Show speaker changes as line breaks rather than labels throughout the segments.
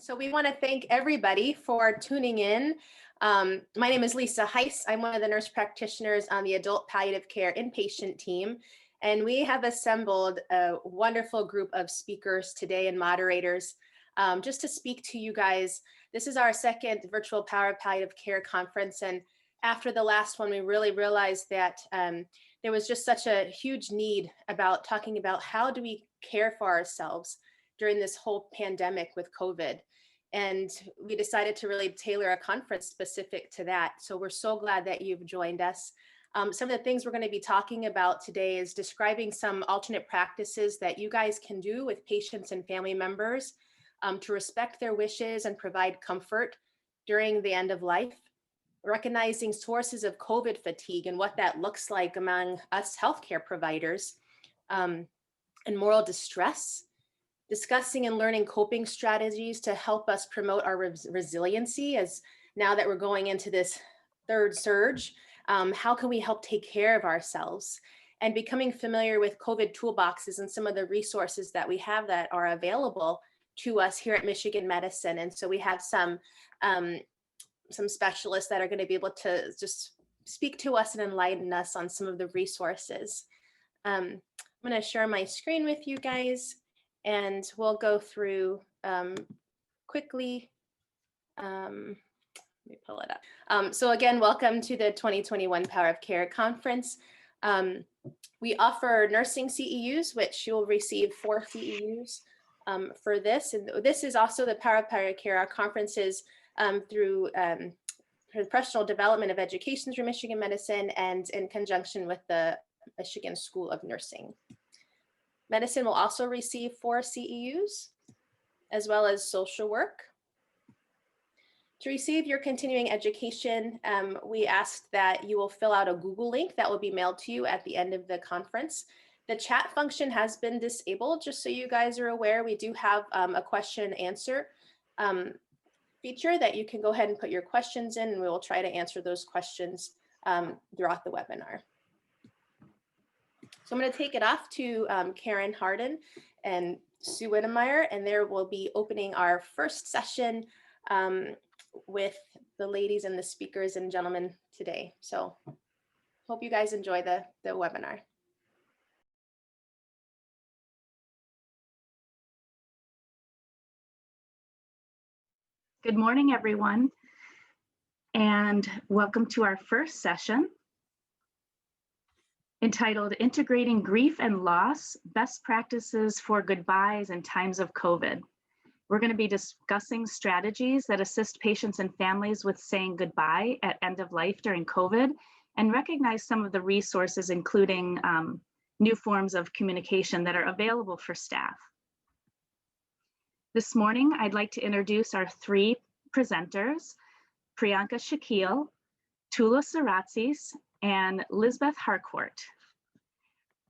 So we want to thank everybody for tuning in. My name is Lisa Heiss. I'm one of the nurse practitioners on the adult palliative care inpatient team. And we have assembled a wonderful group of speakers today and moderators just to speak to you guys. This is our second virtual Power of Palliative Care conference. And after the last one, we really realized that there was just such a huge need about talking about how do we care for ourselves during this whole pandemic with COVID. And we decided to really tailor a conference specific to that. So we're so glad that you've joined us. Some of the things we're going to be talking about today is describing some alternate practices that you guys can do with patients and family members to respect their wishes and provide comfort during the end of life. Recognizing sources of COVID fatigue and what that looks like among us healthcare providers, and moral distress. Discussing and learning coping strategies to help us promote our resiliency as now that we're going into this third surge. How can we help take care of ourselves? And becoming familiar with COVID toolboxes and some of the resources that we have that are available to us here at Michigan Medicine. And so we have some specialists that are going to be able to just speak to us and enlighten us on some of the resources. I'm going to share my screen with you guys. And we'll go through quickly. Let me pull it up. So again, welcome to the 2021 Power of Care Conference. We offer nursing CEUs, which you'll receive 4 CEUs for this. And this is also the Power of Palliative Care. Our conferences through professional development of education through Michigan Medicine and in conjunction with the Michigan School of Nursing. Medicine will also receive 4 CEUs, as well as social work. To receive your continuing education, we ask that you will fill out a Google link that will be mailed to you at the end of the conference. The chat function has been disabled, just so you guys are aware. We do have a question and answer feature that you can go ahead and put your questions in, and we will try to answer those questions throughout the webinar. So I'm going to take it off to Karen Harden and Sue Wittemeyer, and there will be opening our first session with the ladies and the speakers and gentlemen today. So hope you guys enjoy the webinar.
Good morning, everyone, and welcome to our first session, entitled Integrating Grief and Loss, Best Practices for Goodbyes in Times of COVID. We're going to be discussing strategies that assist patients and families with saying goodbye at end of life during COVID and recognize some of the resources, including new forms of communication that are available for staff. This morning, I'd like to introduce our 3 presenters, Priyanka Shakil, Tula Saratzis, and Lisbeth Harcourt.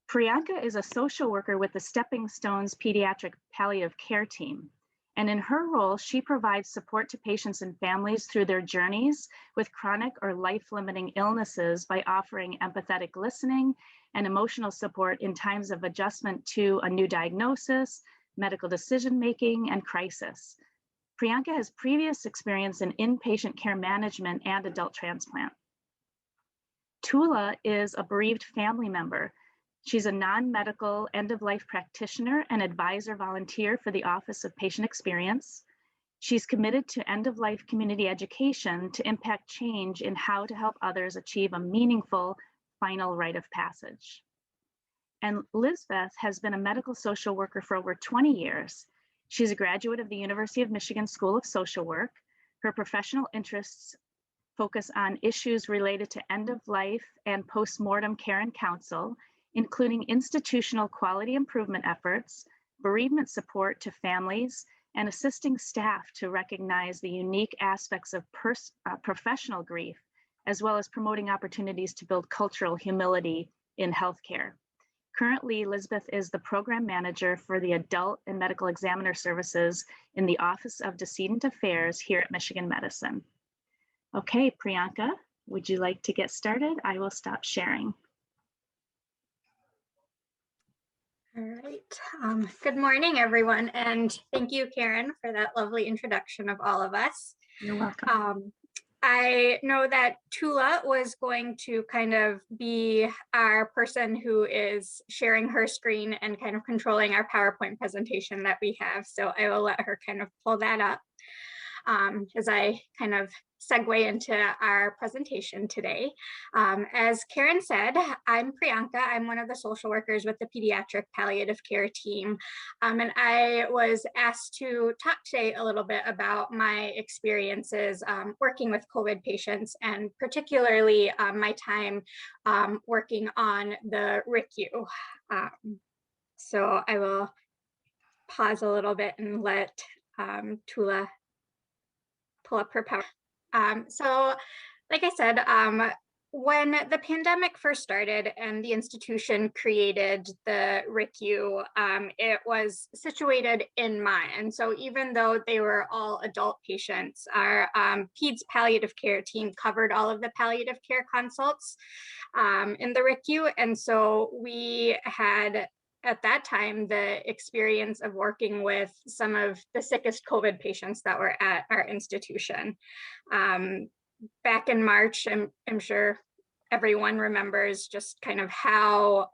Priyanka is a social worker with the Stepping Stones Pediatric Palliative Care Team. And in her role, she provides support to patients and families through their journeys with chronic or life-limiting illnesses by offering empathetic listening and emotional support in times of adjustment to a new diagnosis, medical decision-making, and crisis. Priyanka has previous experience in inpatient care management and adult transplant. Tula is a bereaved family member. She's a non-medical end-of-life practitioner and advisor volunteer for the Office of Patient Experience. She's committed to end-of-life community education to impact change in how to help others achieve a meaningful final rite of passage. And Lisbeth has been a medical social worker for over 20 years. She's a graduate of the University of Michigan School of Social Work. Her professional interests focus on issues related to end-of-life and post-mortem care and counsel, including institutional quality improvement efforts, bereavement support to families, and assisting staff to recognize the unique aspects of professional grief, as well as promoting opportunities to build cultural humility in healthcare. Currently, Lisbeth is the program manager for the Adult and Medical Examiner Services in the Office of Decedent Affairs here at Michigan Medicine. Okay, Priyanka, would you like to get started? I will stop sharing.
All right. Good morning, everyone. And thank you, Karen, for that lovely introduction of all of us.
You're welcome.
I know that Tula was going to kind of be our person who is sharing her screen and kind of controlling our PowerPoint presentation that we have. So I will let her kind of pull that up as I kind of segue into our presentation today. As Karen said, I'm Priyanka. I'm one of the social workers with the pediatric palliative care team. And I was asked to talk today a little bit about my experiences working with COVID patients, and particularly my time working on the RICU. So I will pause a little bit and let Tula pull up her power. So like I said, when the pandemic first started and the institution created the RICU, it was situated in Mayan. And so even though they were all adult patients, our PEDS palliative care team covered all of the palliative care consults in the RICU. And so we had at that time the experience of working with some of the sickest COVID patients that were at our institution. Back in March, I'm sure everyone remembers just kind of how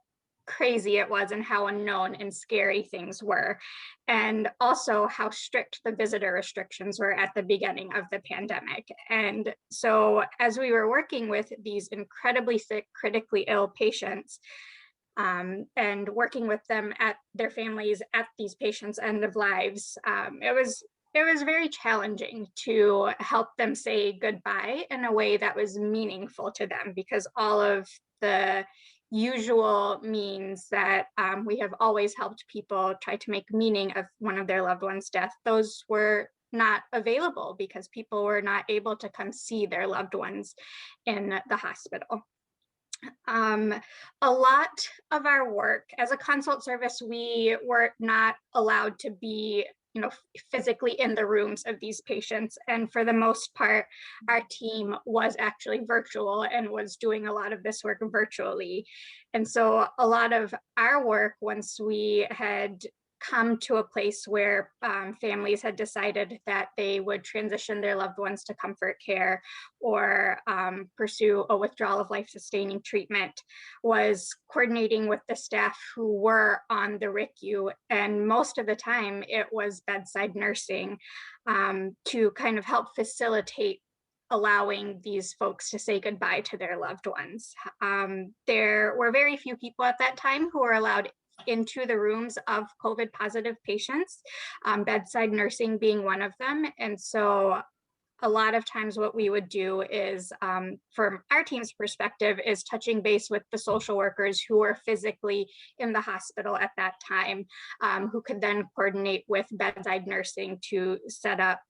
crazy it was and how unknown and scary things were, and also how strict the visitor restrictions were at the beginning of the pandemic. And so as we were working with these incredibly sick, critically ill patients, and working with them at their families at these patients' end of lives, it was very challenging to help them say goodbye in a way that was meaningful to them, because all of the usual means that we have always helped people try to make meaning of one of their loved ones' death, those were not available because people were not able to come see their loved ones in the hospital. A lot of our work as a consult service, we were not allowed to be, physically in the rooms of these patients. And for the most part, our team was actually virtual and was doing a lot of this work virtually. And so a lot of our work, once we had come to a place where families had decided that they would transition their loved ones to comfort care or pursue a withdrawal of life-sustaining treatment, was coordinating with the staff who were on the RICU. And most of the time it was bedside nursing to kind of help facilitate allowing these folks to say goodbye to their loved ones. There were very few people at that time who were allowed into the rooms of COVID positive patients, bedside nursing being one of them. And so a lot of times what we would do is, from our team's perspective, is touching base with the social workers who were physically in the hospital at that time, who could then coordinate with bedside nursing to set up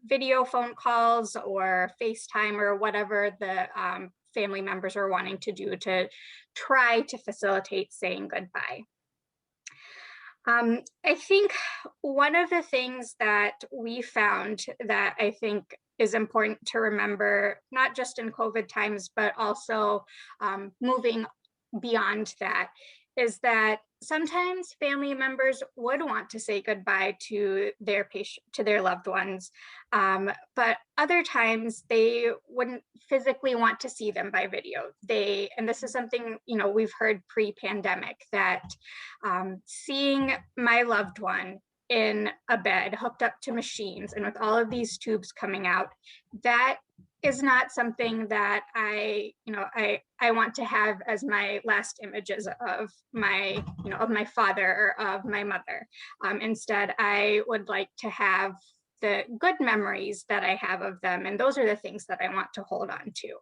video phone calls or FaceTime or whatever the family members were wanting to do to try to facilitate saying goodbye. I think one of the things that we found that I think is important to remember, not just in COVID times, but also moving beyond that, is that sometimes family members would want to say goodbye to their patient, to their loved ones, but other times they wouldn't physically want to see them by video. And this is something we've heard pre-pandemic, that seeing my loved one in a bed hooked up to machines and with all of these tubes coming out, that is not something that I want to have as my last images of my, of my father or of my mother. Instead, I would like to have the good memories that I have of them. And those are the things that I want to hold on to.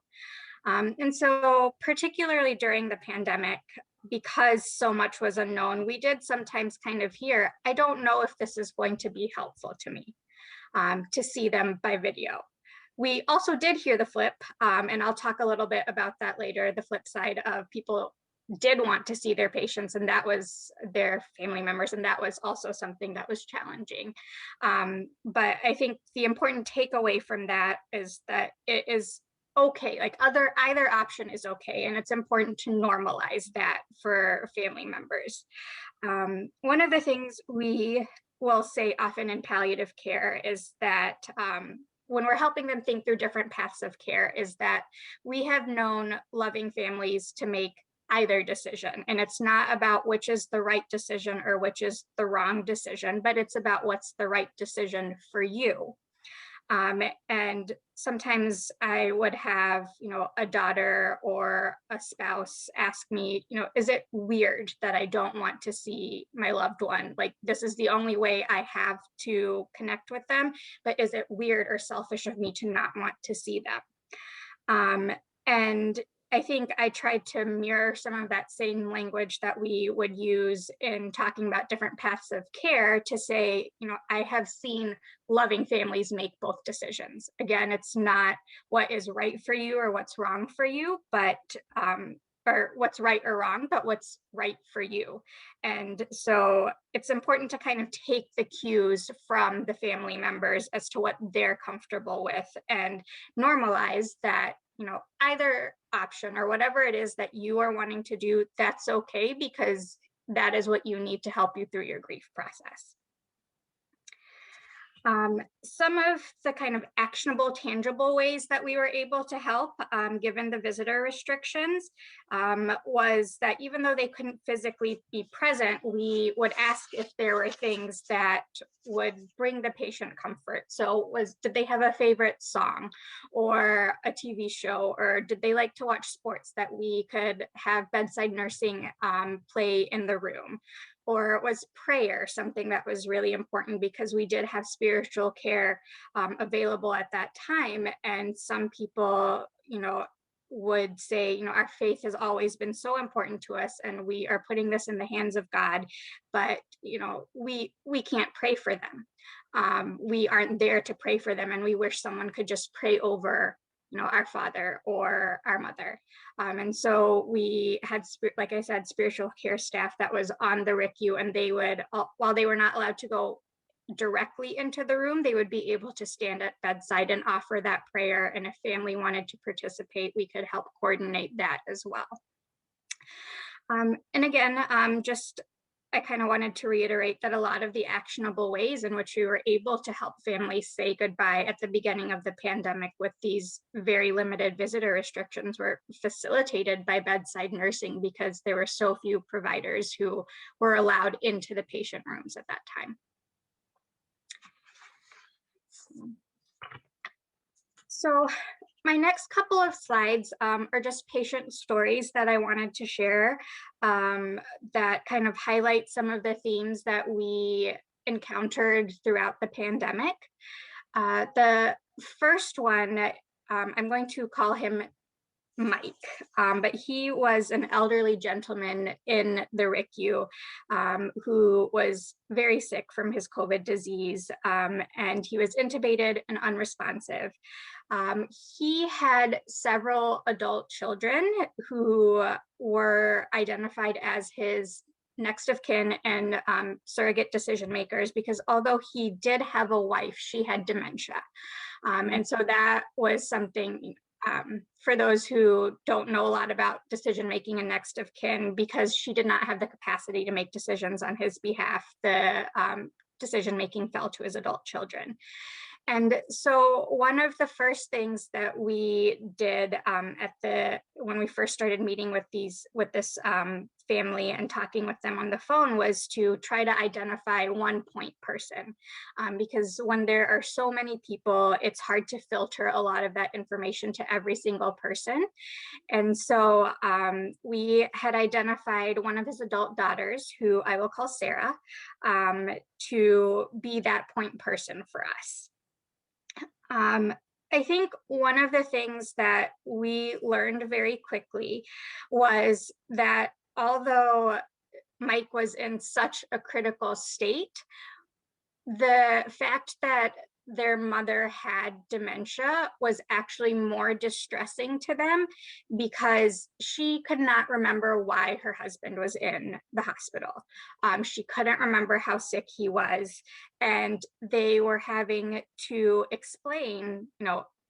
And so particularly during the pandemic, because so much was unknown, we did sometimes kind of hear, I don't know if this is going to be helpful to me to see them by video. We also did hear the flip, and I'll talk a little bit about that later, the flip side of people did want to see their patients, and that was their family members, and that was also something that was challenging. But I think the important takeaway from that is that it is okay, like either option is okay, and it's important to normalize that for family members. One of the things we will say often in palliative care is that when we're helping them think through different paths of care, is that we have known loving families to make either decision. And it's not about which is the right decision or which is the wrong decision, but it's about what's the right decision for you. And sometimes I would have, a daughter or a spouse ask me, is it weird that I don't want to see my loved one? Like, this is the only way I have to connect with them, but is it weird or selfish of me to not want to see them? And I think I tried to mirror some of that same language that we would use in talking about different paths of care to say, I have seen loving families make both decisions. Again, it's not what is right for you or what's wrong for you, but or what's right or wrong, but what's right for you. And so it's important to kind of take the cues from the family members as to what they're comfortable with and normalize that, either option or whatever it is that you are wanting to do, that's okay, because that is what you need to help you through your grief process. Some of the kind of actionable, tangible ways that we were able to help, given the visitor restrictions, was that even though they couldn't physically be present, we would ask if there were things that would bring the patient comfort. So did they have a favorite song or a TV show, or did they like to watch sports that we could have bedside nursing play in the room? Or was prayer something that was really important, because we did have spiritual care available at that time. And some people, would say, our faith has always been so important to us, and we are putting this in the hands of God, but, we can't pray for them. We aren't there to pray for them, and we wish someone could just pray over our father or our mother. And so we had, like I said, spiritual care staff that was on the RICU, and they would, while they were not allowed to go directly into the room, they would be able to stand at bedside and offer that prayer. And if family wanted to participate, we could help coordinate that as well. And again, I kind of wanted to reiterate that a lot of the actionable ways in which we were able to help families say goodbye at the beginning of the pandemic with these very limited visitor restrictions were facilitated by bedside nursing, because there were so few providers who were allowed into the patient rooms at that time. So my next couple of slides are just patient stories that I wanted to share that kind of highlight some of the themes that we encountered throughout the pandemic. The first one, I'm going to call him Mike, but he was an elderly gentleman in the RICU who was very sick from his COVID disease, and he was intubated and unresponsive. He had several adult children who were identified as his next of kin and surrogate decision makers, because although he did have a wife, she had dementia. And so that was something, for those who don't know a lot about decision making and next of kin, because she did not have the capacity to make decisions on his behalf, the decision making fell to his adult children. And so one of the first things that we did when we first started meeting with this family and talking with them on the phone was to try to identify one point person, because when there are so many people, it's hard to filter a lot of that information to every single person. And so we had identified one of his adult daughters, who I will call Sarah, to be that point person for us. I think one of the things that we learned very quickly was that although Mike was in such a critical state, the fact that their mother had dementia was actually more distressing to them, because she could not remember why her husband was in the hospital. She couldn't remember how sick he was, and they were having to explain,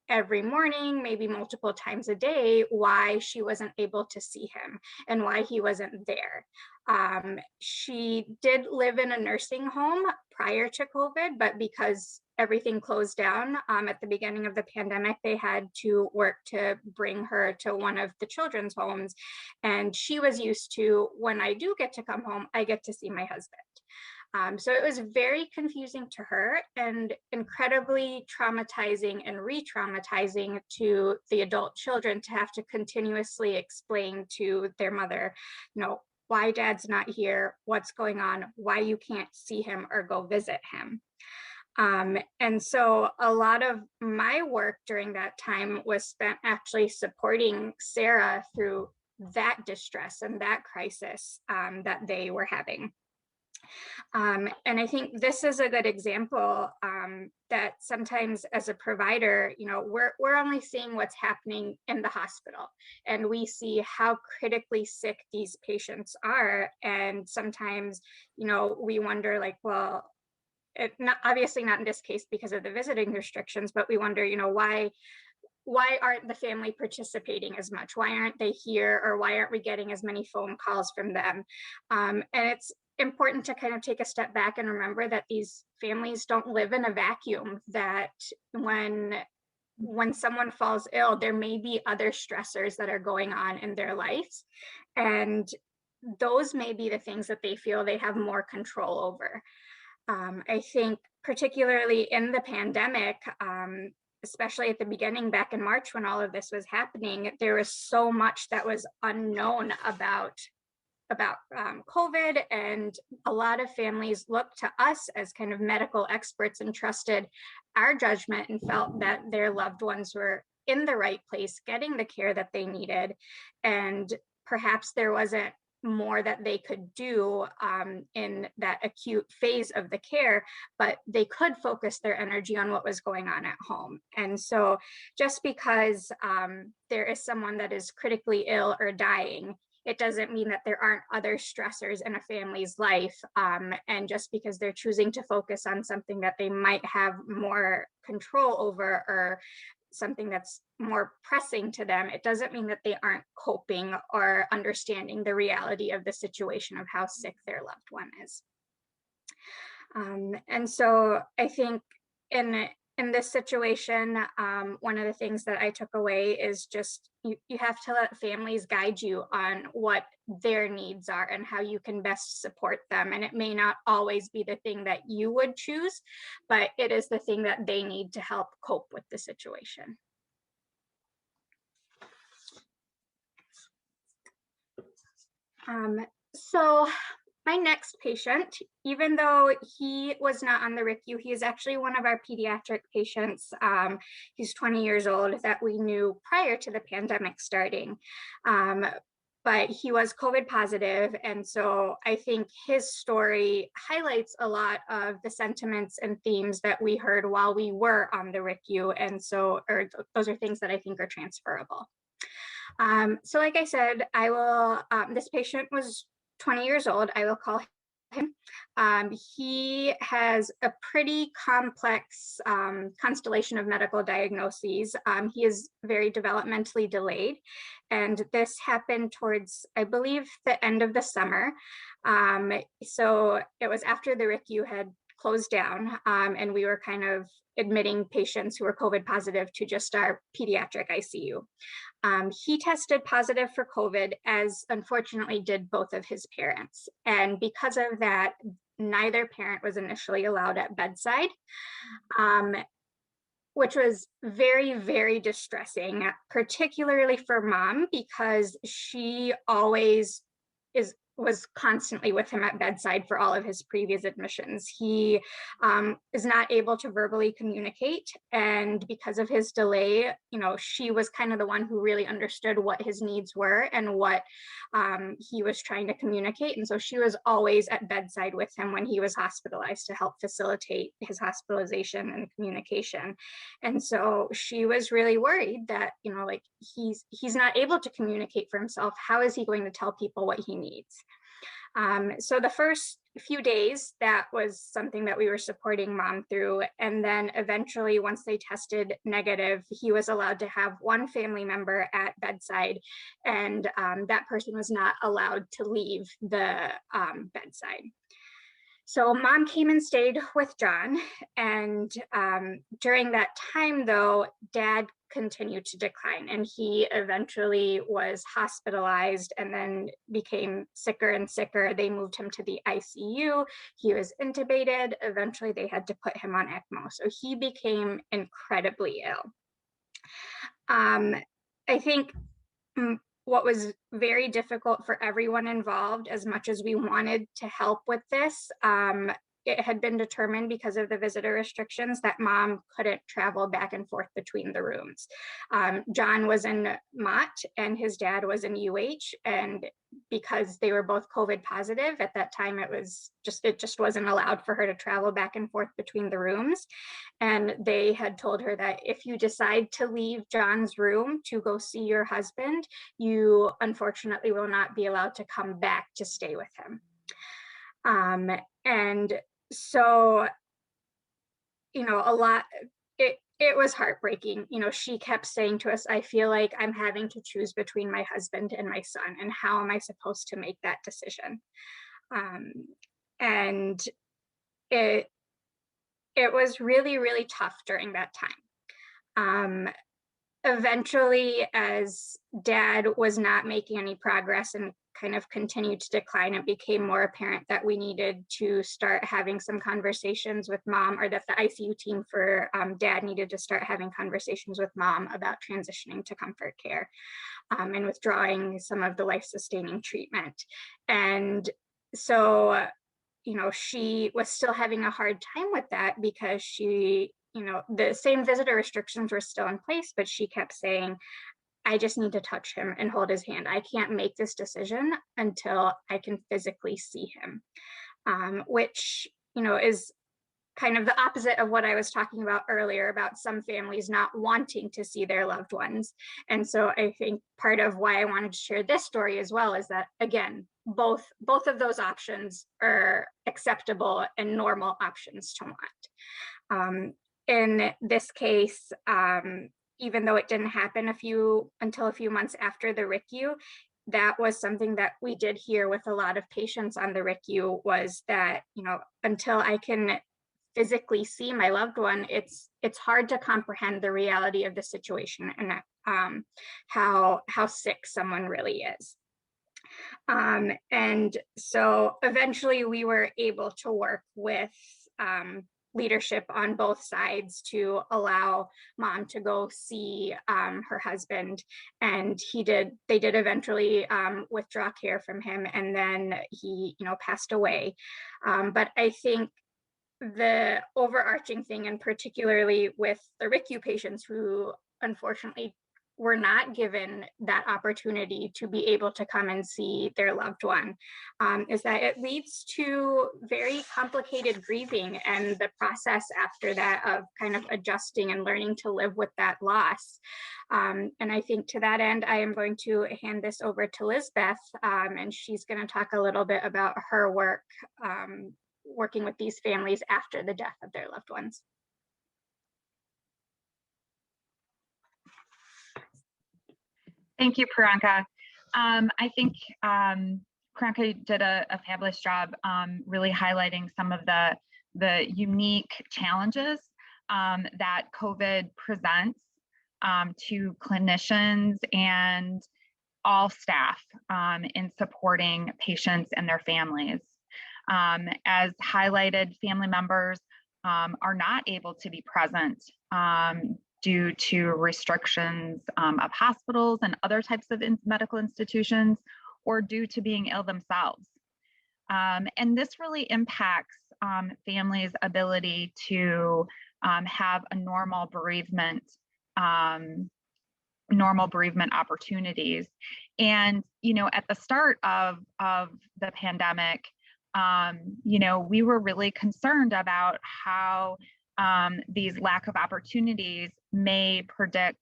every morning, maybe multiple times a day, why she wasn't able to see him and why he wasn't there. She did live in a nursing home prior to COVID, but because everything closed down at the beginning of the pandemic, they had to work to bring her to one of the children's homes. And she was used to, when I do get to come home, I get to see my husband. So it was very confusing to her and incredibly traumatizing and re-traumatizing to the adult children to have to continuously explain to their mother, why dad's not here, what's going on, why you can't see him or go visit him. And so a lot of my work during that time was spent actually supporting Sarah through that distress and that crisis that they were having. And I think this is a good example that sometimes as a provider, we're only seeing what's happening in the hospital, and we see how critically sick these patients are. And sometimes, we wonder like, well, obviously not in this case because of the visiting restrictions, but we wonder, why aren't the family participating as much? Why aren't they here? Or why aren't we getting as many phone calls from them? And it's important to kind of take a step back and remember that these families don't live in a vacuum, that when someone falls ill, there may be other stressors that are going on in their lives. And those may be the things that they feel they have more control over. I think particularly in the pandemic, especially at the beginning back in March when all of this was happening, there was so much that was unknown about COVID, and a lot of families looked to us as kind of medical experts and trusted our judgment and felt that their loved ones were in the right place, getting the care that they needed. And perhaps there wasn't more that they could do in that acute phase of the care, but they could focus their energy on what was going on at home. And so just because there is someone that is critically ill or dying, it doesn't mean that there aren't other stressors in a family's life. And just because they're choosing to focus on something that they might have more control over or something that's more pressing to them, it doesn't mean that they aren't coping or understanding the reality of the situation of how sick their loved one is. And so I think in this situation, one of the things that I took away is just you have to let families guide you on what their needs are and how you can best support them. And it may not always be the thing that you would choose, but it is the thing that they need to help cope with the situation. So my next patient, even though he was not on the RICU, he is actually one of our pediatric patients. He's 20 years old that we knew prior to the pandemic starting. But he was COVID positive. And so I think his story highlights a lot of the sentiments and themes that we heard while we were on the RICU. And so, those are things that I think are transferable. So like I said, this patient was 20 years old. I will call him. He has a pretty complex constellation of medical diagnoses. He is very developmentally delayed, and this happened towards, I believe, the end of the summer. So it was after the RICU had closed down, and we were kind of admitting patients who were COVID positive to just our pediatric ICU. He tested positive for COVID, as unfortunately did both of his parents. And because of that, neither parent was initially allowed at bedside, which was very, very distressing, particularly for mom, because she always was constantly with him at bedside for all of his previous admissions. He is not able to verbally communicate, and because of his delay, she was kind of the one who really understood what his needs were and what he was trying to communicate. And so she was always at bedside with him when he was hospitalized to help facilitate his hospitalization and communication. And so she was really worried that, he's not able to communicate for himself. How is he going to tell people what he needs? So the first, few days, that was something that we were supporting mom through. And then eventually, once they tested negative, he was allowed to have one family member at bedside, and that person was not allowed to leave the bedside. So mom came and stayed with John. And during that time, though, dad continued to decline, and he eventually was hospitalized and then became sicker and sicker. They moved him to the ICU. He was intubated. Eventually, they had to put him on ECMO. So he became incredibly ill. I think what was very difficult for everyone involved, as much as we wanted to help with this, it had been determined, because of the visitor restrictions, that mom couldn't travel back and forth between the rooms. John was in Mott and his dad was in UH, and because they were both COVID positive at that time, it just wasn't allowed for her to travel back and forth between the rooms. And they had told her that if you decide to leave John's room to go see your husband, you unfortunately will not be allowed to come back to stay with him. And so, it was heartbreaking. She kept saying to us, I feel like I'm having to choose between my husband and my son, and how am I supposed to make that decision? And it was really, really tough during that time. Eventually, as dad was not making any progress and kind of continued to decline, it became more apparent that we needed to start having some conversations with mom, or that the ICU team for dad needed to start having conversations with mom about transitioning to comfort care, and withdrawing some of the life-sustaining treatment. And so, she was still having a hard time with that, because the same visitor restrictions were still in place, but she kept saying, I just need to touch him and hold his hand. I can't make this decision until I can physically see him, which, is kind of the opposite of what I was talking about earlier, about some families not wanting to see their loved ones. And so I think part of why I wanted to share this story as well is that, again, both of those options are acceptable and normal options to want. In this case, even though it didn't happen until a few months after the RICU, that was something that we did hear with a lot of patients on the RICU, was that, until I can physically see my loved one, it's hard to comprehend the reality of the situation, and how sick someone really is. And so eventually we were able to work with leadership on both sides to allow mom to go see her husband, and they did eventually withdraw care from him, and then he passed away. But I think the overarching thing, and particularly with the RICU patients who unfortunately were not given that opportunity to be able to come and see their loved one, is that it leads to very complicated grieving, and the process after that of kind of adjusting and learning to live with that loss. And I think to that end, I am going to hand this over to Lizbeth, and she's going to talk a little bit about her work working with these families after the death of their loved ones.
Thank you, Priyanka. I think Priyanka did a fabulous job really highlighting some of the unique challenges that COVID presents to clinicians and all staff in supporting patients and their families. As highlighted, family members are not able to be present due to restrictions of hospitals and other types of medical institutions, or due to being ill themselves. And this really impacts families' ability to have a normal bereavement opportunities. And, at the start of the pandemic, we were really concerned about how these lack of opportunities may predict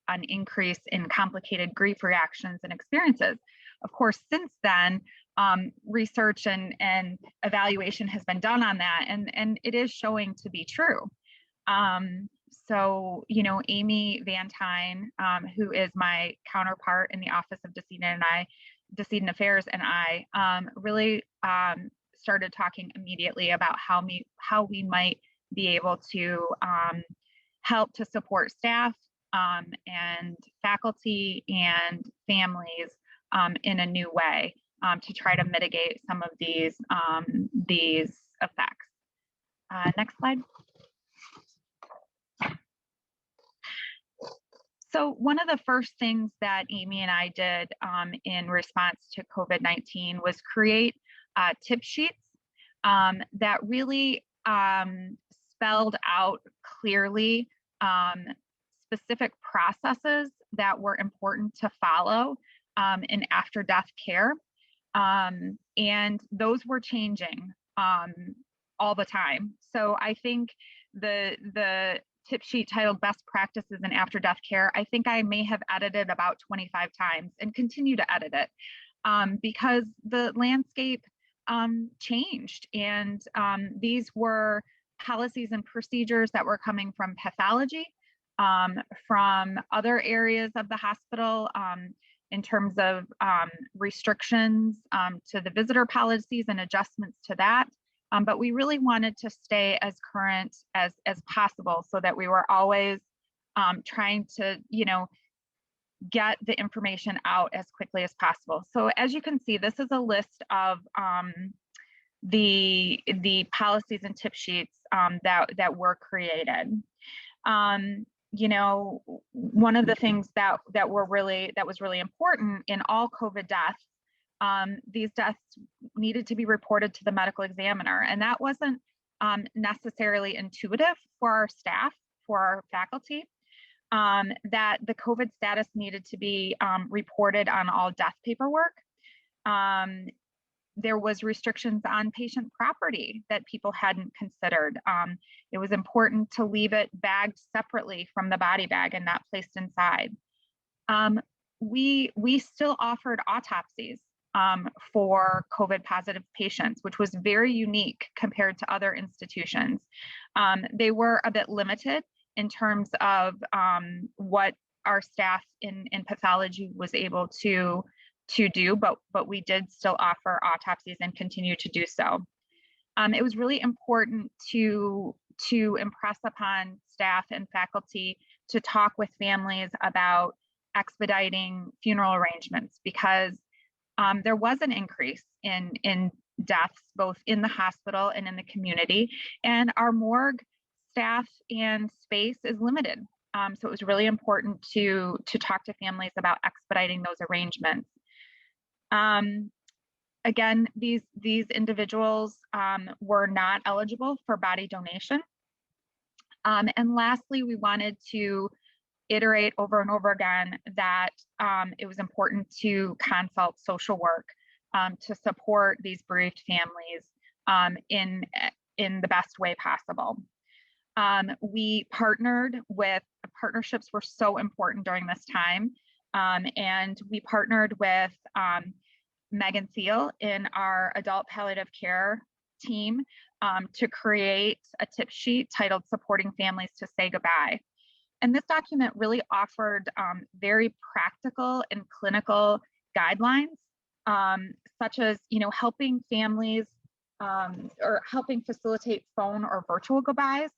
an increase in complicated grief reactions and experiences. Of course, since then, research and evaluation has been done on that, and it is showing to be true. So, you know, Amy Van Tyne, who is my counterpart in the Office of Decedent Affairs, and I really started talking immediately about how we might be able to help to support staff and faculty and families in a new way to try to mitigate some of these effects. Next slide. So one of the first things that Amy and I did in response to COVID-19 was create tip sheets that really spelled out clearly specific processes that were important to follow in after death care. And those were changing all the time. So I think the tip sheet titled Best Practices in After Death Care, I think I may have edited about 25 times and continue to edit it because the landscape changed, and these were policies and procedures that were coming from pathology, from other areas of the hospital in terms of restrictions to the visitor policies and adjustments to that. But we really wanted to stay as current as possible so that we were always trying to, you know, get the information out as quickly as possible. So as you can see, this is a list of the policies and tip sheets that were created. You know, one of the things that was really important in all COVID deaths, these deaths needed to be reported to the medical examiner, and that wasn't necessarily intuitive for our staff, for our faculty, that the COVID status needed to be reported on all death paperwork. There was restrictions on patient property that people hadn't considered. It was important to leave it bagged separately from the body bag and not placed inside. We still offered autopsies for COVID positive patients, which was very unique compared to other institutions. They were a bit limited in terms of what our staff in pathology was able to do, but we did still offer autopsies and continue to do so. It was really important to impress upon staff and faculty to talk with families about expediting funeral arrangements, because there was an increase in deaths both in the hospital and in the community, and our morgue staff and space is limited. So it was really important to talk to families about expediting those arrangements. Again, these individuals were not eligible for body donation. And lastly, we wanted to iterate over and over again that it was important to consult social work to support these bereaved families in the best way possible. We partnerships were so important during this time, and we partnered with Megan Thiel in our adult palliative care team to create a tip sheet titled Supporting Families to Say Goodbye. And this document really offered very practical and clinical guidelines, such as, you know, helping families or helping facilitate phone or virtual goodbyes,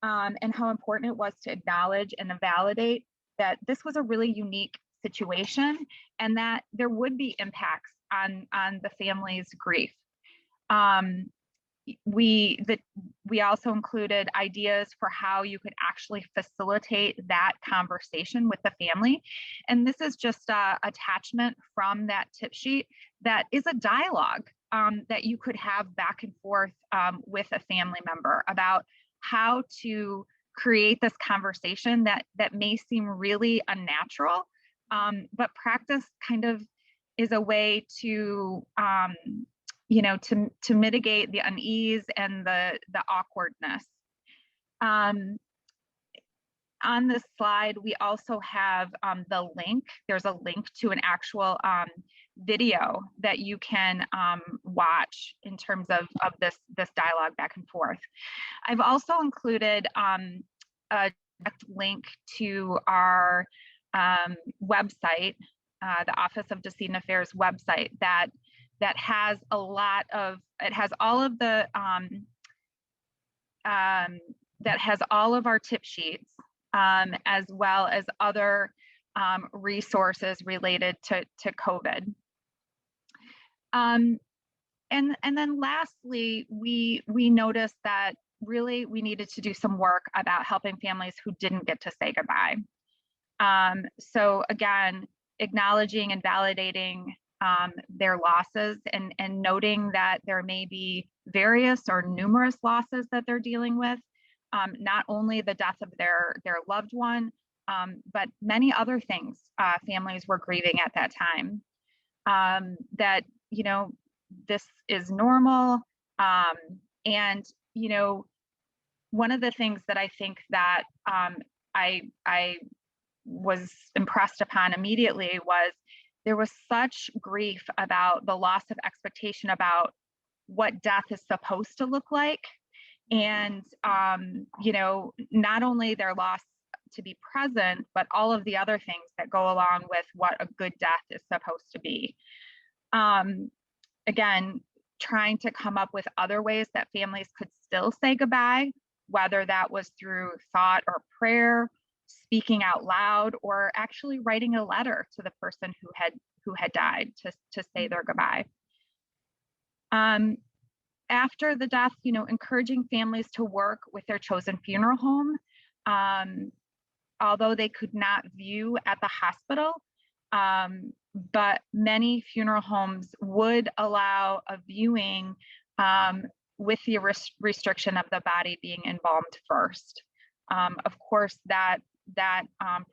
and how important it was to acknowledge and validate that this was a really unique situation and that there would be impacts on the family's grief. We also included ideas for how you could actually facilitate that conversation with the family. And this is just an attachment from that tip sheet that is a dialogue that you could have back and forth with a family member about how to create this conversation that may seem really unnatural, but practice kind of is a way to you know, to mitigate the unease and the awkwardness. On this slide, we also have the link. There's a link to an actual video that you can watch in terms of this dialogue back and forth. I've also included a direct link to our website, the Office of Decedent Affairs website, that has a lot of, it has all of the that has all of our tip sheets, as well as other resources related to COVID. And then lastly, we noticed that really we needed to do some work about helping families who didn't get to say goodbye. So again, acknowledging and validating their losses, and noting that there may be various or numerous losses that they're dealing with, not only the death of their loved one, but many other things families were grieving at that time. That, you know, this is normal. And, you know, one of the things that I think that I was impressed upon immediately was there was such grief about the loss of expectation about what death is supposed to look like. And, you know, not only their loss to be present, but all of the other things that go along with what a good death is supposed to be. Again, trying to come up with other ways that families could still say goodbye, whether that was through thought or prayer, speaking out loud, or actually writing a letter to the person who had died to say their goodbye. After the death, you know, encouraging families to work with their chosen funeral home, although they could not view at the hospital, but many funeral homes would allow a viewing with the restriction of the body being embalmed first. Of course, that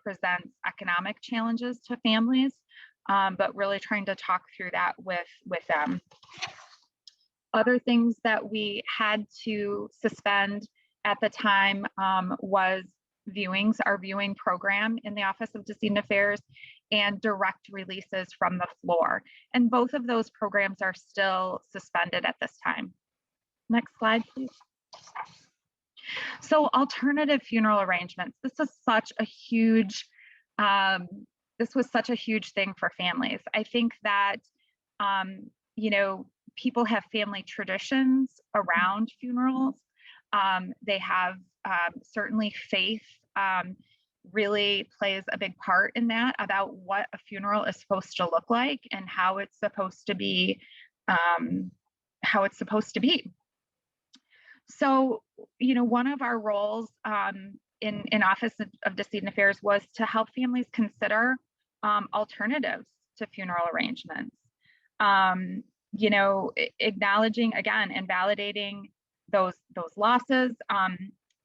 presents economic challenges to families, but really trying to talk through that with them. Other things that we had to suspend at the time was viewings, our viewing program in the Office of Decedent Affairs, and direct releases from the floor. And both of those programs are still suspended at this time. Next slide, please. So alternative funeral arrangements. This was such a huge thing for families. I think that, you know, people have family traditions around funerals. They have certainly faith really plays a big part in that, about what a funeral is supposed to look like and how it's supposed to be, So, you know, one of our roles in Office of Decedent Affairs was to help families consider alternatives to funeral arrangements. You know, acknowledging again and validating those losses,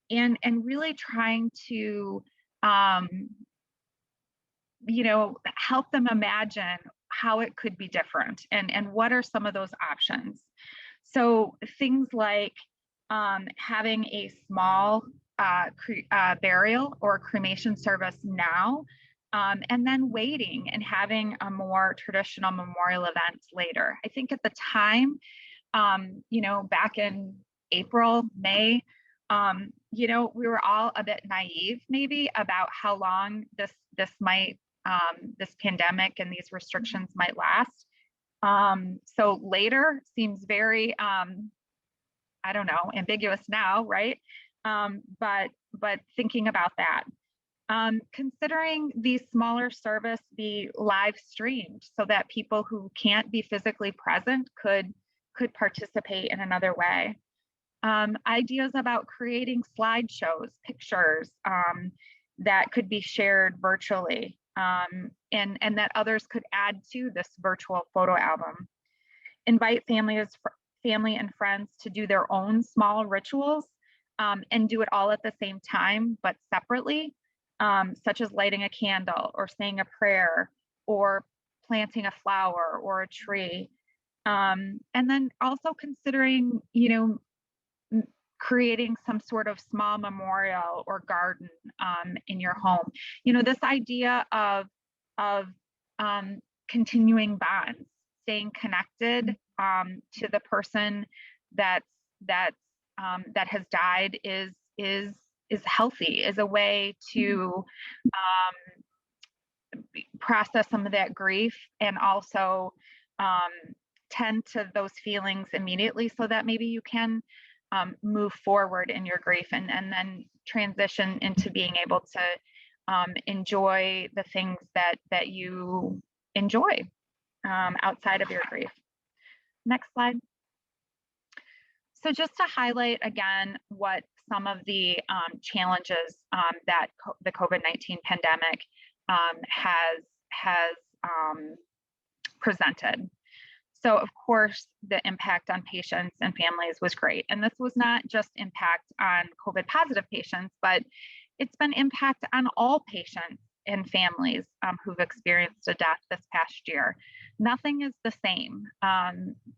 and really trying to you know, help them imagine how it could be different, and what are some of those options. So things like having a small burial or cremation service now, and then waiting and having a more traditional memorial event later. I think at the time, you know, back in April, May, you know, we were all a bit naive maybe about how long this might, this pandemic and these restrictions might last. So later seems very, I don't know, ambiguous now, right? But thinking about that. Considering the smaller service be live streamed so that people who can't be physically present could participate in another way. Ideas about creating slideshows, pictures that could be shared virtually, and that others could add to this virtual photo album. Invite family and friends to do their own small rituals, and do it all at the same time, but separately, such as lighting a candle or saying a prayer or planting a flower or a tree. And then also considering, you know, creating some sort of small memorial or garden in your home. You know, this idea of continuing bonds, staying connected to the person that has died is healthy, is a way to process some of that grief, and also tend to those feelings immediately, so that maybe you can move forward in your grief, and then transition into being able to enjoy the things that you enjoy outside of your grief. Next slide. So just to highlight again what some of the challenges that the COVID-19 pandemic has presented. So of course, the impact on patients and families was great. And this was not just impact on COVID positive patients, but it's been impact on all patients and families who've experienced a death this past year. Nothing is the same.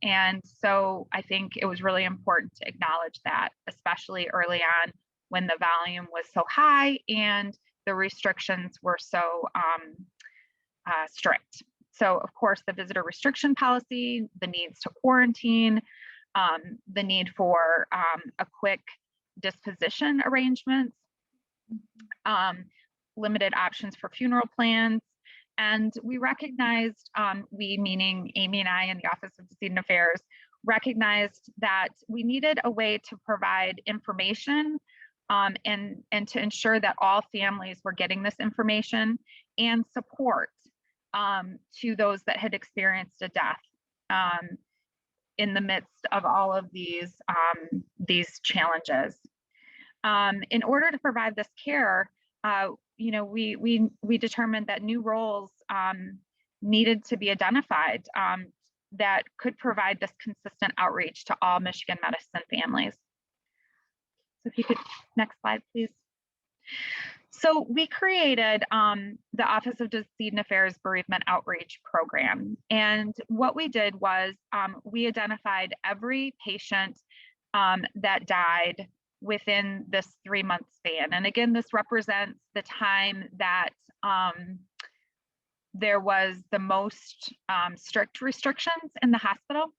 And so I think it was really important to acknowledge that, especially early on when the volume was so high and the restrictions were so strict. So of course, the visitor restriction policy, the needs to quarantine, the need for a quick disposition arrangements, limited options for funeral plans. And we recognized, we meaning Amy and I in the Office of Decedent Affairs, recognized that we needed a way to provide information and to ensure that all families were getting this information and support to those that had experienced a death in the midst of all of these challenges. In order to provide this care, we determined that new roles needed to be identified that could provide this consistent outreach to all Michigan medicine families. So if you could, next slide, please. So we created the Office of Decedent Affairs Bereavement Outreach Program. And what we did was we identified every patient that died within this 3-month span. And again, this represents the time that there was the most strict restrictions in the hospital.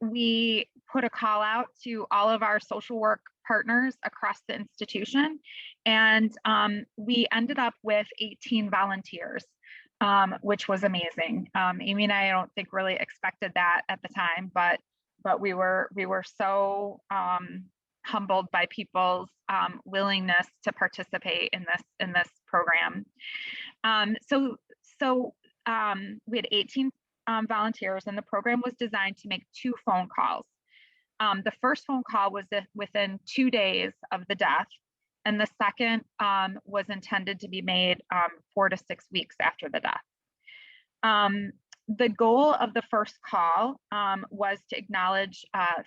We put a call out to all of our social work partners across the institution, and we ended up with 18 volunteers, which was amazing. Amy and I don't think really expected that at the time, but we were so humbled by people's willingness to participate in this program. So we had 18 volunteers, and the program was designed to make 2 phone calls. The first phone call was within 2 days of the death, and the second was intended to be made 4 to 6 weeks after the death. The goal of the first call was to acknowledge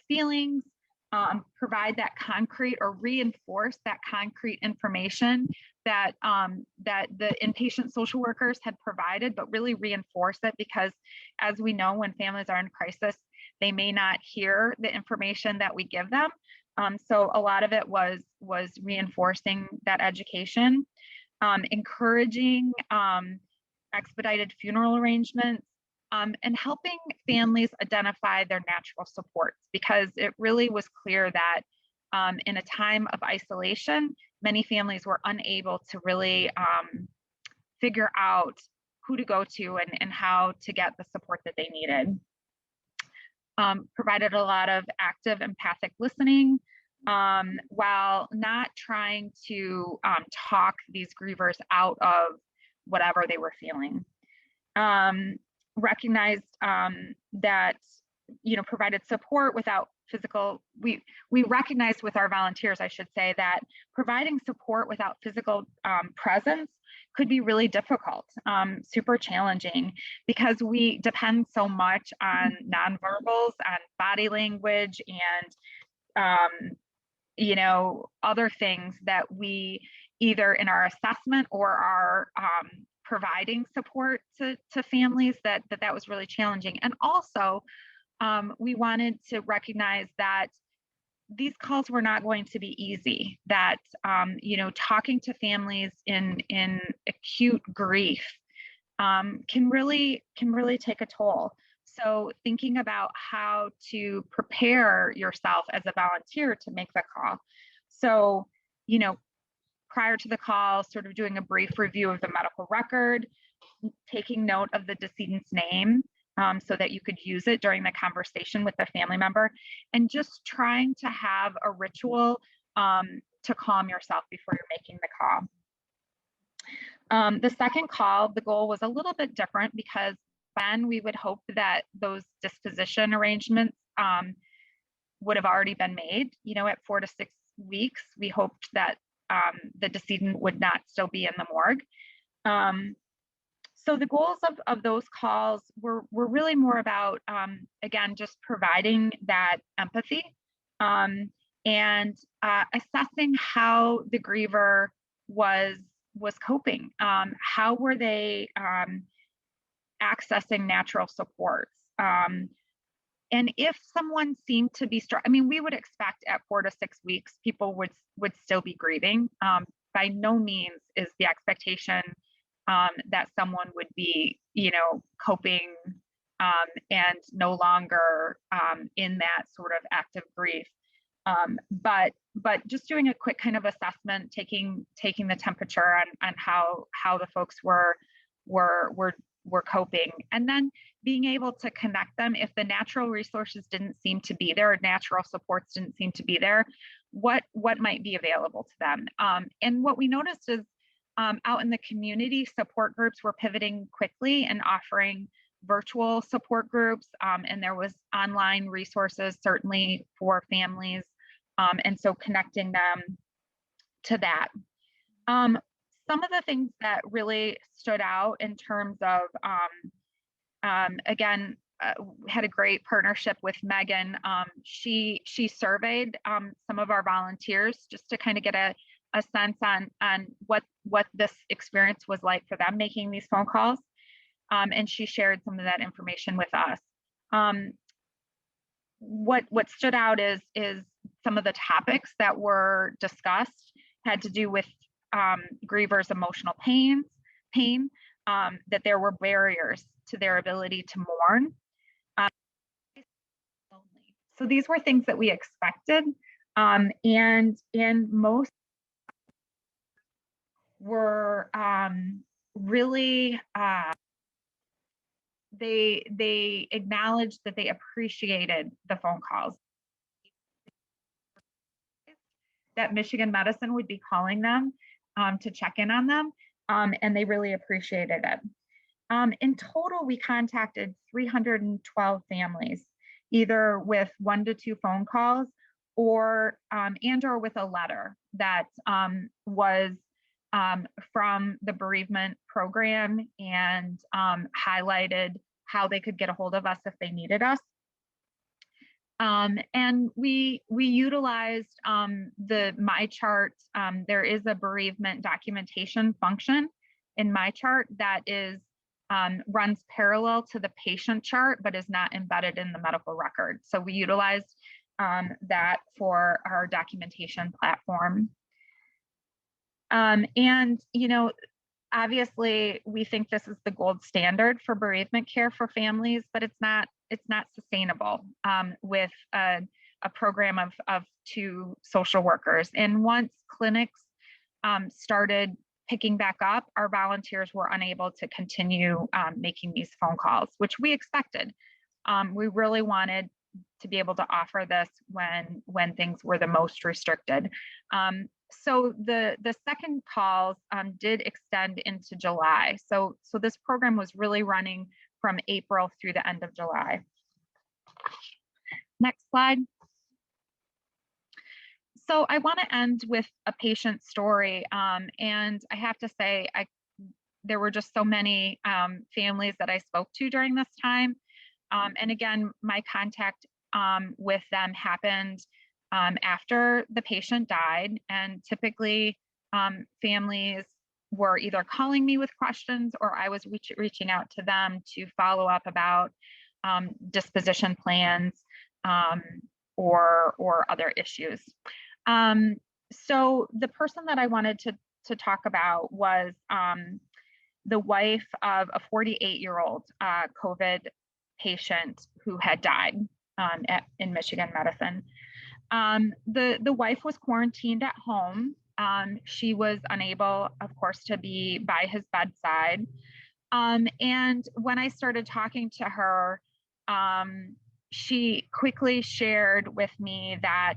feelings, provide that concrete or reinforce that concrete information that the inpatient social workers had provided, but really reinforce it, because as we know, when families are in crisis, they may not hear the information that we give them. So a lot of it was reinforcing that education, encouraging expedited funeral arrangements, and helping families identify their natural supports, because it really was clear that in a time of isolation, many families were unable to really figure out who to go to and how to get the support that they needed. Provided a lot of active empathic listening, while not trying to talk these grievers out of whatever they were feeling. Recognized that, provided support without physical, we recognized with our volunteers, I should say, that providing support without physical presence could be really difficult, super challenging, because we depend so much on nonverbals, on body language, and other things that we either in our assessment or our providing support to families, that was really challenging. And also, we wanted to recognize that these calls were not going to be easy, that, talking to families in acute grief can really take a toll. So thinking about how to prepare yourself as a volunteer to make the call. So, you know, prior to the call, sort of doing a brief review of the medical record, taking note of the decedent's name so that you could use it during the conversation with the family member, and just trying to have a ritual to calm yourself before you're making the call. The second call, the goal was a little bit different because then we would hope that those disposition arrangements would have already been made. You know, at 4 to 6 weeks, we hoped that the decedent would not still be in the morgue. So the goals of those calls were really more about, again, just providing that empathy and assessing how the griever was coping. How were they accessing natural supports? And if someone seemed to be I mean, we would expect at 4 to 6 weeks, people would still be grieving. By no means is the expectation that someone would be, you know, coping and no longer in that sort of active grief. But just doing a quick kind of assessment, taking the temperature on how the folks were coping, and then being able to connect them if the natural resources didn't seem to be there, natural supports didn't seem to be there, what might be available to them. And what we noticed is out in the community, support groups were pivoting quickly and offering virtual support groups, and there was online resources certainly for families, and so connecting them to that. Some of the things that really stood out in terms of, again, had a great partnership with Megan. She surveyed some of our volunteers just to kind of get a sense on what this experience was like for them making these phone calls. And she shared some of that information with us. What stood out is some of the topics that were discussed had to do with grievers' emotional pain, that there were barriers to their ability to mourn. So these were things that we expected, and most were really they acknowledged that they appreciated the phone calls, that Michigan Medicine would be calling them to check in on them, and they really appreciated it. In total, we contacted 312 families, either with 1 to 2 phone calls or with a letter that was from the bereavement program and highlighted how they could get a hold of us if they needed us. And we utilized the MyChart. There is a bereavement documentation function in MyChart that is runs parallel to the patient chart, but is not embedded in the medical record. So we utilized that for our documentation platform. And, you know, obviously we think this is the gold standard for bereavement care for families, but it's not sustainable with a program of 2 social workers. And once clinics started picking back up, our volunteers were unable to continue making these phone calls, which we expected. We really wanted to be able to offer this when things were the most restricted. So the second calls did extend into July. So this program was really running from April through the end of July. Next slide. So I want to end with a patient story, and I have to say, there were just so many families that I spoke to during this time, and again, my contact with them happened after the patient died, and typically families were either calling me with questions or I was reaching out to them to follow up about disposition plans or other issues. So the person that I wanted to talk about was the wife of a 48-year-old COVID patient who had died in Michigan Medicine. The wife was quarantined at home. She was unable, of course, to be by his bedside. And when I started talking to her, she quickly shared with me that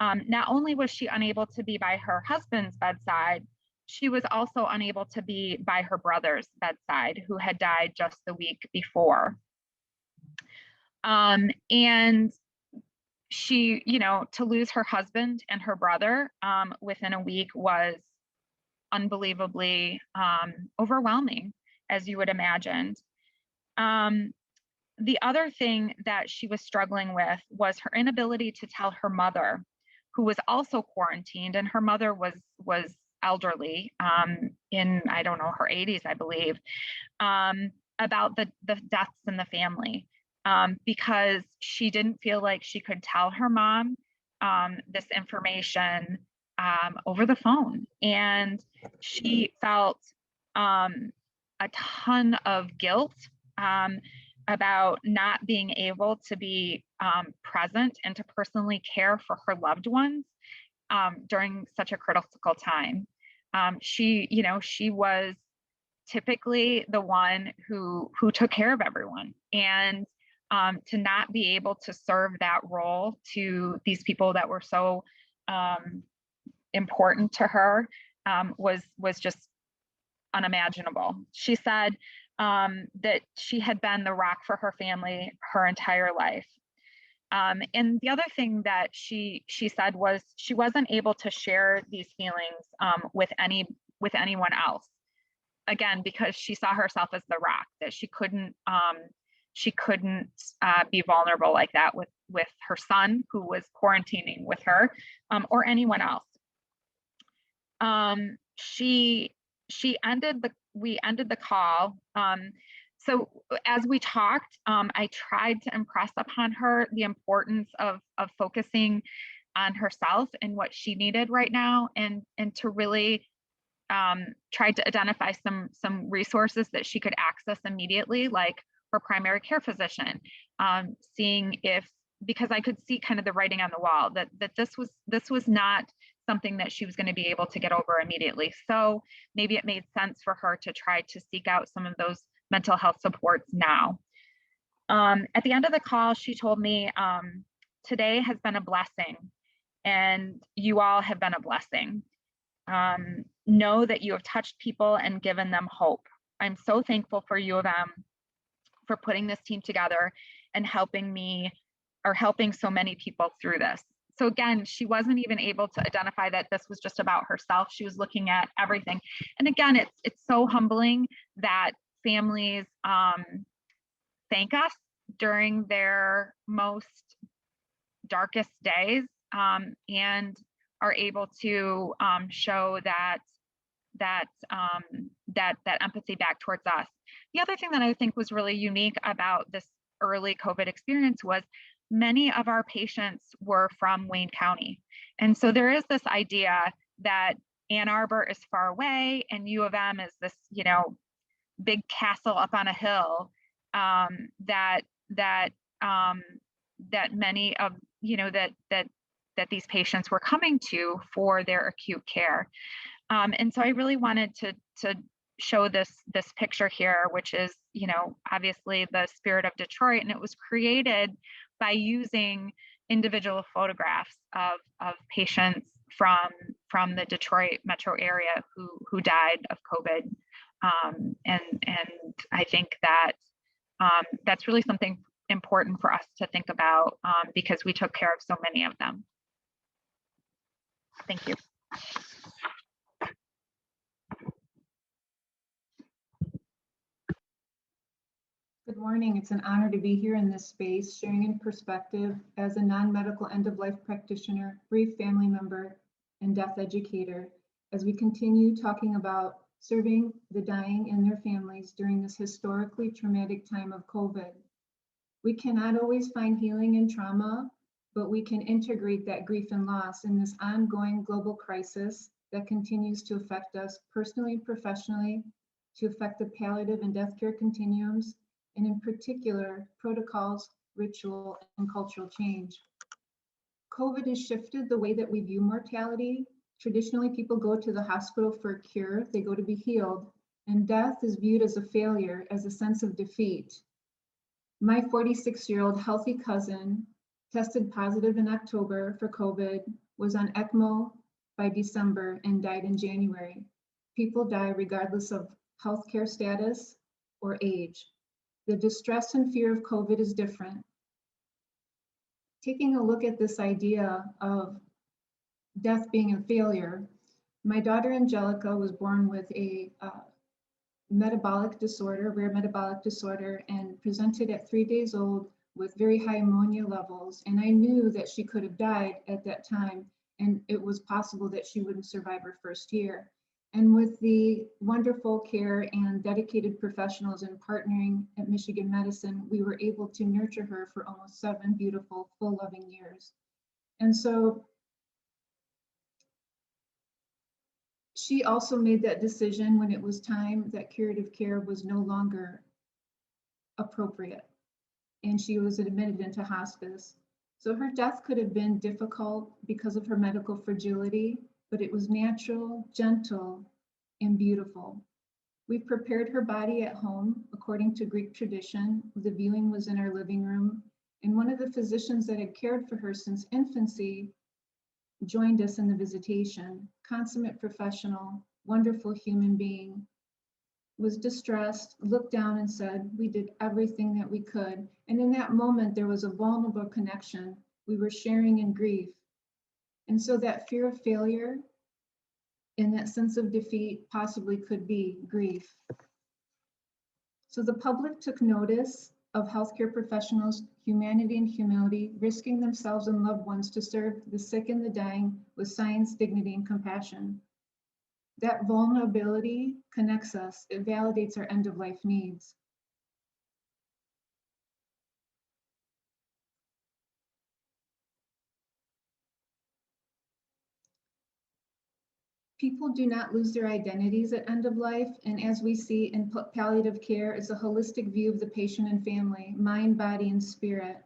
not only was she unable to be by her husband's bedside, she was also unable to be by her brother's bedside, who had died just the week before. And she, to lose her husband and her brother within a week was unbelievably overwhelming, as you would imagine. The other thing that she was struggling with was her inability to tell her mother, who was also quarantined, and her mother was elderly, in, I don't know, her 80s, I believe, about the deaths in the family, because she didn't feel like she could tell her mom this information over the phone. And she felt a ton of guilt about not being able to be present and to personally care for her loved ones during such a critical time. She was typically the one who took care of everyone, and to not be able to serve that role to these people that were so important to her was just unimaginable. She said that she had been the rock for her family her entire life. And the other thing that she said was she wasn't able to share these feelings with anyone else. Again, because she saw herself as the rock, that she couldn't be vulnerable like that with her son, who was quarantining with her, or anyone else. We ended the call. So as we talked, I tried to impress upon her the importance of focusing on herself and what she needed right now, and to really tried to identify some resources that she could access immediately, like her primary care physician, seeing if, because I could see kind of the writing on the wall that this was not something that she was going to be able to get over immediately. So maybe it made sense for her to try to seek out some of those mental health supports now. At the end of the call, she told me, today has been a blessing, and you all have been a blessing. Know that you have touched people and given them hope. I'm so thankful for U of M for putting this team together and helping so many people through this. So again, she wasn't even able to identify that this was just about herself. She was looking at everything. And again, it's so humbling that families thank us during their most darkest days, and are able to show that empathy back towards us. The other thing that I think was really unique about this early COVID experience was many of our patients were from Wayne County. And so there is this idea that Ann Arbor is far away and U of M is this, big castle up on a hill, that many of, that these patients were coming to for their acute care. And so I really wanted to show this picture here, which is, obviously the spirit of Detroit, and it was created by using individual photographs of patients from the Detroit metro area who died of COVID. And I think that that's really something important for us to think about, because we took care of so many of them. Thank you.
Good morning. It's an honor to be here in this space, sharing in perspective as a non-medical end-of-life practitioner, bereaved family member, and death educator, as we continue talking about serving the dying and their families during this historically traumatic time of COVID. We cannot always find healing in trauma, but we can integrate that grief and loss in this ongoing global crisis that continues to affect us personally and professionally, to affect the palliative and death care continuums, and in particular, protocols, ritual, and cultural change. COVID has shifted the way that we view mortality. Traditionally, people go to the hospital for a cure, they go to be healed, and death is viewed as a failure, as a sense of defeat. My 46-year-old healthy cousin tested positive in October for COVID, was on ECMO by December, and died in January. People die regardless of healthcare status or age. The distress and fear of COVID is different. Taking a look at this idea of death being a failure, my daughter Angelica was born with a metabolic disorder, rare metabolic disorder, and presented at 3 days old with very high ammonia levels. And I knew that she could have died at that time, and it was possible that she wouldn't survive her first year. And with the wonderful care and dedicated professionals and partnering at Michigan Medicine, we were able to nurture her for almost 7 beautiful, full loving years. And so she also made that decision when it was time that curative care was no longer appropriate, and she was admitted into hospice. So her death could have been difficult because of her medical fragility, but it was natural, gentle, and beautiful. We prepared her body at home according to Greek tradition. The viewing was in our living room, and one of the physicians that had cared for her since infancy joined us in the visitation. Consummate professional, wonderful human being, was distressed, looked down and said, "We did everything that we could." And in that moment, there was a vulnerable connection. We were sharing in grief. And so that fear of failure and that sense of defeat possibly could be grief. So the public took notice of healthcare professionals' humanity and humility, risking themselves and loved ones to serve the sick and the dying with science, dignity, and compassion. That vulnerability connects us. It validates our end-of-life needs. People do not lose their identities at end of life, and as we see in palliative care, it's a holistic view of the patient and family, mind, body, and spirit.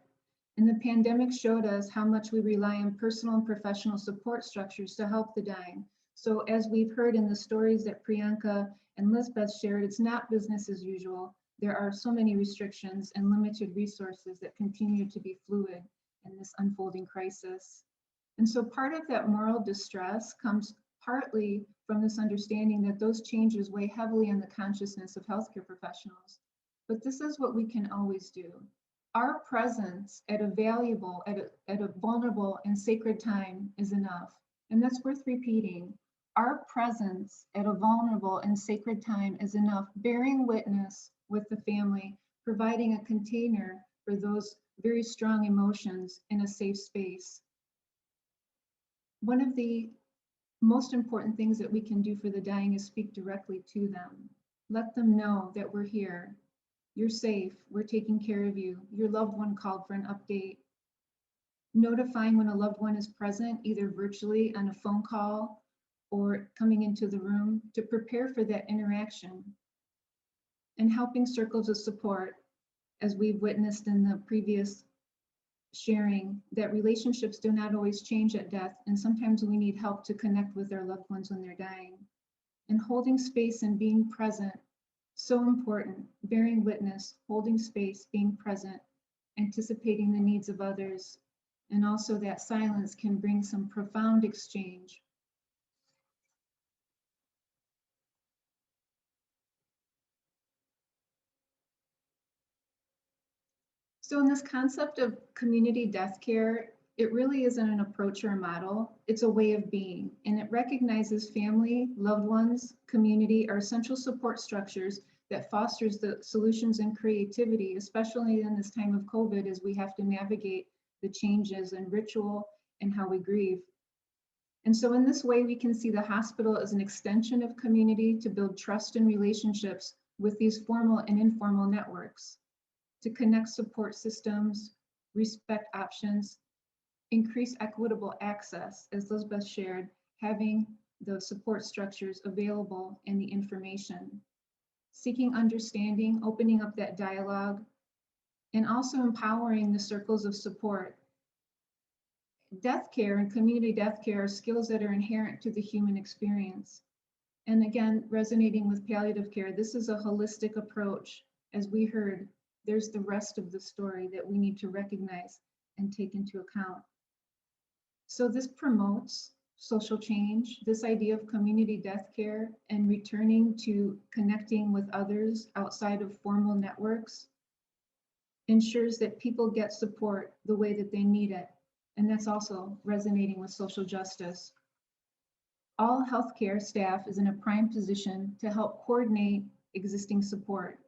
And the pandemic showed us how much we rely on personal and professional support structures to help the dying. So as we've heard in the stories that Priyanka and Lisbeth shared, it's not business as usual. There are so many restrictions and limited resources that continue to be fluid in this unfolding crisis. And so part of that moral distress comes partly from this understanding that those changes weigh heavily on the consciousness of healthcare professionals. But this is what we can always do. Our presence at a valuable, at a vulnerable and sacred time is enough. And that's worth repeating. Our presence at a vulnerable and sacred time is enough, bearing witness with the family, providing a container for those very strong emotions in a safe space. One of the most important things that we can do for the dying is speak directly to them. Let them know that we're here. You're safe. We're taking care of you. Your loved one called for an update. Notifying when a loved one is present, either virtually on a phone call or coming into the room to prepare for that interaction. And helping circles of support, as we've witnessed in the previous sharing, that relationships do not always change at death, and sometimes we need help to connect with our loved ones when they're dying. And holding space and being present, so important. Bearing witness, holding space, being present, anticipating the needs of others, and also that silence can bring some profound exchange. So in this concept of community death care, it really isn't an approach or a model, it's a way of being. And it recognizes family, loved ones, community are essential support structures that fosters the solutions and creativity, especially in this time of COVID, as we have to navigate the changes in ritual and how we grieve. And so in this way, we can see the hospital as an extension of community to build trust and relationships with these formal and informal networks, to connect support systems, respect options, increase equitable access, as Lisbeth shared, having the support structures available and the information. seeking understanding, opening up that dialogue, and also empowering the circles of support. Death care and community death care are skills that are inherent to the human experience. And again, resonating with palliative care, this is a holistic approach. As we heard, there's the rest of the story that we need to recognize and take into account. So this promotes social change, this idea of community death care and returning to connecting with others outside of formal networks ensures that people get support the way that they need it. And that's also resonating with social justice. All healthcare staff is in a prime position to help coordinate existing support.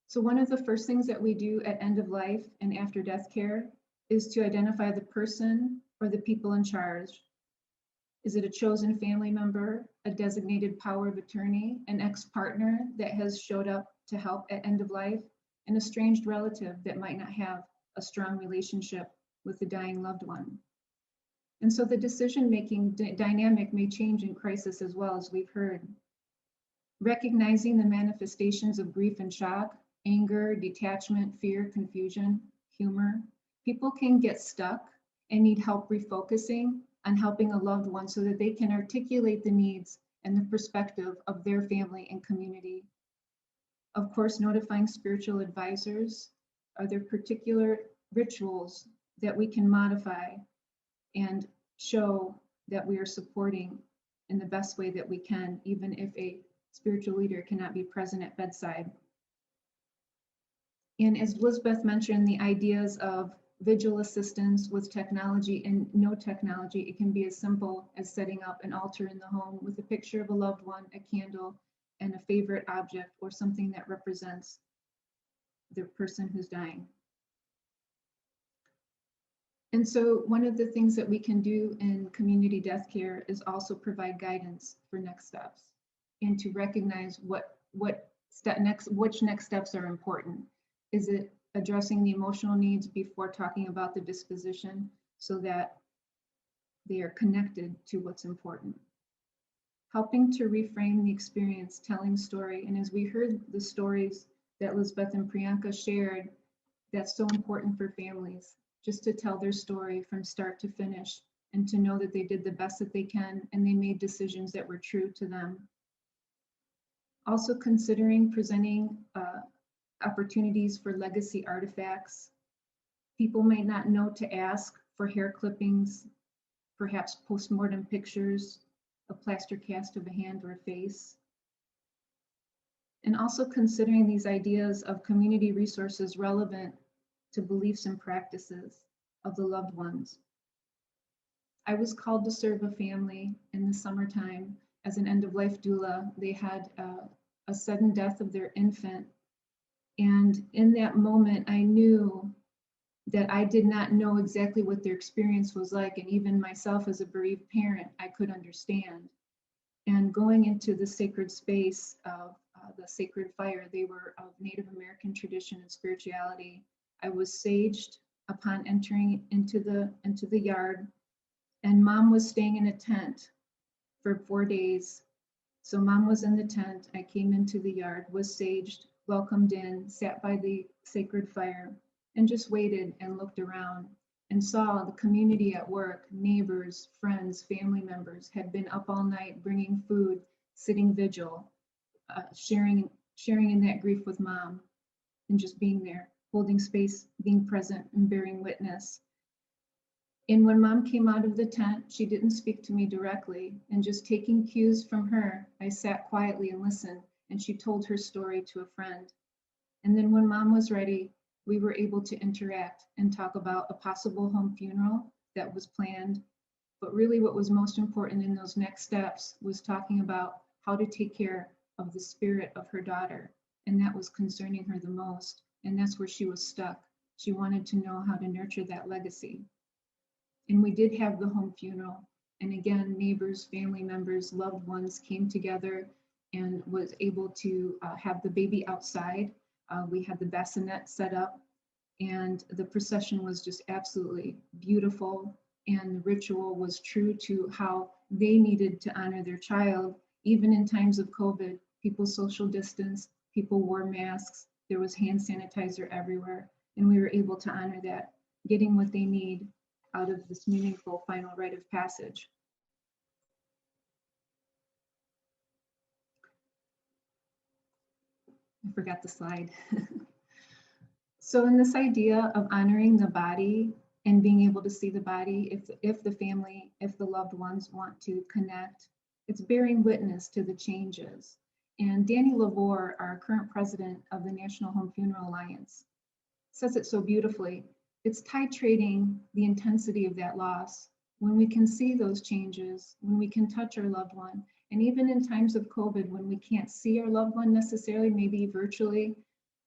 So one of the first things that we do at end of life and after death care is to identify the person or the people in charge. Is it a chosen family member, a designated power of attorney, an ex-partner that has showed up to help at end of life, an estranged relative that might not have a strong relationship with the dying loved one? And so the decision-making dynamic may change in crisis as well, as we've heard. Recognizing the manifestations of grief and shock, anger, detachment, fear, confusion, humor. People can get stuck and need help refocusing on helping a loved one so that they can articulate the needs and the perspective of their family and community. Of course, notifying spiritual advisors. Are there particular rituals that we can modify and show that we are supporting in the best way that we can, even if a spiritual leader cannot be present at bedside? And as Lisbeth mentioned, the ideas of vigil assistance with technology and no technology, it can be as simple as setting up an altar in the home with a picture of a loved one, a candle, and a favorite object or something that represents the person who's dying. And so one of the things that we can do in community death care is also provide guidance for next steps and to recognize which next steps are important. Is it addressing the emotional needs before talking about the disposition so that they are connected to what's important? Helping to reframe the experience, telling story. And as we heard the stories that Lisbeth and Priyanka shared, that's so important for families, just to tell their story from start to finish and to know that they did the best that they can and they made decisions that were true to them. Also considering presenting opportunities for legacy artifacts. People might not know to ask for hair clippings, perhaps post-mortem pictures, a plaster cast of a hand or a face. And also considering these ideas of community resources relevant to beliefs and practices of the loved ones. I was called to serve a family in the summertime as an end-of-life doula. They had a sudden death of their infant. And in that moment, I knew that I did not know exactly what their experience was like. And even myself as a bereaved parent, I could understand. And going into the sacred space of the sacred fire, they were of Native American tradition and spirituality. I was saged upon entering into the yard, and Mom was staying in a tent for 4 days. So Mom was in the tent, I came into the yard, was saged, welcomed in, sat by the sacred fire, and just waited and looked around and saw the community at work. Neighbors, friends, family members had been up all night bringing food, sitting vigil, sharing in that grief with Mom, and just being there, holding space, being present and bearing witness. And when Mom came out of the tent, she didn't speak to me directly, and just taking cues from her, I sat quietly and listened, and she told her story to a friend. And then when Mom was ready, we were able to interact and talk about a possible home funeral that was planned. But really what was most important in those next steps was talking about how to take care of the spirit of her daughter. And that was concerning her the most. And that's where she was stuck. She wanted to know how to nurture that legacy. And we did have the home funeral. And again, neighbors, family members, loved ones came together and was able to have the baby outside. We had the bassinet set up, and the procession was just absolutely beautiful. And the ritual was true to how they needed to honor their child, even in times of COVID, People social distanced, people wore masks, there was hand sanitizer everywhere, and we were able to honor that, getting what they need out of this meaningful final rite of passage. I forgot the slide. So in this idea of honoring the body and being able to see the body, if the family, if the loved ones want to connect, it's bearing witness to the changes. And Danny Lavore, our current president of the National Home Funeral Alliance, says it so beautifully. It's titrating the intensity of that loss. When we can see those changes, when we can touch our loved one, and even in times of COVID, when we can't see our loved one necessarily, maybe virtually,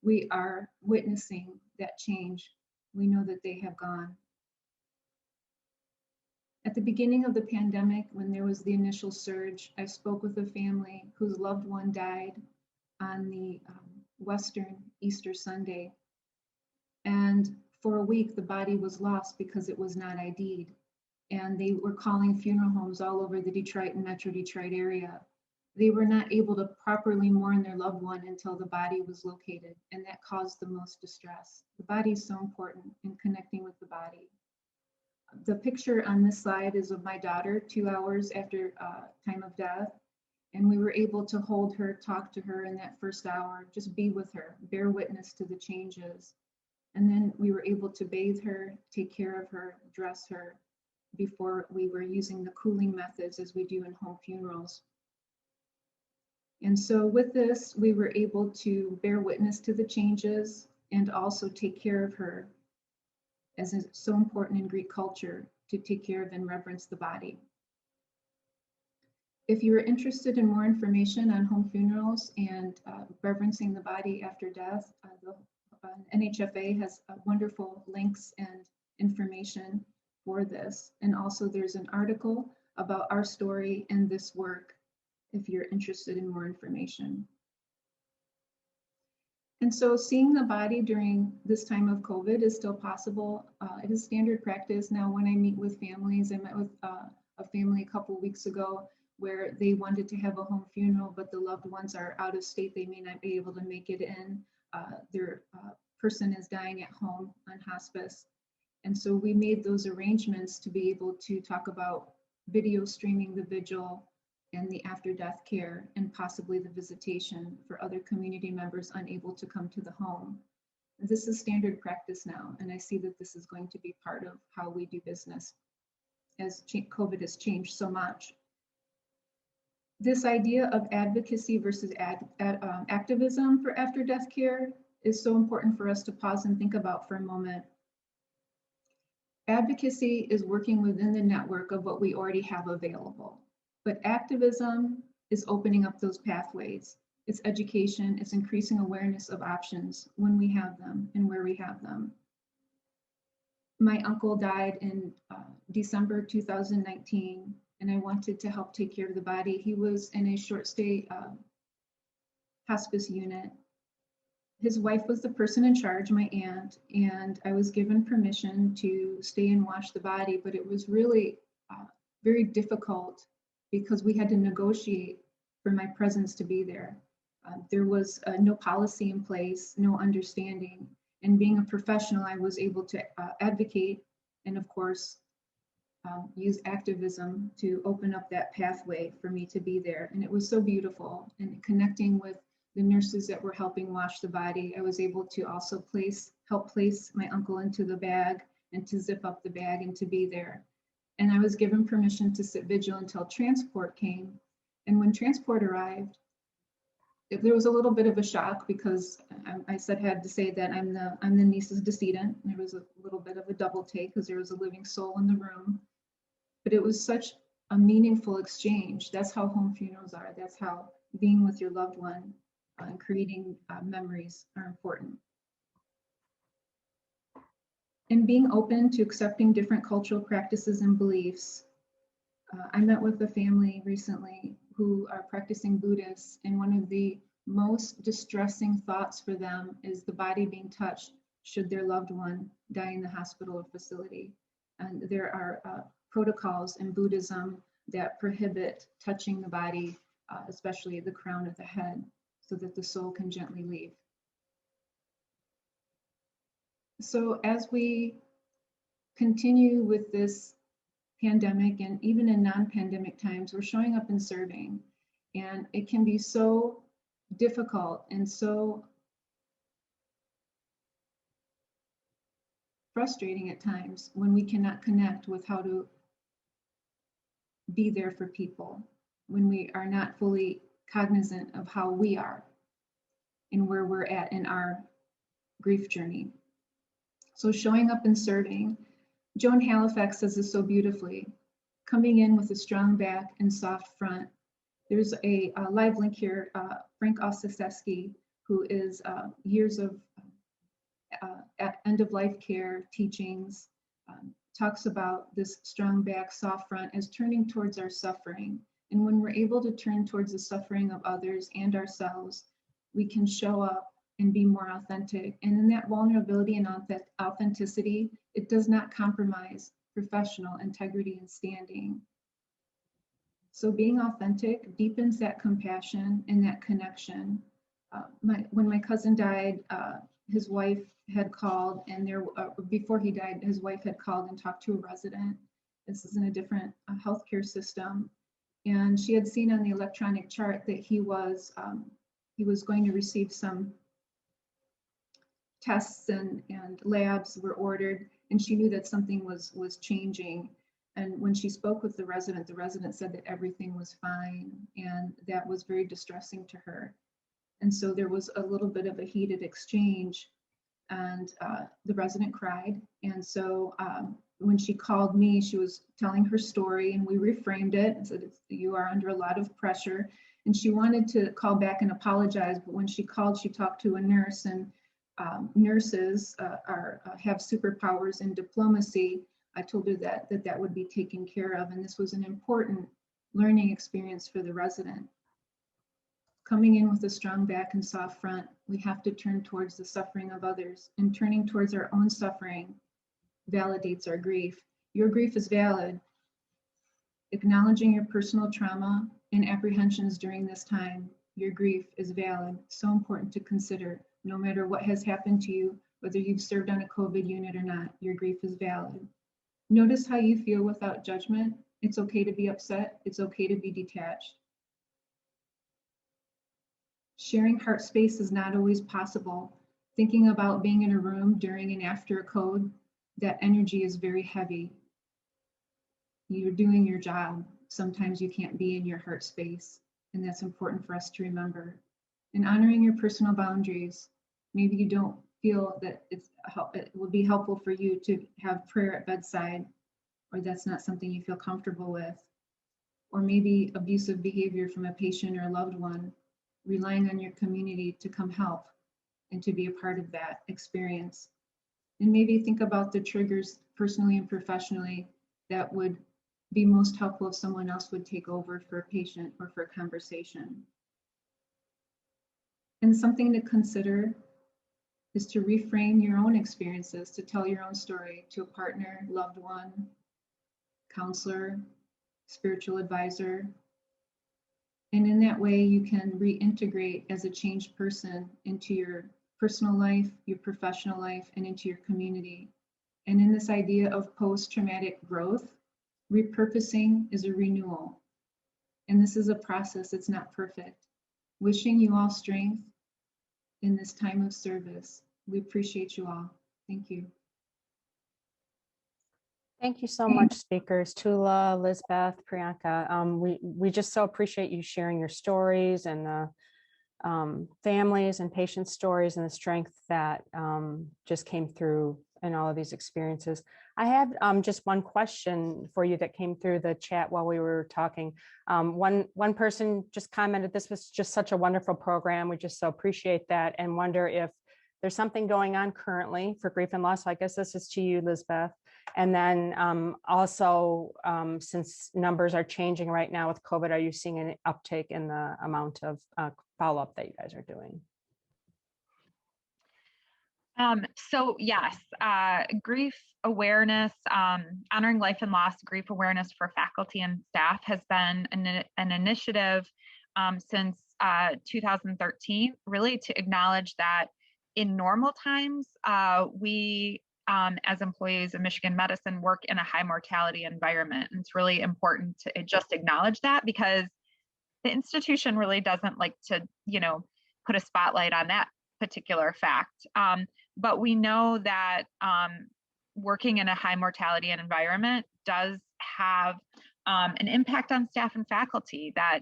we are witnessing that change. We know that they have gone. At the beginning of the pandemic, when there was the initial surge, I spoke with a family whose loved one died on the Western Easter Sunday. And for a week, the body was lost because it was not ID'd. And they were calling funeral homes all over the Detroit and Metro Detroit area. They were not able to properly mourn their loved one until the body was located, and that caused the most distress. The body is so important in connecting with the body. The picture on this slide is of my daughter 2 hours after time of death, and we were able to hold her, talk to her in that first hour, just be with her, bear witness to the changes. And then we were able to bathe her, take care of her, dress her, before we were using the cooling methods as we do in home funerals. And so with this, we were able to bear witness to the changes and also take care of her, as is so important in Greek culture, to take care of and reverence the body. If you're interested in more information on home funerals and reverencing the body after death, the NHFA has wonderful links and information for this. And also there's an article about our story and this work if you're interested in more information. And so seeing the body during this time of COVID is still possible. It is standard practice now when I meet with families. I met with a family a couple weeks ago where they wanted to have a home funeral, but the loved ones are out of state. They may not be able to make it in. Their person is dying at home on hospice. And so we made those arrangements to be able to talk about video streaming the vigil and the after death care and possibly the visitation for other community members unable to come to the home. This is standard practice now, and I see that this is going to be part of how we do business as COVID has changed so much. This idea of advocacy versus activism for after death care is so important for us to pause and think about for a moment. Advocacy is working within the network of what we already have available. But activism is opening up those pathways. It's education, it's increasing awareness of options when we have them and where we have them. My uncle died in December 2019, and I wanted to help take care of the body. He was in a short stay hospice unit. His wife was the person in charge, my aunt, and I was given permission to stay and watch the body, but it was really very difficult because we had to negotiate for my presence to be there. There was no policy in place, no understanding. And being a professional, I was able to advocate and of course, use activism to open up that pathway for me to be there. And it was so beautiful. And connecting with the nurses that were helping wash the body, I was able to also help place my uncle into the bag and to zip up the bag and to be there. And I was given permission to sit vigil until transport came. And when transport arrived, there was a little bit of a shock because I had to say that I'm the niece's decedent. There was a little bit of a double take because there was a living soul in the room. But it was such a meaningful exchange. That's how home funerals are. That's how being with your loved one and creating memories are important. And being open to accepting different cultural practices and beliefs. I met with a family recently who are practicing Buddhists, and one of the most distressing thoughts for them is the body being touched should their loved one die in the hospital or facility. And there are protocols in Buddhism that prohibit touching the body especially the crown of the head, so that the soul can gently leave. So as we continue with this pandemic, and even in non-pandemic times, we're showing up and serving. And it can be so difficult and so frustrating at times when we cannot connect with how to be there for people, when we are not fully cognizant of how we are and where we're at in our grief journey. So showing up and serving, Joan Halifax says this so beautifully, coming in with a strong back and soft front. There's a live link here, Frank Ostaseski, who is years of end-of-life care teachings, talks about this strong back, soft front as turning towards our suffering. And when we're able to turn towards the suffering of others and ourselves, we can show up and be more authentic. And in that vulnerability and authenticity, it does not compromise professional integrity and standing. So being authentic deepens that compassion and that connection. When my cousin died, his wife had called, and before he died, his wife had called and talked to a resident. This is in a different healthcare system, and she had seen on the electronic chart that he was going to receive some tests and labs were ordered, and she knew that something was changing. And when she spoke with the resident said that everything was fine, and that was very distressing to her. And so there was a little bit of a heated exchange, and the resident cried. And so when she called me, she was telling her story, and we reframed it and said, you are under a lot of pressure. And she wanted to call back and apologize, but when she called, she talked to a nurse, and nurses have superpowers in diplomacy. I told her that would be taken care of, and this was an important learning experience for the resident. Coming in with a strong back and soft front, we have to turn towards the suffering of others, and turning towards our own suffering validates our grief. Your grief is valid. Acknowledging your personal trauma and apprehensions during this time, your grief is valid. So important to consider. No matter what has happened to you, whether you've served on a COVID unit or not, your grief is valid. Notice how you feel without judgment. It's okay to be upset. It's okay to be detached. Sharing heart space is not always possible. Thinking about being in a room during and after a code, that energy is very heavy. You're doing your job. Sometimes you can't be in your heart space, and that's important for us to remember. And honoring your personal boundaries. Maybe you don't feel that it would be helpful for you to have prayer at bedside, or that's not something you feel comfortable with. Or maybe abusive behavior from a patient or a loved one, relying on your community to come help and to be a part of that experience. And maybe think about the triggers personally and professionally that would be most helpful if someone else would take over for a patient or for a conversation. And something to consider is to reframe your own experiences, to tell your own story to a partner, loved one, counselor, spiritual advisor. And in that way, you can reintegrate as a changed person into your personal life, your professional life, and into your community. And in this idea of post-traumatic growth, repurposing is a renewal. And this is a process, it's not perfect. Wishing you all strength in this time of service. We appreciate you all. Thank you.
Thank you so much, speakers, Tula, Lizbeth, Priyanka. We just so appreciate you sharing your stories and the families and patient stories and the strength that just came through in all of these experiences. I had just one question for you that came through the chat while we were talking. One person just commented, this was just such a wonderful program. We just so appreciate that and wonder if there's something going on currently for grief and loss. So I guess this is to you, Lizbeth. And then also, since numbers are changing right now with COVID, are you seeing an uptake in the amount of follow-up that you guys are doing?
So yes, grief awareness, honoring life and loss, grief awareness for faculty and staff has been an initiative since 2013, really to acknowledge that in normal times, we as employees of Michigan Medicine work in a high mortality environment. And it's really important to just acknowledge that, because the institution really doesn't like to, put a spotlight on that particular fact. But we know that working in a high mortality environment does have an impact on staff and faculty, that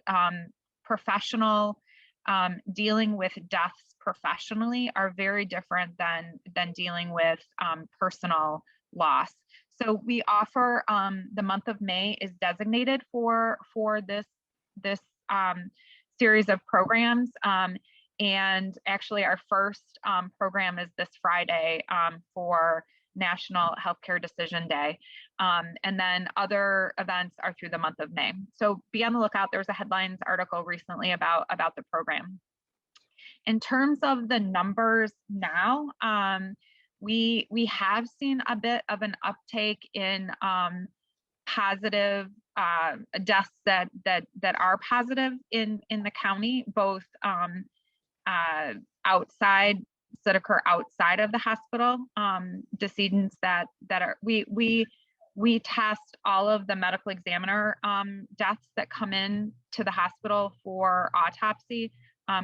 professional dealing with deaths professionally are very different than dealing with personal loss. So we offer the month of May is designated for this series of programs. And actually our first program is this Friday for National Healthcare Decision Day. And then other events are through the month of May. So be on the lookout. There was a headlines article recently about the program. In terms of the numbers now, we have seen a bit of an uptake in positive deaths that are positive in the county, both outside that occur outside of the hospital, decedents that are we test all of the medical examiner deaths that come in to the hospital for autopsy.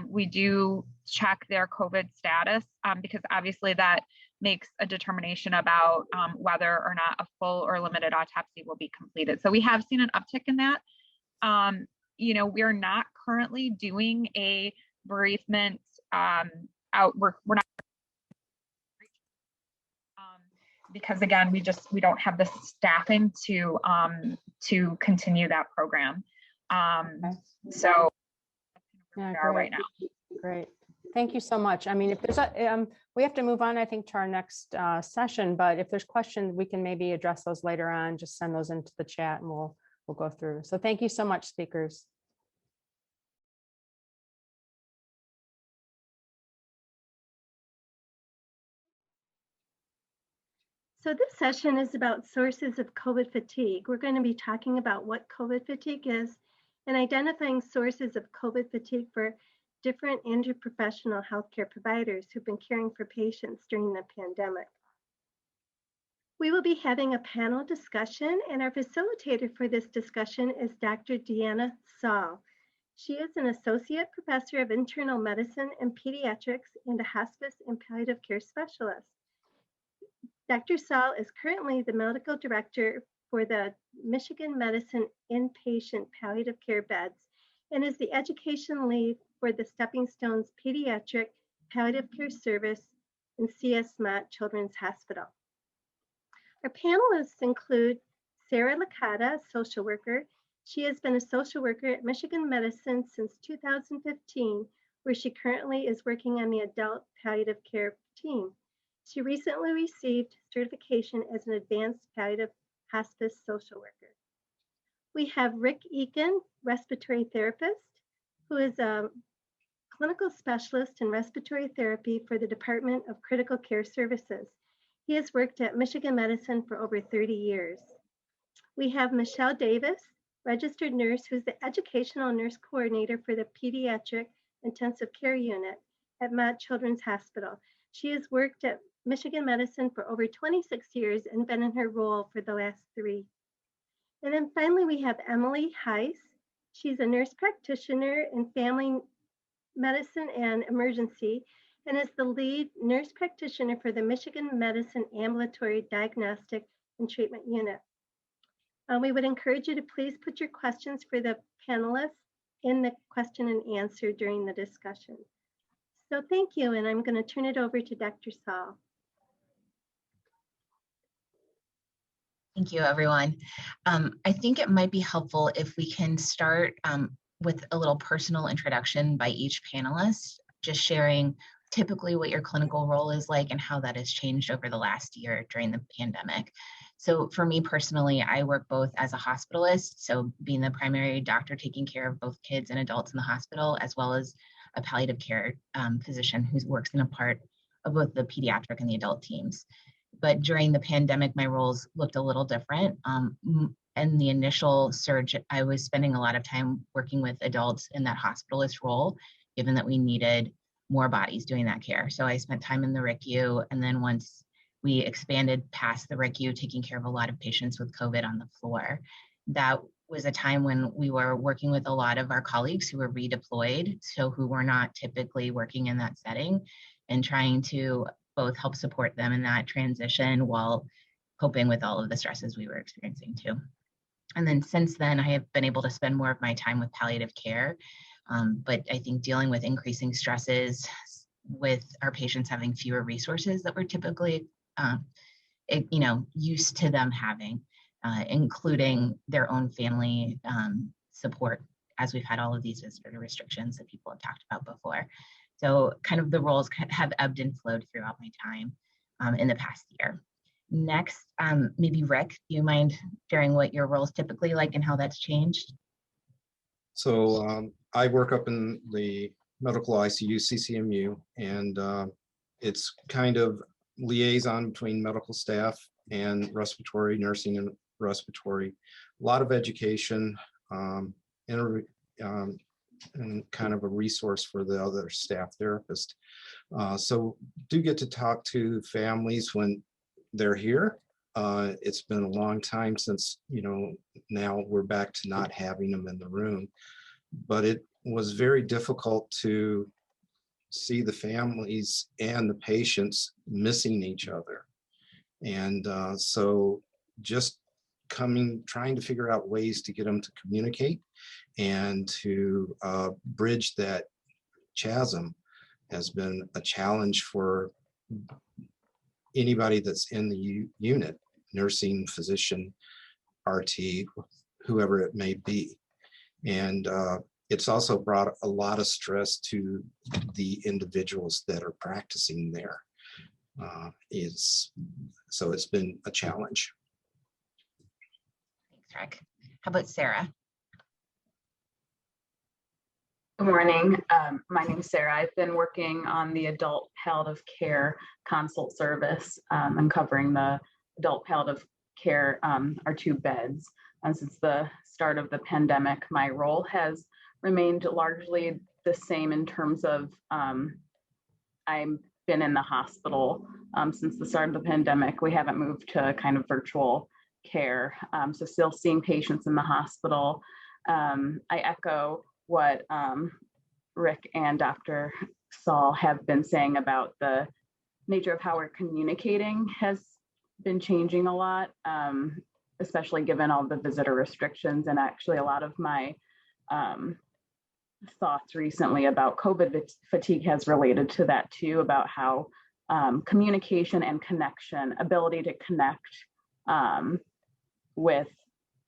We do check their COVID status because obviously that makes a determination about whether or not a full or limited autopsy will be completed. So we have seen an uptick in that. We're not currently doing a bereavement we're not because again we don't have the staffing to continue that program. So
yeah,
we are right now.
Great. Thank you so much. I mean, if there's we have to move on, I think, to our next session, but if there's questions, we can maybe address those later on. Just send those into the chat and we'll go through. So thank you so much, speakers.
So this session is about sources of COVID fatigue. We're going to be talking about what COVID fatigue is and identifying sources of COVID fatigue for different interprofessional healthcare providers who've been caring for patients during the pandemic. We will be having a panel discussion, and our facilitator for this discussion is Dr. Deanna Saul. She is an associate professor of internal medicine and pediatrics and a hospice and palliative care specialist. Dr. Saul is currently the medical director for the Michigan Medicine Inpatient Palliative Care Beds and is the education lead for the Stepping Stones Pediatric Palliative Care Service in CS Mott Children's Hospital. Our panelists include Sarah Licata, social worker. She has been a social worker at Michigan Medicine since 2015, where she currently is working on the adult palliative care team. She recently received certification as an advanced palliative hospice social worker. We have Rick Eakin, respiratory therapist, who is a clinical specialist in respiratory therapy for the Department of Critical Care Services. He has worked at Michigan Medicine for over 30 years. We have Michelle Davis, registered nurse, who's the educational nurse coordinator for the Pediatric Intensive Care Unit at Mott Children's Hospital. She has worked at Michigan Medicine for over 26 years and been in her role for the last 3. And then finally, we have Emily Heiss. She's a nurse practitioner in family medicine and emergency and is the lead nurse practitioner for the Michigan Medicine Ambulatory Diagnostic and Treatment Unit. We would encourage you to please put your questions for the panelists in the question and answer during the discussion. So thank you, and I'm going to turn it over to Dr. Saul.
Thank you, everyone. I think it might be helpful if we can start with a little personal introduction by each panelist, just sharing typically what your clinical role is like and how that has changed over the last year during the pandemic. So for me personally, I work both as a hospitalist, so being the primary doctor taking care of both kids and adults in the hospital, as well as a palliative care physician who works in a part of both the pediatric and the adult teams. But during the pandemic, my roles looked a little different. in the initial surge, I was spending a lot of time working with adults in that hospitalist role, given that we needed more bodies doing that care. So I spent time in the RICU, and then once we expanded past the RICU, taking care of a lot of patients with COVID on the floor. That was a time when we were working with a lot of our colleagues who were redeployed, so who were not typically working in that setting, and trying to both help support them in that transition while coping with all of the stresses we were experiencing too. And then since then, I have been able to spend more of my time with palliative care. But I think dealing with increasing stresses with our patients having fewer resources that we're typically used to them having, including their own family support, as we've had all of these visitor restrictions that people have talked about before. So kind of the roles have ebbed and flowed throughout my time in the past year. Next, maybe Rick, do you mind sharing what your role is typically like and how that's changed?
So I work up in the medical ICU CCMU, and it's kind of liaison between medical staff and respiratory nursing and respiratory. A lot of education and kind of a resource for the other staff therapist. So do get to talk to families when they're here. It's been a long time since, now we're back to not having them in the room, but it was very difficult to see the families and the patients missing each other. And so just trying to figure out ways to get them to communicate and to bridge that chasm has been a challenge for anybody that's in the unit, nursing, physician, RT, whoever it may be. And it's also brought a lot of stress to the individuals that are practicing there. So it's been a challenge.
Thanks, Rick. How about Sarah?
Good morning. My name is Sarah. I've been working on the adult palliative care consult service. I'm covering the adult palliative care, our 2 beds. And since the start of the pandemic, my role has remained largely the same in terms of I've been in the hospital since the start of the pandemic. We haven't moved to kind of virtual care. So still seeing patients in the hospital. I echo what Rick and Dr. Saul have been saying about the nature of how we're communicating has been changing a lot, especially given all the visitor restrictions. And actually a lot of my thoughts recently about COVID fatigue has related to that too, about how communication and connection, ability to connect with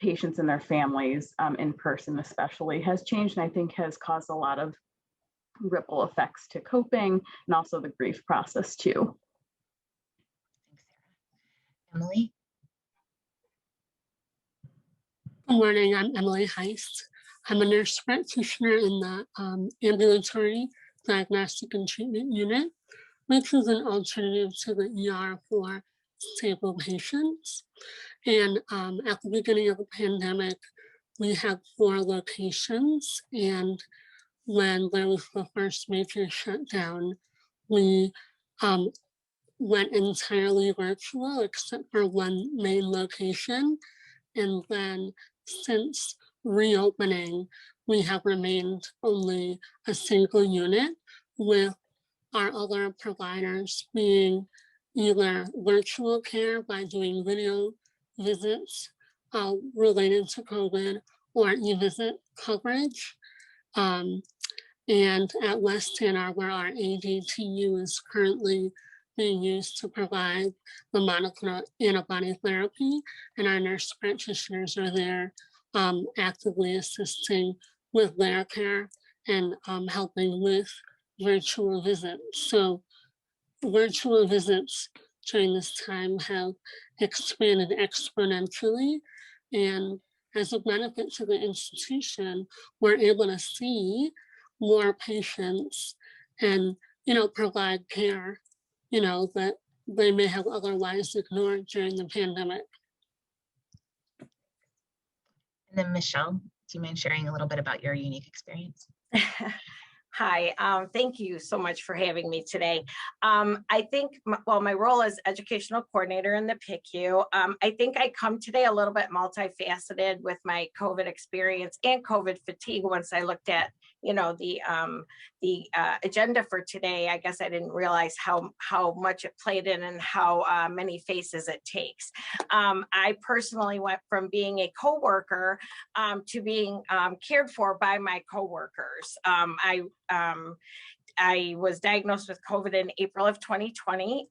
patients and their families in person especially has changed, and I think has caused a lot of ripple effects to coping and also the grief process too.
Thanks, Sarah. Emily?
Good morning, I'm Emily Heist. I'm a nurse practitioner in the ambulatory diagnostic and treatment unit, which is an alternative to the ER for stable patients. And at the beginning of the pandemic, we had 4 locations. And when there was the first major shutdown, we went entirely virtual except for 1 main location. And then since reopening, we have remained only a single unit, with our other providers being either virtual care by doing video visits related to COVID or e-visit coverage. And at West Ann Arbor, our ADTU is currently being used to provide the monoclonal antibody therapy, and our nurse practitioners are there actively assisting with their care and helping with virtual visits. So virtual visits during this time have expanded exponentially, and as a benefit to the institution, we're able to see more patients and provide care that they may have otherwise ignored during the pandemic.
And then Michelle, do you mind sharing a little bit about your unique experience?
Hi, thank you so much for having me today. I think, my role as educational coordinator in the PICU, I think I come today a little bit multifaceted with my COVID experience and COVID fatigue. Once I looked at, the agenda for today, I guess I didn't realize how much it played in and how many faces it takes. I personally went from being a coworker to being cared for by my coworkers. I was diagnosed with COVID in April of 2020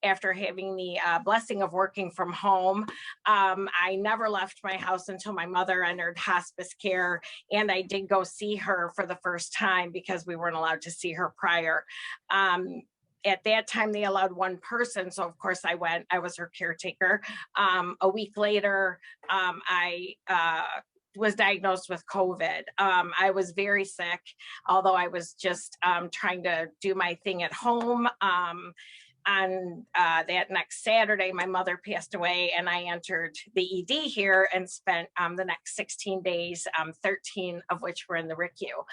after having the blessing of working from home. I never left my house until my mother entered hospice care, and I did go see her for the first time because we weren't allowed to see her prior. At that time, they allowed one person. So of course I went, I was her caretaker. A week later, I was diagnosed with COVID. I was very sick, although I was just trying to do my thing at home. On that next Saturday, my mother passed away and I entered the ED here and spent the next 16 days, 13 of which were in the RICU.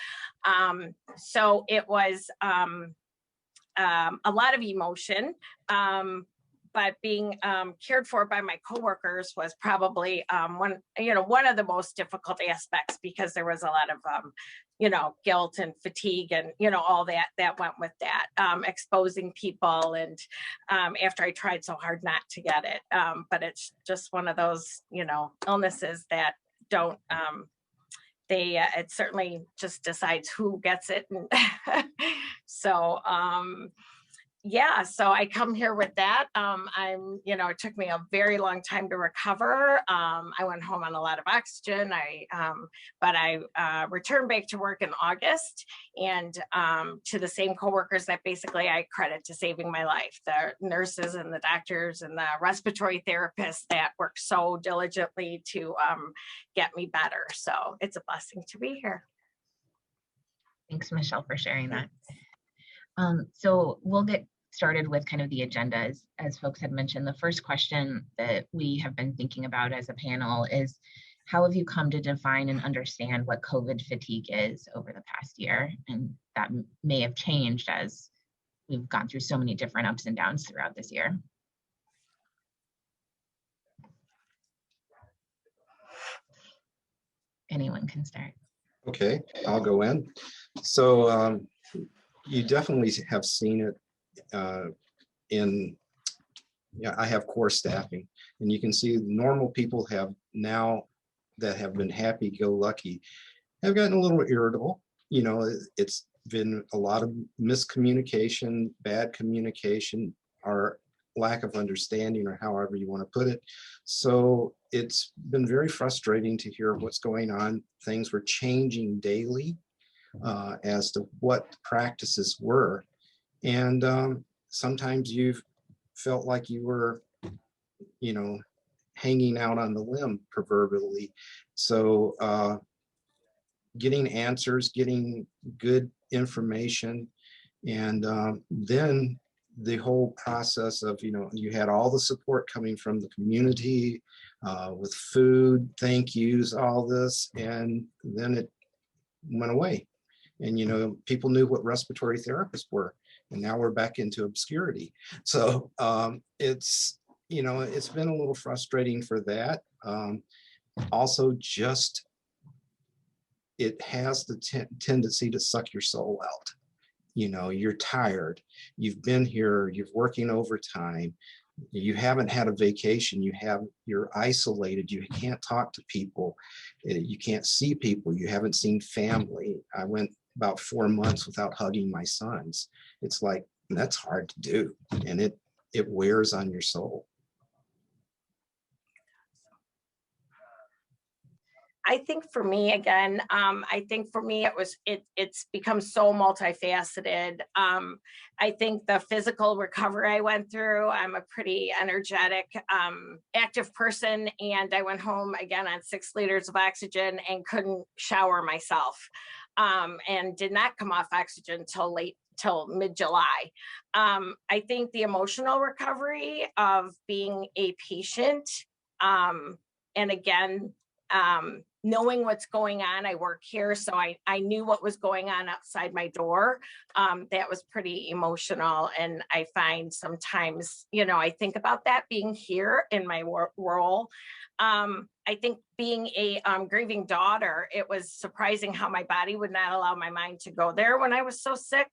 So it was a lot of emotion. But being cared for by my coworkers was probably one of the most difficult aspects, because there was a lot of, guilt and fatigue and, all that went with that, exposing people. And after I tried so hard not to get it, but it's just one of those, illnesses that don't, it certainly just decides who gets it. And so, yeah, so I come here with that. It took me a very long time to recover. I went home on a lot of oxygen. But I returned back to work in August, and to the same coworkers that basically I credit to saving my life, the nurses and the doctors and the respiratory therapists that worked so diligently to get me better. So it's a blessing to be here.
Thanks, Michelle, for sharing that. So we'll get started with kind of the agenda. As folks had mentioned, the first question that we have been thinking about as a panel is, how have you come to define and understand what COVID fatigue is over the past year? And that may have changed as we've gone through so many different ups and downs throughout this year. Anyone can start.
Okay, I'll go in. So you definitely have seen it I have core staffing, and you can see normal people have now that have been happy-go-lucky have gotten a little irritable. It's been a lot of miscommunication, bad communication, or lack of understanding, or however you want to put it. So it's been very frustrating to hear what's going on. Things were changing daily as to what practices were. And sometimes you've felt like you were, hanging out on the limb proverbially. So getting answers, getting good information, and then the whole process of, you had all the support coming from the community with food, thank yous, all this, and then it went away. And, people knew what respiratory therapists were, and now we're back into obscurity. So it's been a little frustrating for that. Also, just it has the tendency to suck your soul out. You're tired. You've been here. You're working overtime. You haven't had a vacation. You're isolated. You can't talk to people. You can't see people. You haven't seen family. I went about 4 months without hugging my sons. It's like, that's hard to do, and it wears on your soul.
I think for me, again, it's become so multifaceted. I think the physical recovery I went through, I'm a pretty energetic, active person, and I went home again on 6 liters of oxygen and couldn't shower myself, and did not come off oxygen till mid-July. I think the emotional recovery of being a patient, and again, knowing what's going on. I work here, so I knew what was going on outside my door. That was pretty emotional. And I find sometimes, I think about that being here in my role. I think being a grieving daughter, it was surprising how my body would not allow my mind to go there when I was so sick.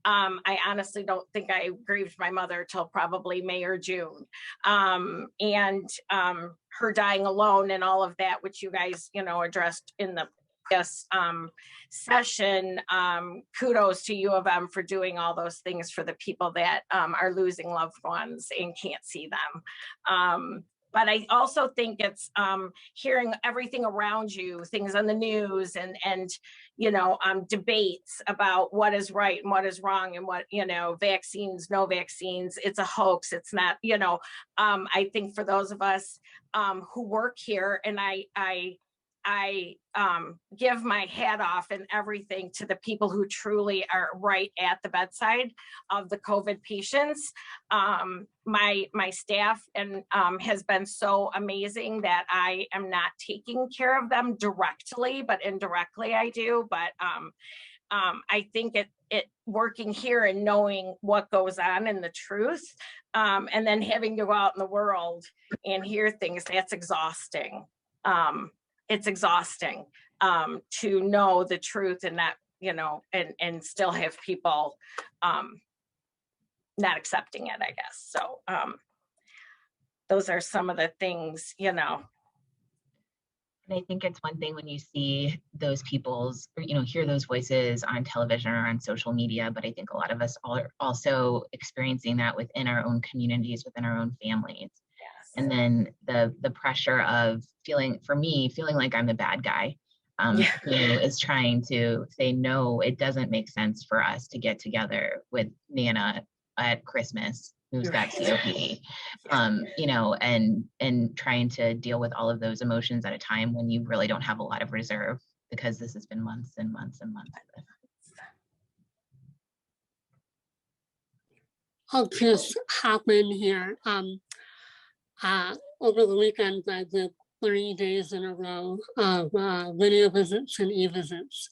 I honestly don't think I grieved my mother till probably May or June. And her dying alone and all of that, which you guys, addressed in the previous session. Kudos to U of M for doing all those things for the people that are losing loved ones and can't see them. But I also think it's hearing everything around you, things on the news and debates about what is right and what is wrong and what, vaccines, no vaccines, it's a hoax. It's not, I think for those of us who work here, and I give my hat off and everything to the people who truly are right at the bedside of the COVID patients. My staff and has been so amazing that I am not taking care of them directly, but indirectly I do. But I think it working here and knowing what goes on and the truth, and then having to go out in the world and hear things, that's exhausting. It's exhausting to know the truth and that, and still have people not accepting it, I guess. So those are some of the things,
And I think it's one thing when you see those people's, hear those voices on television or on social media, but I think a lot of us are also experiencing that within our own communities, within our own families. And then the pressure of feeling like I'm the bad guy, who is trying to say, no, it doesn't make sense for us to get together with Nana at Christmas, who's got COPD, and trying to deal with all of those emotions at a time when you really don't have a lot of reserve, because this has been months and months and months.
I'll just hop in here. Over the weekend, I did 3 days in a row of video visits and e-visits.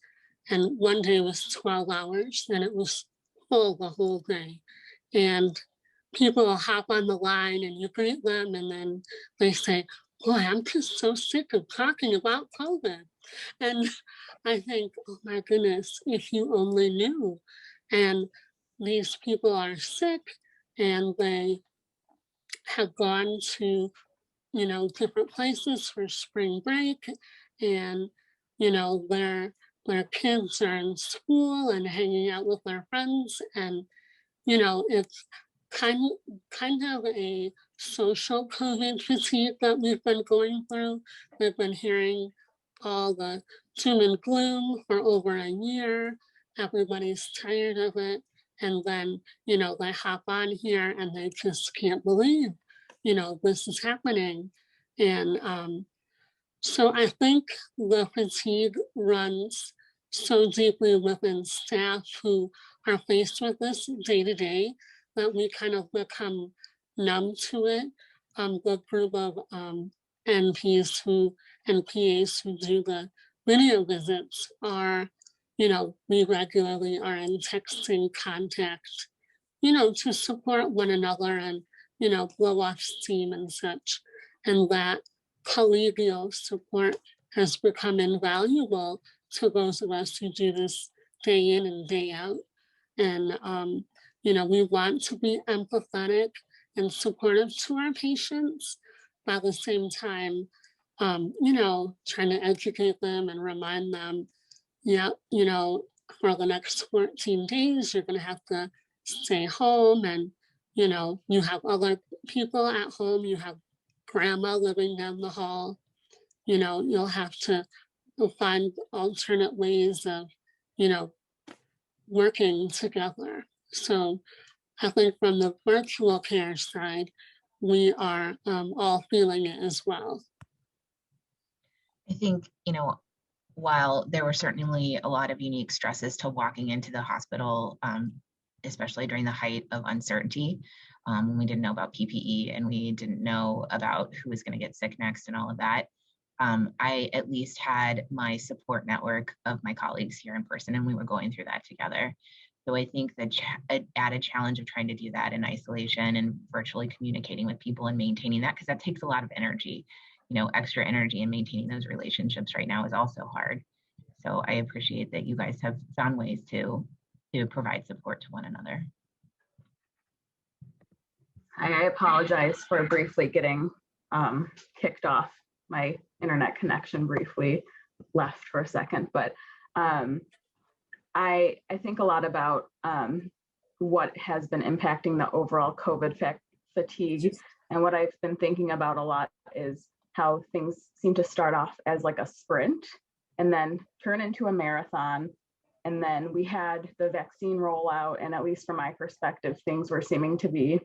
And one day was 12 hours and it was full the whole day. And people will hop on the line and you greet them and then they say, boy, I'm just so sick of talking about COVID. And I think, oh my goodness, if you only knew. And these people are sick and they have gone to, different places for spring break, and, their kids are in school and hanging out with their friends. And, it's kind of a social COVID fatigue that we've been going through. We've been hearing all the doom and gloom for over a year. Everybody's tired of it. And then, they hop on here and they just can't believe, this is happening. And so I think the fatigue runs so deeply within staff who are faced with this day to day that we kind of become numb to it. The group of NPs and PAs who do the video visits are, we regularly are in texting contact, to support one another and, blow off steam and such. And that collegial support has become invaluable to those of us who do this day in and day out. And, we want to be empathetic and supportive to our patients, but at the same time, trying to educate them and remind them, for the next 14 days, you're going to have to stay home and, you have other people at home, you have grandma living down the hall, you'll have to find alternate ways of, working together. So I think from the virtual care side, we are all feeling it as well.
I think, while there were certainly a lot of unique stresses to walking into the hospital, especially during the height of uncertainty, when we didn't know about PPE and we didn't know about who was going to get sick next and all of that, I at least had my support network of my colleagues here in person, and we were going through that together. So I think the added challenge of trying to do that in isolation and virtually communicating with people and maintaining that, because that takes a lot of energy, extra energy, and maintaining those relationships right now is also hard. So I appreciate that you guys have found ways to provide support to one another.
I apologize for briefly getting kicked off. My internet connection briefly left for a second, but I think a lot about what has been impacting the overall COVID fatigue. And what I've been thinking about a lot is how things seem to start off as like a sprint and then turn into a marathon. And then we had the vaccine rollout, and at least from my perspective, things were seeming to be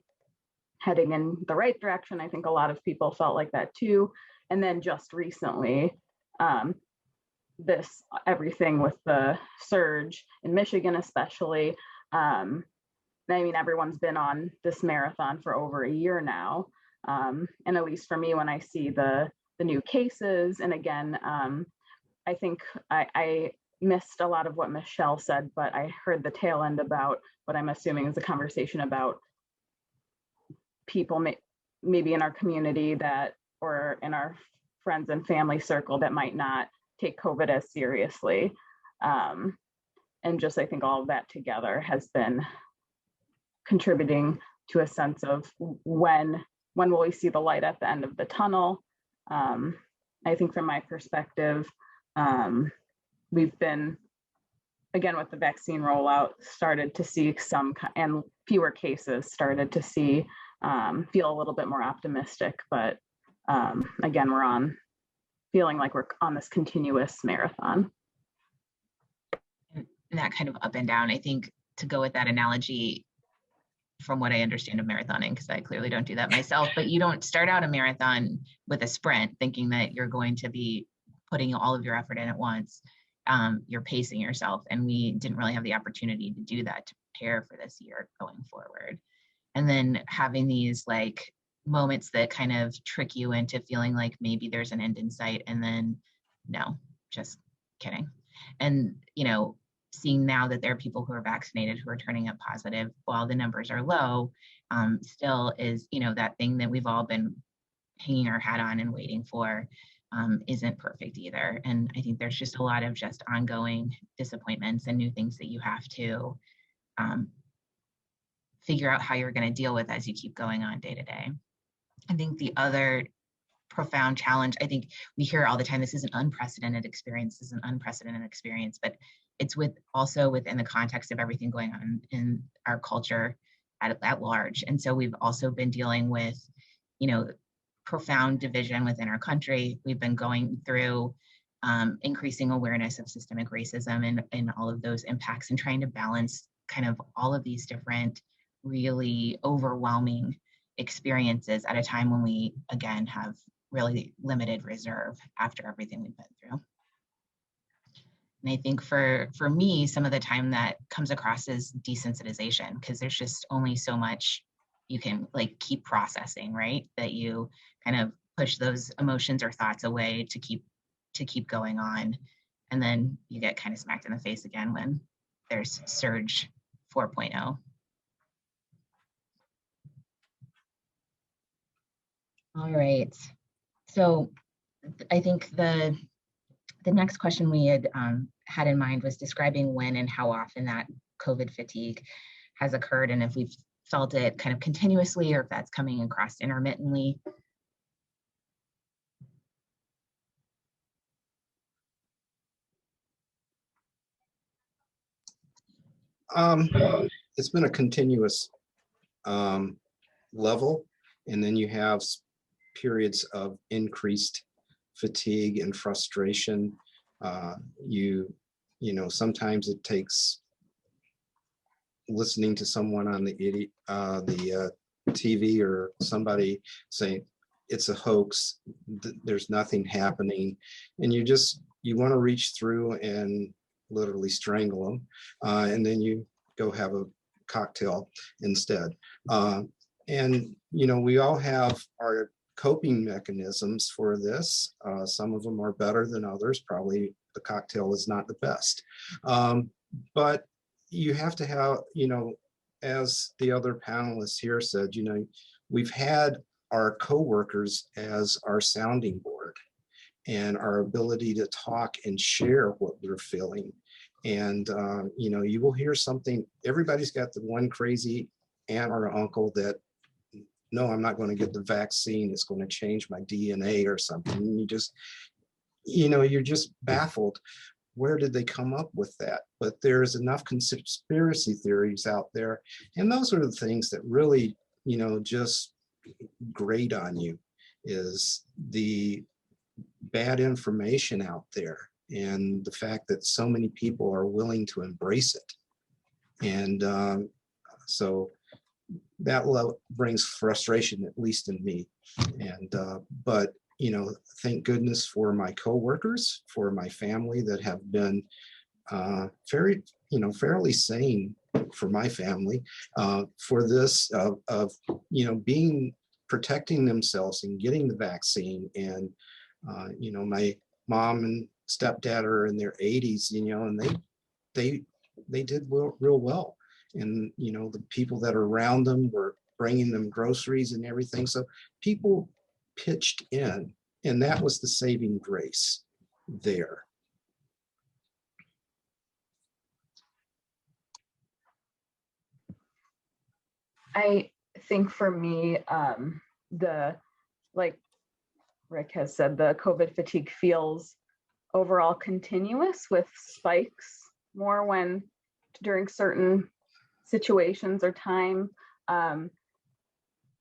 heading in the right direction. I think a lot of people felt like that too. And then just recently, everything with the surge in Michigan, especially. I mean, everyone's been on this marathon for over a year now. And at least for me, when I see the new cases, and again, I think I missed a lot of what Michelle said, but I heard the tail end about what I'm assuming is a conversation about people maybe in our community or in our friends and family circle that might not take COVID as seriously. And just, I think all of that together has been contributing to a sense of when will we see the light at the end of the tunnel? I think from my perspective, we've been, again, with the vaccine rollout, started to see and fewer cases, started to see, feel a little bit more optimistic, but again, we're feeling like we're on this continuous marathon.
And that kind of up and down, I think, to go with that analogy, from what I understand of marathoning, because I clearly don't do that myself, but you don't start out a marathon with a sprint thinking that you're going to be putting all of your effort in at once. You're pacing yourself, and we didn't really have the opportunity to do that, to prepare for this year going forward. And then having these like moments that kind of trick you into feeling like maybe there's an end in sight, and then no, just kidding. And seeing now that there are people who are vaccinated who are turning up positive while the numbers are low, still is that thing that we've all been hanging our hat on and waiting for, isn't perfect either. And I think there's just a lot of just ongoing disappointments and new things that you have to figure out how you're going to deal with as you keep going on day to day. I think the other profound challenge, I think we hear all the time, this is an unprecedented experience, but it's also within the context of everything going on in our culture at large. And so we've also been dealing with, profound division within our country. We've been going through increasing awareness of systemic racism and all of those impacts, and trying to balance kind of all of these different really overwhelming experiences at a time when we, again, have really limited reserve after everything we've been through. And I think for me, some of the time that comes across as desensitization, because there's just only so much you can keep processing, right? That you kind of push those emotions or thoughts away to keep going on. And then you get kind of smacked in the face again when there's surge 4.0. All right. So I think the next question we had in mind was describing when and how often that COVID fatigue has occurred, and if we've felt it kind of continuously or if that's coming across intermittently.
It's been a continuous level, and then you have periods of increased fatigue and frustration. Sometimes it takes listening to someone on the TV or somebody saying it's a hoax, there's nothing happening, and you want to reach through and literally strangle them, and then you go have a cocktail instead. And we all have our coping mechanisms for this. Some of them are better than others. Probably the cocktail is not the best. But you have to have, as the other panelists here said, we've had our coworkers as our sounding board and our ability to talk and share what we're feeling. And, you will hear something, everybody's got the one crazy aunt or uncle that, no, I'm not going to get the vaccine. It's going to change my DNA or something. And you just, you're just baffled. Where did they come up with that? But there's enough conspiracy theories out there. And those are the things that really, just grate on you, is the bad information out there and the fact that so many people are willing to embrace it. And so that brings frustration, at least in me. And but thank goodness for my coworkers, for my family that have been fairly sane, for my family, for this of protecting themselves and getting the vaccine. And my mom and stepdad are in their 80s, and they did real well. And the people that are around them were bringing them groceries and everything. So people pitched in, and that was the saving grace there.
I think for me, like Rick has said, the COVID fatigue feels overall continuous, with spikes more during certain situations or time.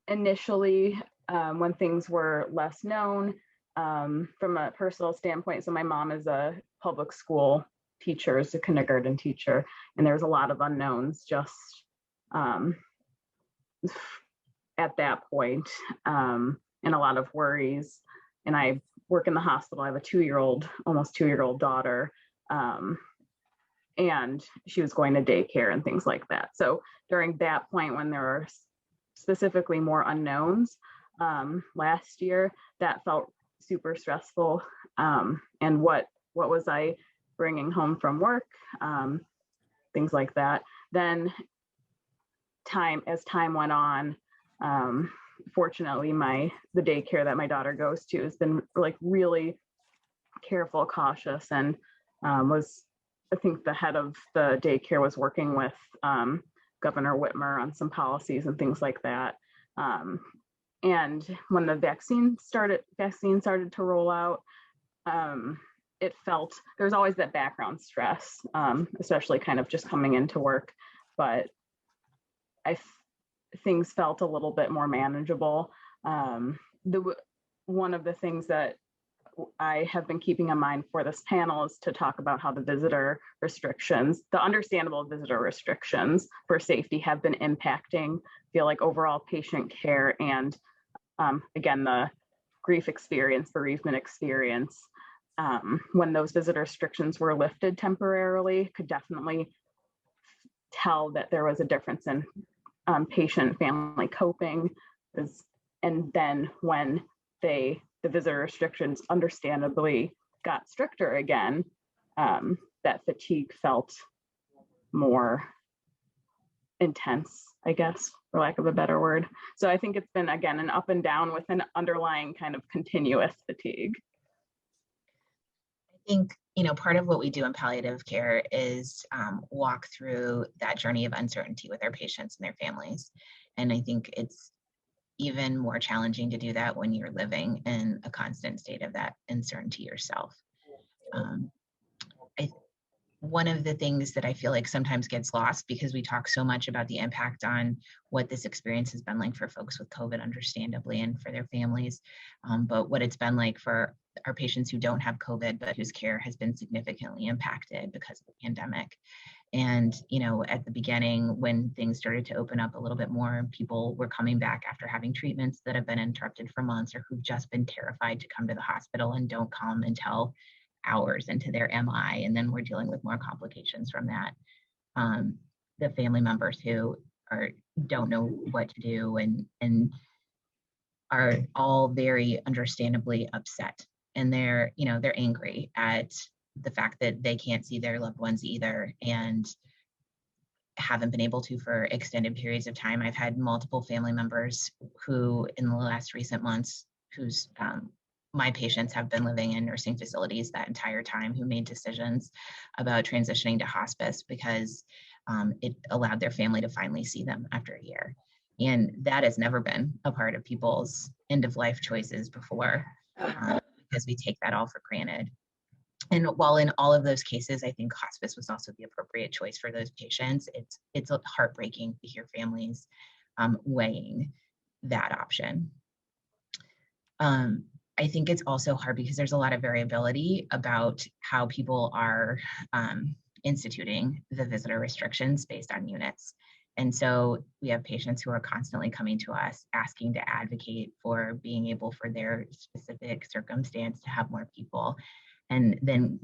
Initially, when things were less known, from a personal standpoint, so my mom is a public school teacher, is a kindergarten teacher, and there's a lot of unknowns just at that point, and a lot of worries. And I work in the hospital. I have a almost 2-year-old daughter, and she was going to daycare and things like that. So during that point, when there were specifically more unknowns last year, that felt super stressful. And what was I bringing home from work, things like that. Then as time went on, fortunately, the daycare that my daughter goes to has been like really careful, cautious, and I think the head of the daycare was working with Governor Whitmer on some policies and things like that. And when the vaccine started to roll out, it felt there's always that background stress, especially kind of just coming into work, but things felt a little bit more manageable. One of the things that I have been keeping in mind for this panel is to talk about how the understandable visitor restrictions for safety have been impacting, feel like, overall patient care, and again, the grief experience, bereavement experience. When those visitor restrictions were lifted temporarily, could definitely tell that there was a difference in patient family coping. And then when the visitor restrictions understandably got stricter again, that fatigue felt more intense, I guess, for lack of a better word. So I think it's been, again, an up and down with an underlying kind of continuous fatigue.
I think, part of what we do in palliative care is walk through that journey of uncertainty with our patients and their families. And I think it's even more challenging to do that when you're living in a constant state of that uncertainty yourself. One of the things that I feel like sometimes gets lost, because we talk so much about the impact on what this experience has been like for folks with COVID, understandably, and for their families, but what it's been like for our patients who don't have COVID, but whose care has been significantly impacted because of the pandemic. And, at the beginning, when things started to open up a little bit more, people were coming back after having treatments that have been interrupted for months, or who've just been terrified to come to the hospital and don't come until hours into their MI. And then we're dealing with more complications from that. The family members who don't know what to do and are all very understandably upset, and they're angry at the fact that they can't see their loved ones either, and haven't been able to for extended periods of time. I've had multiple family members who in the last recent months, whose my patients have been living in nursing facilities that entire time, who made decisions about transitioning to hospice because it allowed their family to finally see them after a year. And that has never been a part of people's end of life choices before, because we take that all for granted. And while in all of those cases, I think hospice was also the appropriate choice for those patients, it's heartbreaking to hear families weighing that option. I think it's also hard because there's a lot of variability about how people are instituting the visitor restrictions based on units. And so we have patients who are constantly coming to us asking to advocate for being able for their specific circumstance to have more people. And then,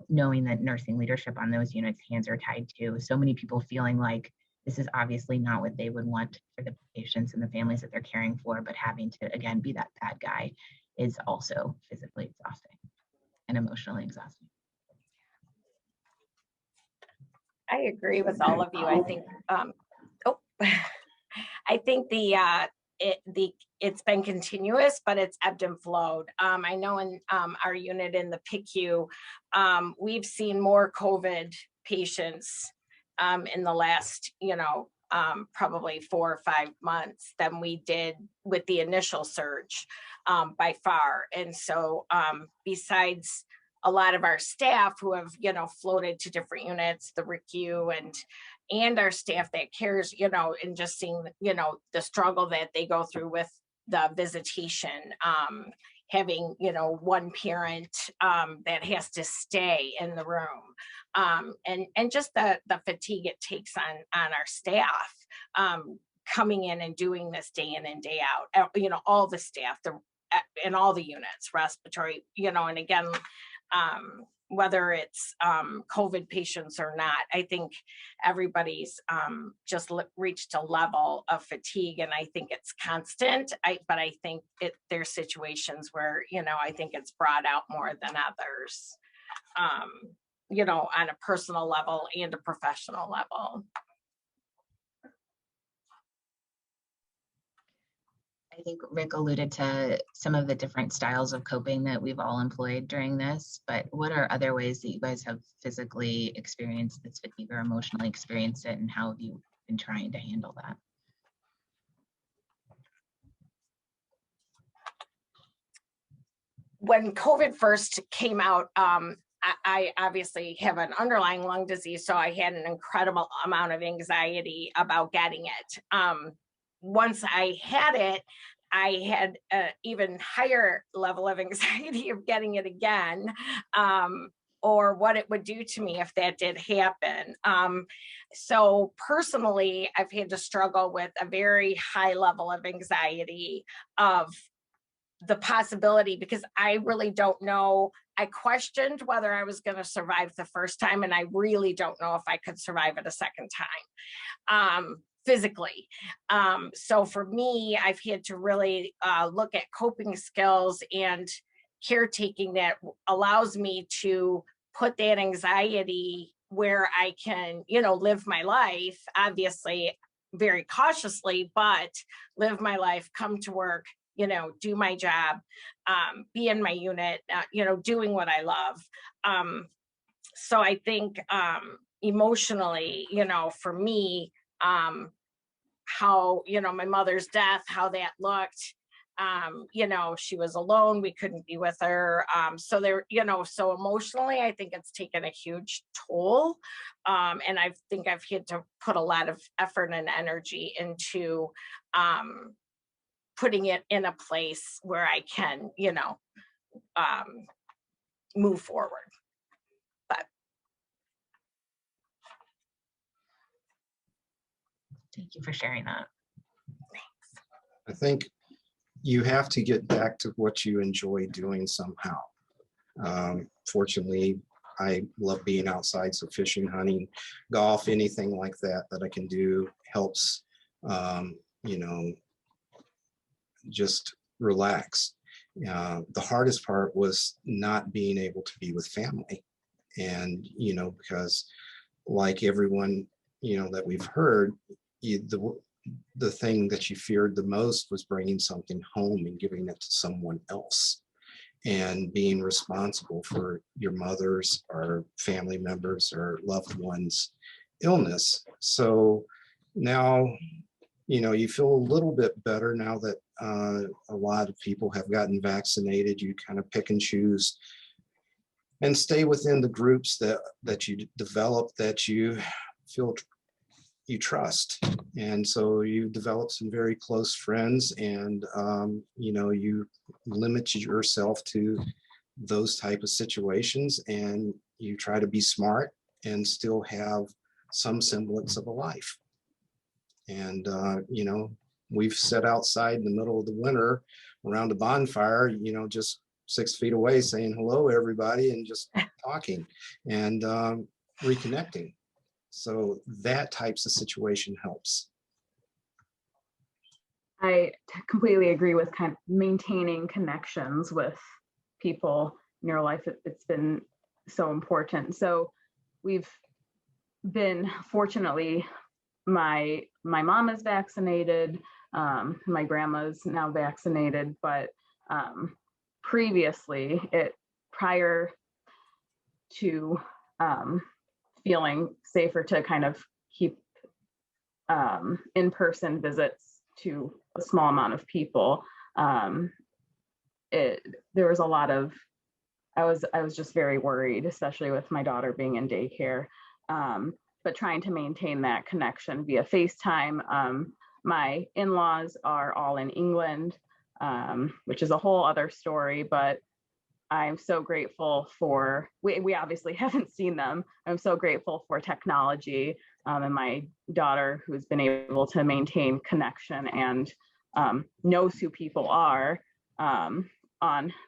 knowing that nursing leadership on those units' hands are tied to so many people feeling like this is obviously not what they would want for the patients and the families that they're caring for, but having to, again, be that bad guy is also physically exhausting and emotionally exhausting.
I agree with all of you. I think, I think it's been continuous, but it's ebbed and flowed. I know in our unit in the PICU, we've seen more COVID patients in the last, probably 4 or 5 months than we did with the initial surge by far. And so besides a lot of our staff who have, floated to different units, the RICU and our staff that cares, and just seeing, the struggle that they go through with the visitation, having, one parent that has to stay in the room, and just the fatigue it takes on our staff coming in and doing this day in and day out, all the staff, in all the units, respiratory, and again, whether it's COVID patients or not, I think everybody's just reached a level of fatigue, and I think it's constant. But I think there's situations where, I think it's brought out more than others, on a personal level and a professional level.
I think Rick alluded to some of the different styles of coping that we've all employed during this, but what are other ways that you guys have physically experienced this fatigue or emotionally experienced it, and how have you been trying to handle that?
When COVID first came out, I obviously have an underlying lung disease, so I had an incredible amount of anxiety about getting it. Once I had it, I had an even higher level of anxiety of getting it again, or what it would do to me if that did happen. So personally, I've had to struggle with a very high level of anxiety of the possibility, because I really don't know. I questioned whether I was going to survive the first time, and I really don't know if I could survive it a second time. Physically. So for me, I've had to really look at coping skills and caretaking that allows me to put that anxiety where I can, live my life, obviously very cautiously, but live my life, come to work, do my job, be in my unit, doing what I love. So I think emotionally, for me, how, my mother's death, how that looked, she was alone, we couldn't be with her. So there, so emotionally, I think it's taken a huge toll. And I think I've had to put a lot of effort and energy into putting it in a place where I can, move forward.
Thank you for sharing that.
I think you have to get back to what you enjoy doing somehow. Fortunately, I love being outside, so fishing, hunting, golf, anything like that I can do helps, just relax. The hardest part was not being able to be with family. And, because like everyone, that we've heard, the thing that you feared the most was bringing something home and giving it to someone else, and being responsible for your mother's or family members or loved ones' illness. So now, you feel a little bit better now that a lot of people have gotten vaccinated. You kind of pick and choose and stay within the groups that you develop, that you feel you trust. And so you develop some very close friends, and you limit yourself to those type of situations, and you try to be smart and still have some semblance of a life. And we've sat outside in the middle of the winter around a bonfire, just 6 feet away, saying hello everybody, and just talking and reconnecting. So that types of situation helps.
I completely agree with kind of maintaining connections with people in your life. It's been so important. So we've been, fortunately, my mom is vaccinated, my grandma's now vaccinated, but previously, prior to feeling safer to kind of keep in-person visits to a small amount of people, there was a lot of, I was just very worried, especially with my daughter being in daycare, but trying to maintain that connection via FaceTime. My in-laws are all in England, which is a whole other story, but I'm so grateful for, we obviously haven't seen them. I'm so grateful for technology, and my daughter, who's been able to maintain connection and knows who people are on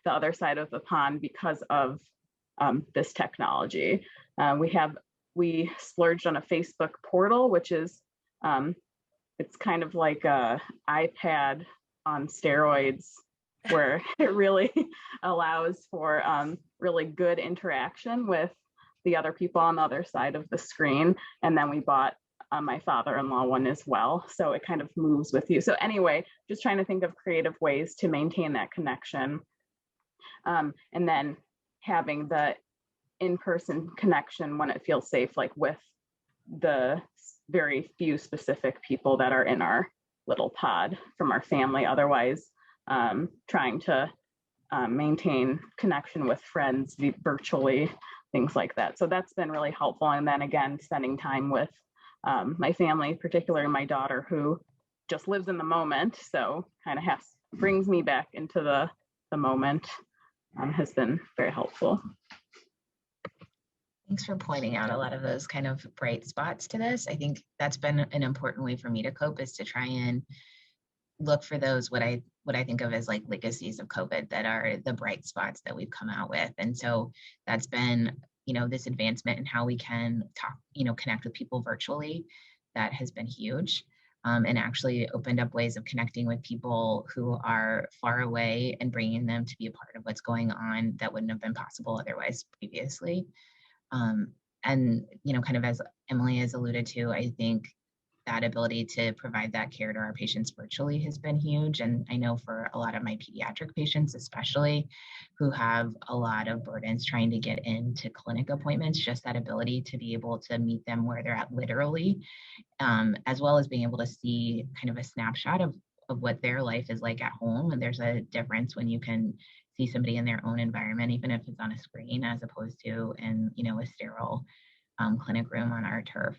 the other side of the pond because of this technology. We splurged on a Facebook portal, which is, it's kind of like a iPad on steroids, where it really allows for really good interaction with the other people on the other side of the screen. And then we bought my father-in-law one as well. So it kind of moves with you. So anyway, just trying to think of creative ways to maintain that connection. And then having the in-person connection when it feels safe, like with the very few specific people that are in our little pod from our family. Otherwise, trying to maintain connection with friends virtually, things like that. So that's been really helpful. And then again, spending time with my family, particularly my daughter, who just lives in the moment. So kind of brings me back into the moment, has been very helpful.
Thanks for pointing out a lot of those kind of bright spots to this. I think that's been an important way for me to cope, is to try and look for those, what I think of as like legacies of COVID, that are the bright spots that we've come out with. And so that's been, this advancement in how we can talk, connect with people virtually. That has been huge, and actually opened up ways of connecting with people who are far away and bringing them to be a part of what's going on that wouldn't have been possible otherwise previously. And, kind of as Emily has alluded to, I think that ability to provide that care to our patients virtually has been huge. And I know for a lot of my pediatric patients, especially, who have a lot of burdens trying to get into clinic appointments, just that ability to be able to meet them where they're at literally, as well as being able to see kind of a snapshot of what their life is like at home. And there's a difference when you can see somebody in their own environment, even if it's on a screen, as opposed to in, a sterile clinic room on our turf.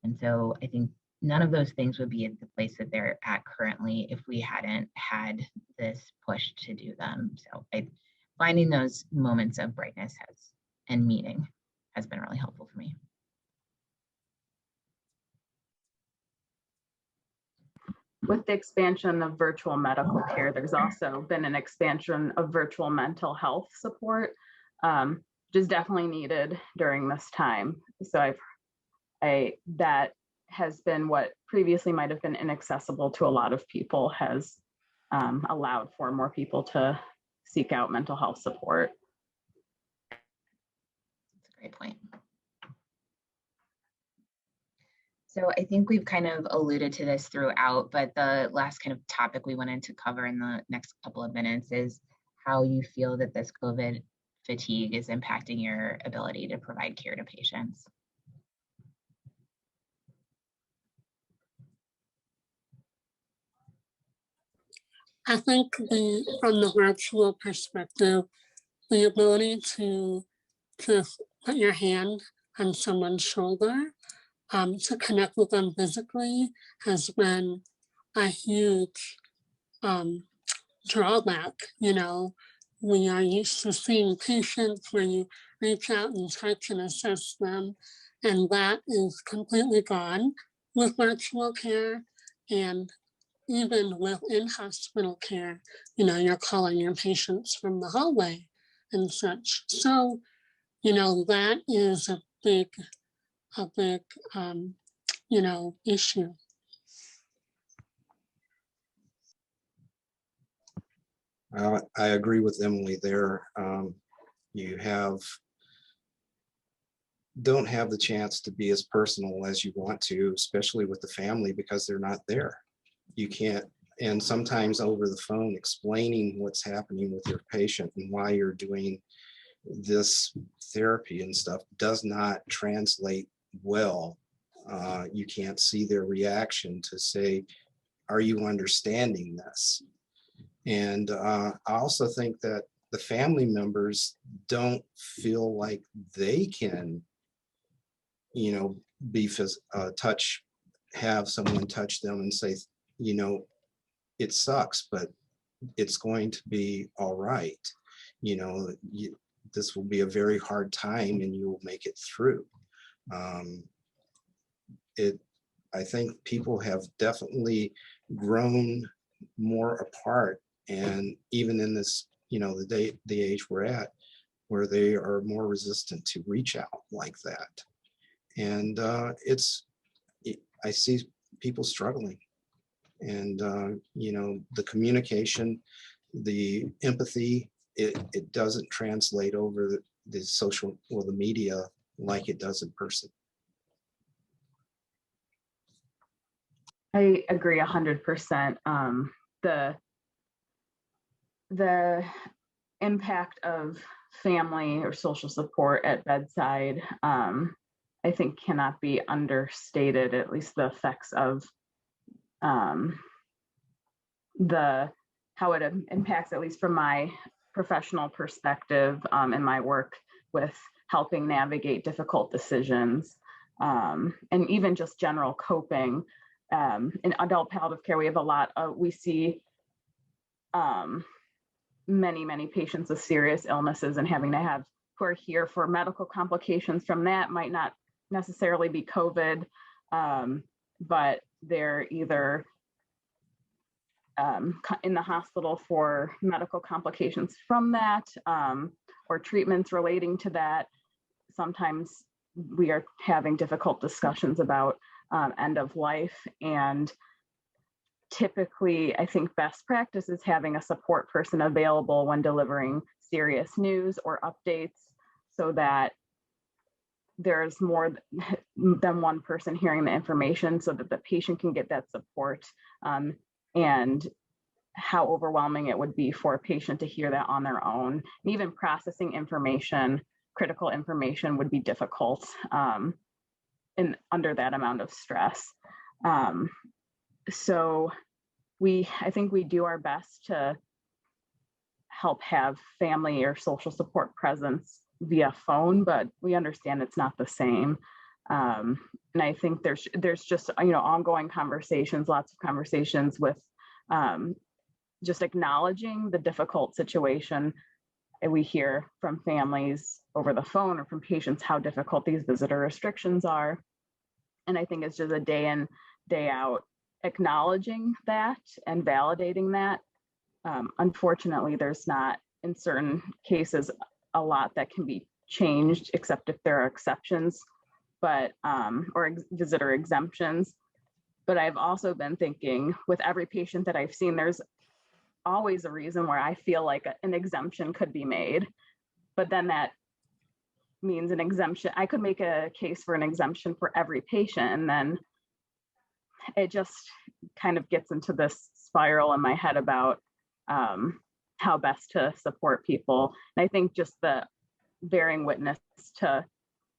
And so I think none of those things would be at the place that they're at currently if we hadn't had this push to do them. So finding those moments of brightness and meaning has been really helpful for me.
With the expansion of virtual medical care, there's also been an expansion of virtual mental health support, which is definitely needed during this time. So that has been what previously might have been inaccessible to a lot of people, has allowed for more people to seek out mental health support.
That's a great point. So I think we've kind of alluded to this throughout, but the last kind of topic we wanted to cover in the next couple of minutes is how you feel that this COVID fatigue is impacting your ability to provide care to patients.
I think from the virtual perspective, the ability to put your hand on someone's shoulder, to connect with them physically has been a huge drawback. You know, we are used to seeing patients where you reach out and touch and assess them, and that is completely gone with virtual care. And even with in-hospital care, you know, you're calling your patients from the hallway and such. So, you know, that is a big, you know, issue.
I agree with Emily there. You don't have the chance to be as personal as you want to, especially with the family, because they're not there. You can't, and sometimes over the phone, explaining what's happening with your patient and why you're doing this therapy and stuff does not translate well. You can't see their reaction to say, are you understanding this? And I also think that the family members don't feel like they can, you know, have someone touch them and say, you know, it sucks, but it's going to be all right. You know, this will be a very hard time and you will make it through. I think people have definitely grown more apart, and even in this, you know, the age we're at, where they are more resistant to reach out like that. And I see people struggling. And, you know, the communication, the empathy, it doesn't translate over the social or the media like it does in person.
I agree 100%. The impact of family or social support at bedside, I think cannot be understated, at least the effects of how it impacts, at least from my professional perspective, in my work with helping navigate difficult decisions, and even just general coping. In adult palliative care, we have we see many patients with serious illnesses, and having to have who are here for medical complications from that might not necessarily be COVID, but they're either in the hospital for medical complications from that, or treatments relating to that. Sometimes we are having difficult discussions about end of life, and typically I think best practice is having a support person available when delivering serious news or updates, so that there's more than one person hearing the information, so that the patient can get that support. And how overwhelming it would be for a patient to hear that on their own. And even processing information, critical information, would be difficult under that amount of stress. So I think we do our best to help have family or social support presence via phone, but we understand it's not the same. And I think there's just, you know, ongoing conversations, lots of conversations with just acknowledging the difficult situation. And we hear from families over the phone or from patients how difficult these visitor restrictions are. And I think it's just a day in, day out acknowledging that and validating that. Unfortunately, there's not, in certain cases, a lot that can be changed, except if there are exceptions, but or visitor exemptions. But I've also been thinking, with every patient that I've seen, there's always a reason where I feel like an exemption could be made, but then that means an exemption. I could make a case for an exemption for every patient, and then it just kind of gets into this spiral in my head about how best to support people. And I think just the bearing witness to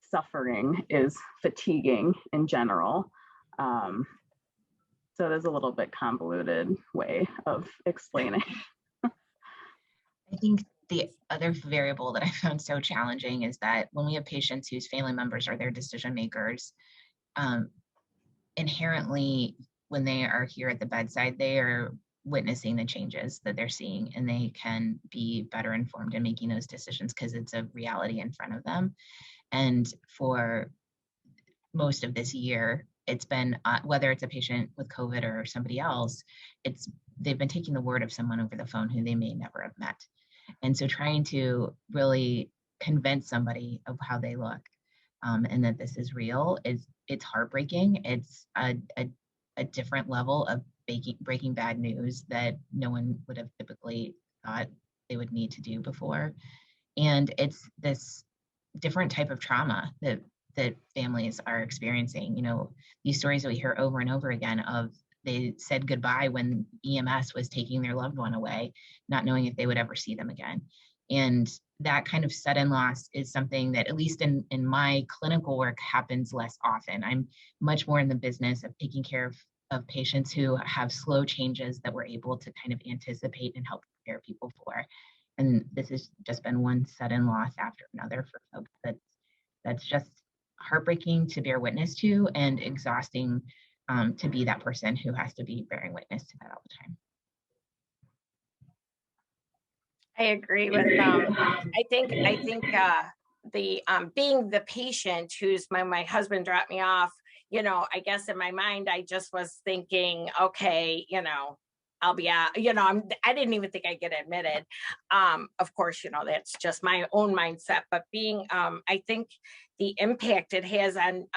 suffering is fatiguing in general. So there's a little bit convoluted way of explaining.
I think the other variable that I found so challenging is that when we have patients whose family members are their decision makers, inherently, when they are here at the bedside, they are witnessing the changes that they're seeing, and they can be better informed in making those decisions because it's a reality in front of them. And for most of this year, it's been, whether it's a patient with COVID or somebody else, they've been taking the word of someone over the phone who they may never have met. And so trying to really convince somebody of how they look and that this is real, it's heartbreaking. It's a different level of breaking bad news that no one would have typically thought they would need to do before. And it's this different type of trauma that families are experiencing. You know, these stories that we hear over and over again of they said goodbye when EMS was taking their loved one away, not knowing if they would ever see them again. And that kind of sudden loss is something that, at least in my clinical work, happens less often. I'm much more in the business of taking care of patients who have slow changes that we're able to kind of anticipate and help prepare people for. And this has just been one sudden loss after another for folks that's just heartbreaking to bear witness to, and exhausting to be that person who has to be bearing witness to that all the time.
I agree with I think the being the patient who's my husband dropped me off, you know, I guess in my mind I just was thinking, okay, you know, I'll be out, you know, I didn't even think I'd get admitted. Of course, you know, that's just my own mindset, but being, I think the impact it has on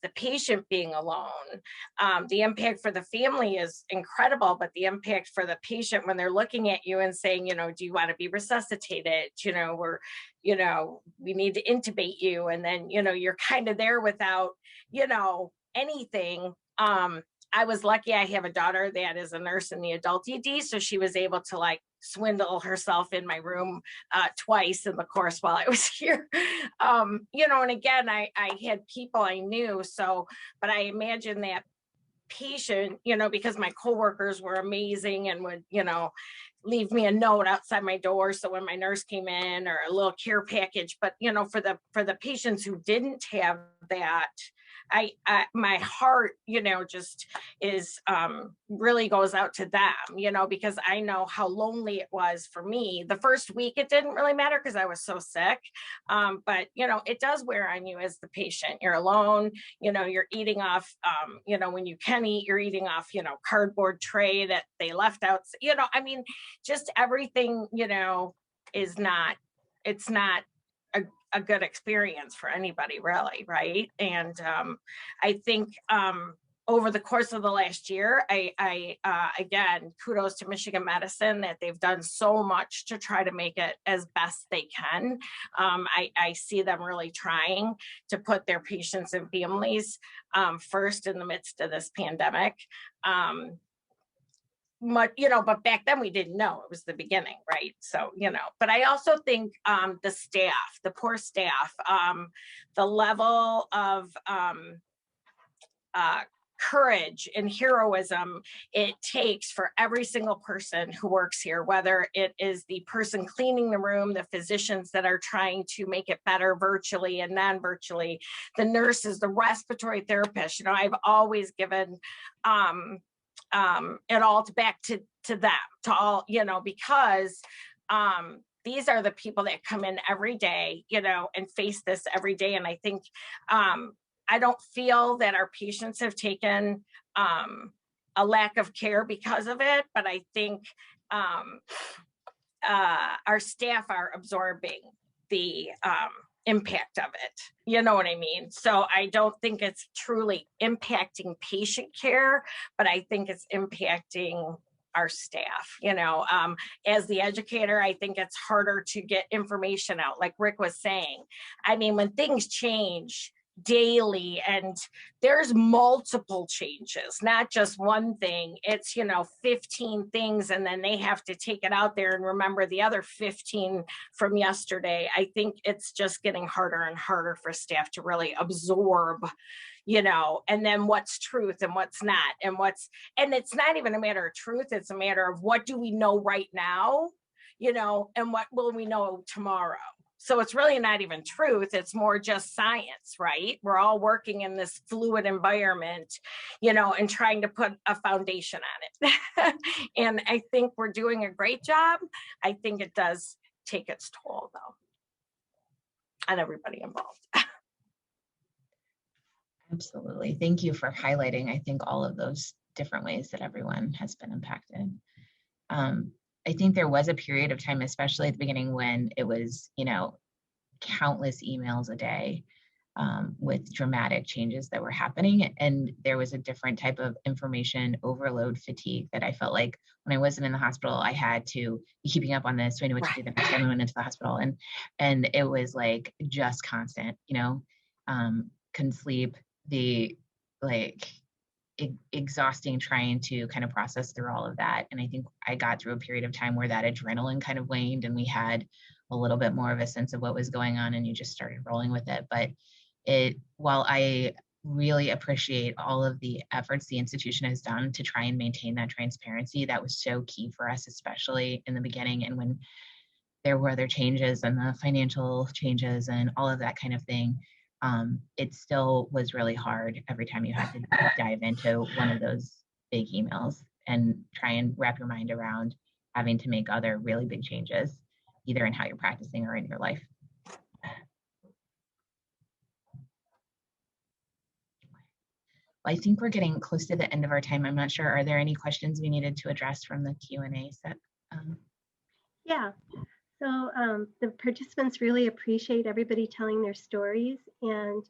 the patient being alone, the impact for the family is incredible, but the impact for the patient when they're looking at you and saying, you know, do you want to be resuscitated? You know, we need to intubate you. And then, you know, you're kind of there without, you know, anything. I was lucky. I have a daughter that is a nurse in the adult ED, so she was able to like swindle herself in my room twice in the course while I was here. You know, and again, I had people I knew, so, but I imagine that patient, you know, because my coworkers were amazing and would, you know, leave me a note outside my door. So when my nurse came in, or a little care package, but, you know, for the patients who didn't have that, I my heart, you know, just is really goes out to them, you know, because I know how lonely it was for me. The first week, it didn't really matter because I was so sick. But, you know, it does wear on you as the patient. You're alone, you know, you're eating off, you know, when you can eat, you're eating off, you know, cardboard tray that they left out, you know, I mean, just everything, you know, it's not a good experience for anybody, really, right? And I think over the course of the last year, I again, kudos to Michigan Medicine that they've done so much to try to make it as best they can. I see them really trying to put their patients and families first in the midst of this pandemic. You know, but back then we didn't know, it was the beginning, right? So, you know, but I also think the staff, the poor staff, the level of courage and heroism it takes for every single person who works here, whether it is the person cleaning the room, the physicians that are trying to make it better virtually and non-virtually, the nurses, the respiratory therapists. You know, I've always given it all back to them, to all, you know, because these are the people that come in every day, you know, and face this every day. And I think I don't feel that our patients have taken a lack of care because of it, but I think our staff are absorbing the impact of it. You know what I mean? So I don't think it's truly impacting patient care, but I think it's impacting our staff. You know, as the educator, I think it's harder to get information out, like Rick was saying. I mean, when things change daily and there's multiple changes, not just one thing, it's, you know, 15 things, and then they have to take it out there and remember the other 15 from yesterday. I think it's just getting harder and harder for staff to really absorb, you know, and then what's truth and what's not, and it's not even a matter of truth, it's a matter of what do we know right now, you know, and what will we know tomorrow. So it's really not even truth, it's more just science, right? We're all working in this fluid environment, you know, and trying to put a foundation on it. And I think we're doing a great job. I think it does take its toll, though, on everybody involved.
Absolutely. Thank you for highlighting, I think, all of those different ways that everyone has been impacted. I think there was a period of time, especially at the beginning, when it was, you know, countless emails a day with dramatic changes that were happening. And there was a different type of information overload fatigue that I felt like when I wasn't in the hospital, I had to be keeping up on this. So I knew what to do the next time I went into the hospital. And it was like just constant, you know, couldn't sleep, the like exhausting trying to kind of process through all of that. And I think I got through a period of time where that adrenaline kind of waned and we had a little bit more of a sense of what was going on and you just started rolling with it. But while I really appreciate all of the efforts the institution has done to try and maintain that transparency, that was so key for us, especially in the beginning. And when there were other changes and the financial changes and all of that kind of thing, it still was really hard every time you had to dive into one of those big emails and try and wrap your mind around having to make other really big changes, either in how you're practicing or in your life. Well, I think we're getting close to the end of our time. I'm not sure, are there any questions we needed to address from the Q&A set?
Yeah. So the participants really appreciate everybody telling their stories. And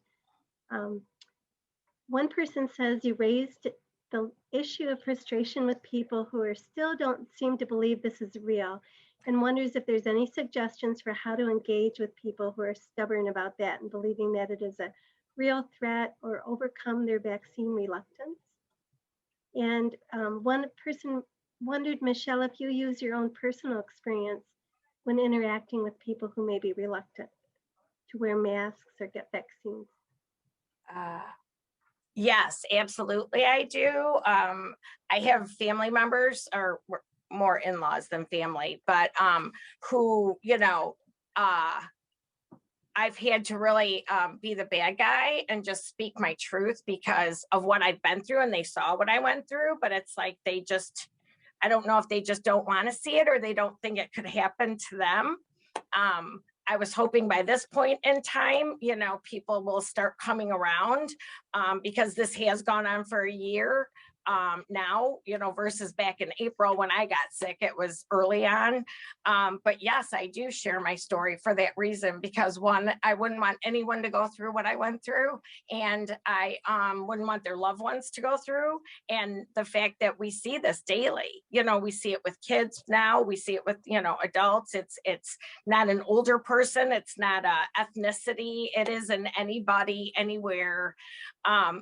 one person says you raised the issue of frustration with people who are still don't seem to believe this is real and wonders if there's any suggestions for how to engage with people who are stubborn about that and believing that it is a real threat or overcome their vaccine reluctance. And one person wondered, Michelle, if you use your own personal experience when interacting with people who may be reluctant to wear masks or get vaccines.
Yes, absolutely, I do. I have family members, or more in-laws than family, but who, you know, I've had to really be the bad guy and just speak my truth because of what I've been through, and they saw what I went through, but it's like they just, I don't know if they just don't want to see it or they don't think it could happen to them. I was hoping by this point in time, you know, people will start coming around because this has gone on for a year now, you know, versus back in April when I got sick, it was early on. But yes, I do share my story for that reason, because one, I wouldn't want anyone to go through what I went through, and I wouldn't want their loved ones to go through. And the fact that we see this daily, you know, we see it with kids now, we see it with, you know, adults. It's not an older person, it's not a ethnicity, it isn't anybody, anywhere,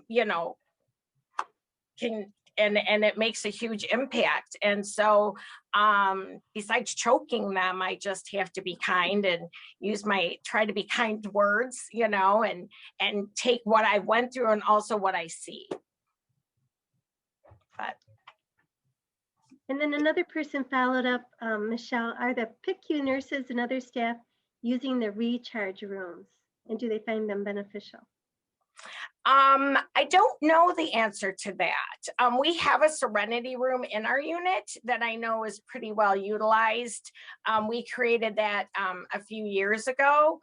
you know, and it makes a huge impact. And so besides choking them, I just have to be kind and try to be kind words, you know, and take what I went through and also what I see. But.
And then another person followed up, Michelle, are the PICU nurses and other staff using the recharge rooms, and do they find them beneficial?
I don't know the answer to that. We have a Serenity room in our unit that I know is pretty well utilized. We created that a few years ago.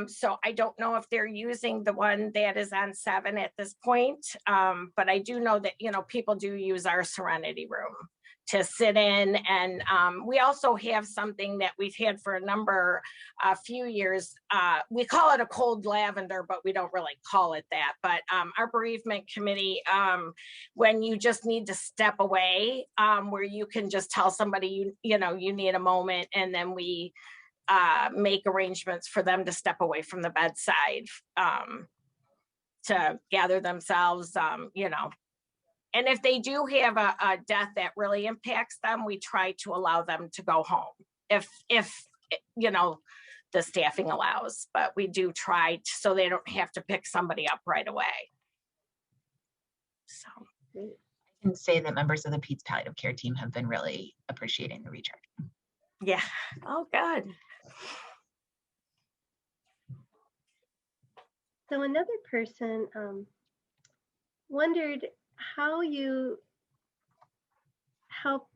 So I don't know if they're using the one that is on 7 at this point. But I do know that, you know, people do use our Serenity room to sit in. And we also have something that we've had for a few years. We call it a cold lavender, but we don't really call it that. But our bereavement committee, when you just need to step away, where you can just tell somebody you need a moment, and then we make arrangements for them to step away from the bedside to gather themselves, And if they do have a death that really impacts them, we try to allow them to go home if the staffing allows, but we do try so they don't have to pick somebody up right away. So
I can say that members of the Pete's Palliative Care team have been really appreciating the recharge.
Yeah. Oh, good.
So another person wondered how you help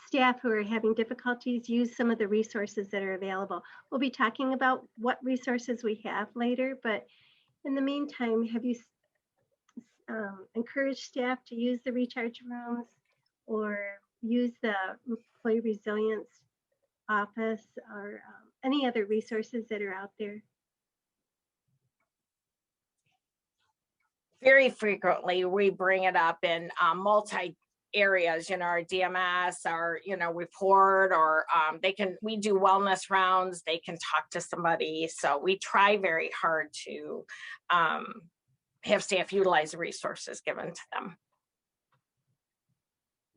staff who are having difficulties use some of the resources that are available. We'll be talking about what resources we have later, but in the meantime, have you encouraged staff to use the recharge rooms or use the employee resilience office or any other resources that are out there?
Very frequently, we bring it up in multi areas, our DMS, our, report, or we do wellness rounds, they can talk to somebody. So we try very hard to have staff utilize the resources given to them.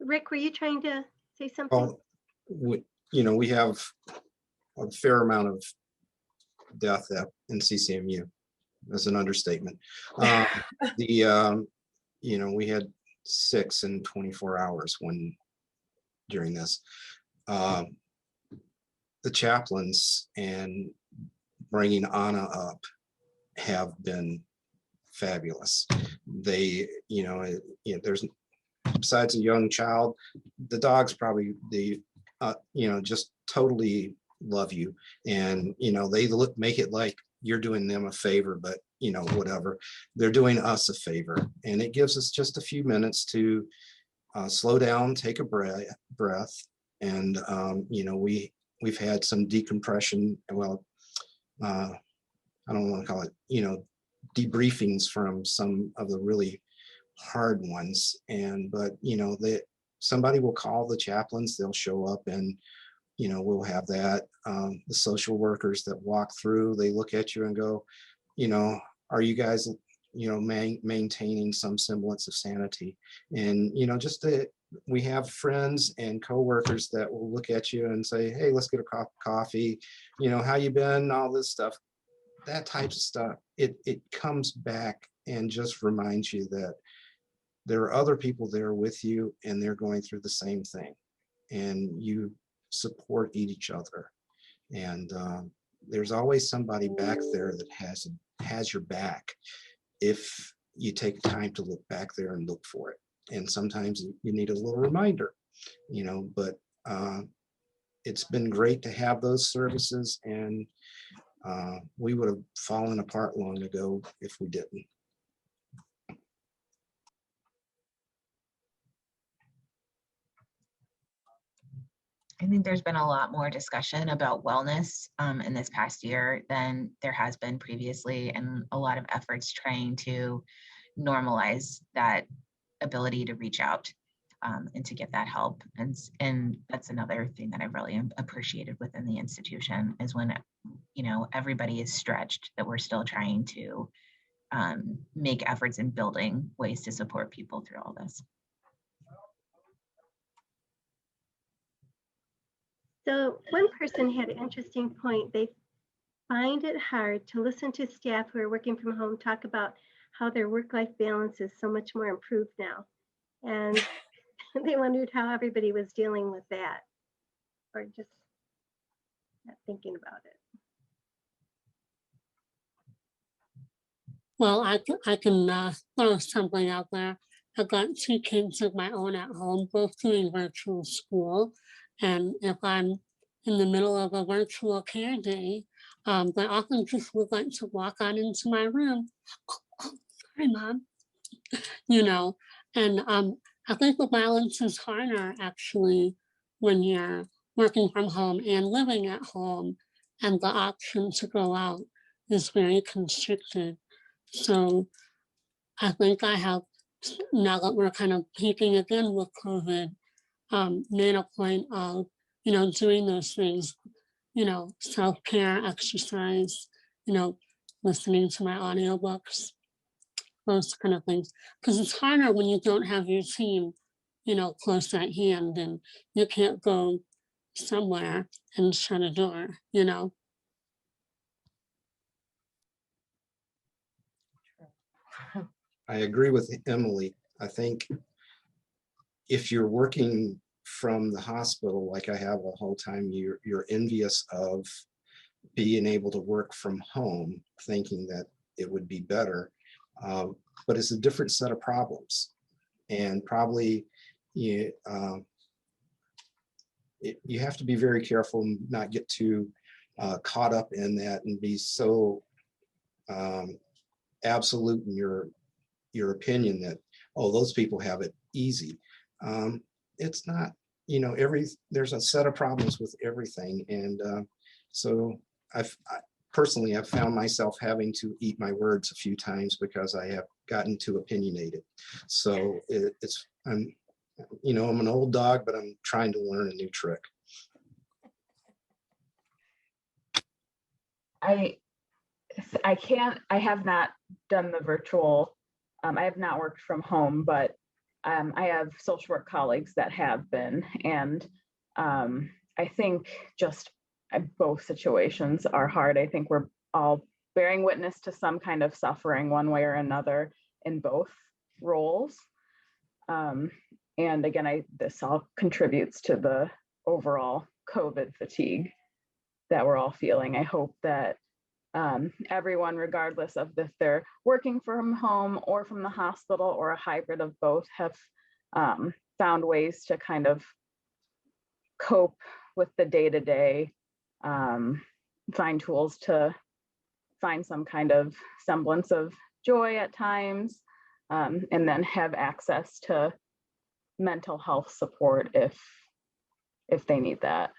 Rick, were you trying to say something?
Well, we have a fair amount of death in CCMU. That's an understatement. We had 6 in 24 hours during this. The chaplains and bringing Anna up have been fabulous. They, there's, besides a young child, the dogs probably, just totally love you. And, they make it like you're doing them a favor, but whatever, they're doing us a favor. And it gives us just a few minutes to slow down, take a breath. And, we've had some decompression. Well, I don't want to call it, debriefings from some of the really hard ones. But somebody will call the chaplains, they'll show up, and we'll have that. The social workers that walk through, they look at you and go, are you guys, maintaining some semblance of sanity? And, we have friends and coworkers that will look at you and say, hey, let's get a cup of coffee. How you been? All this stuff, that type of stuff. It comes back and just reminds you that there are other people there with you and they're going through the same thing, and you support each other. And there's always somebody back there that has your back if you take time to look back there and look for it. And sometimes you need a little reminder, but it's been great to have those services, and we would have fallen apart long ago if we didn't.
I think there's been a lot more discussion about wellness in this past year than there has been previously, and a lot of efforts trying to normalize that ability to reach out and to get that help. And that's another thing that I've really appreciated within the institution, is when, everybody is stretched, that we're still trying to make efforts in building ways to support people through all this.
So one person had an interesting point. They find it hard to listen to staff who are working from home talk about how their work-life balance is so much more improved now. And they wondered how everybody was dealing with that, or just not thinking about it.
Well, I can throw something out there. I've got 2 kids of my own at home, both doing virtual school. And if I'm in the middle of a virtual care day, I often just would like to walk on into my room. Oh, sorry, Mom. And I think the balance is harder actually when you're working from home and living at home, and the option to go out is very constricted. So I think I have, now that we're kind of peaking again with COVID, made a point of, doing those things, self-care, exercise, listening to my audiobooks, those kind of things. Because it's harder when you don't have your team, close at hand, and you can't go somewhere and shut a door.
I agree with Emily. I think if you're working from the hospital, like I have the whole time, you're envious of being able to work from home, thinking that it would be better. But it's a different set of problems. And probably you have to be very careful and not get too caught up in that and be so absolute in your opinion that, oh, those people have it easy. It's not, there's a set of problems with everything. And so I've found myself having to eat my words a few times because I have gotten too opinionated. So I'm an old dog, but I'm trying to learn a new trick.
I have not done the virtual, I have not worked from home, but I have social work colleagues that have been, and I think just both situations are hard. I think we're all bearing witness to some kind of suffering one way or another in both roles. And again, this all contributes to the overall COVID fatigue that we're all feeling. I hope that everyone, regardless of if they're working from home or from the hospital or a hybrid of both, have found ways to kind of cope with the day-to-day, find tools to find some kind of semblance of joy at times, and then have access to mental health support if they need that.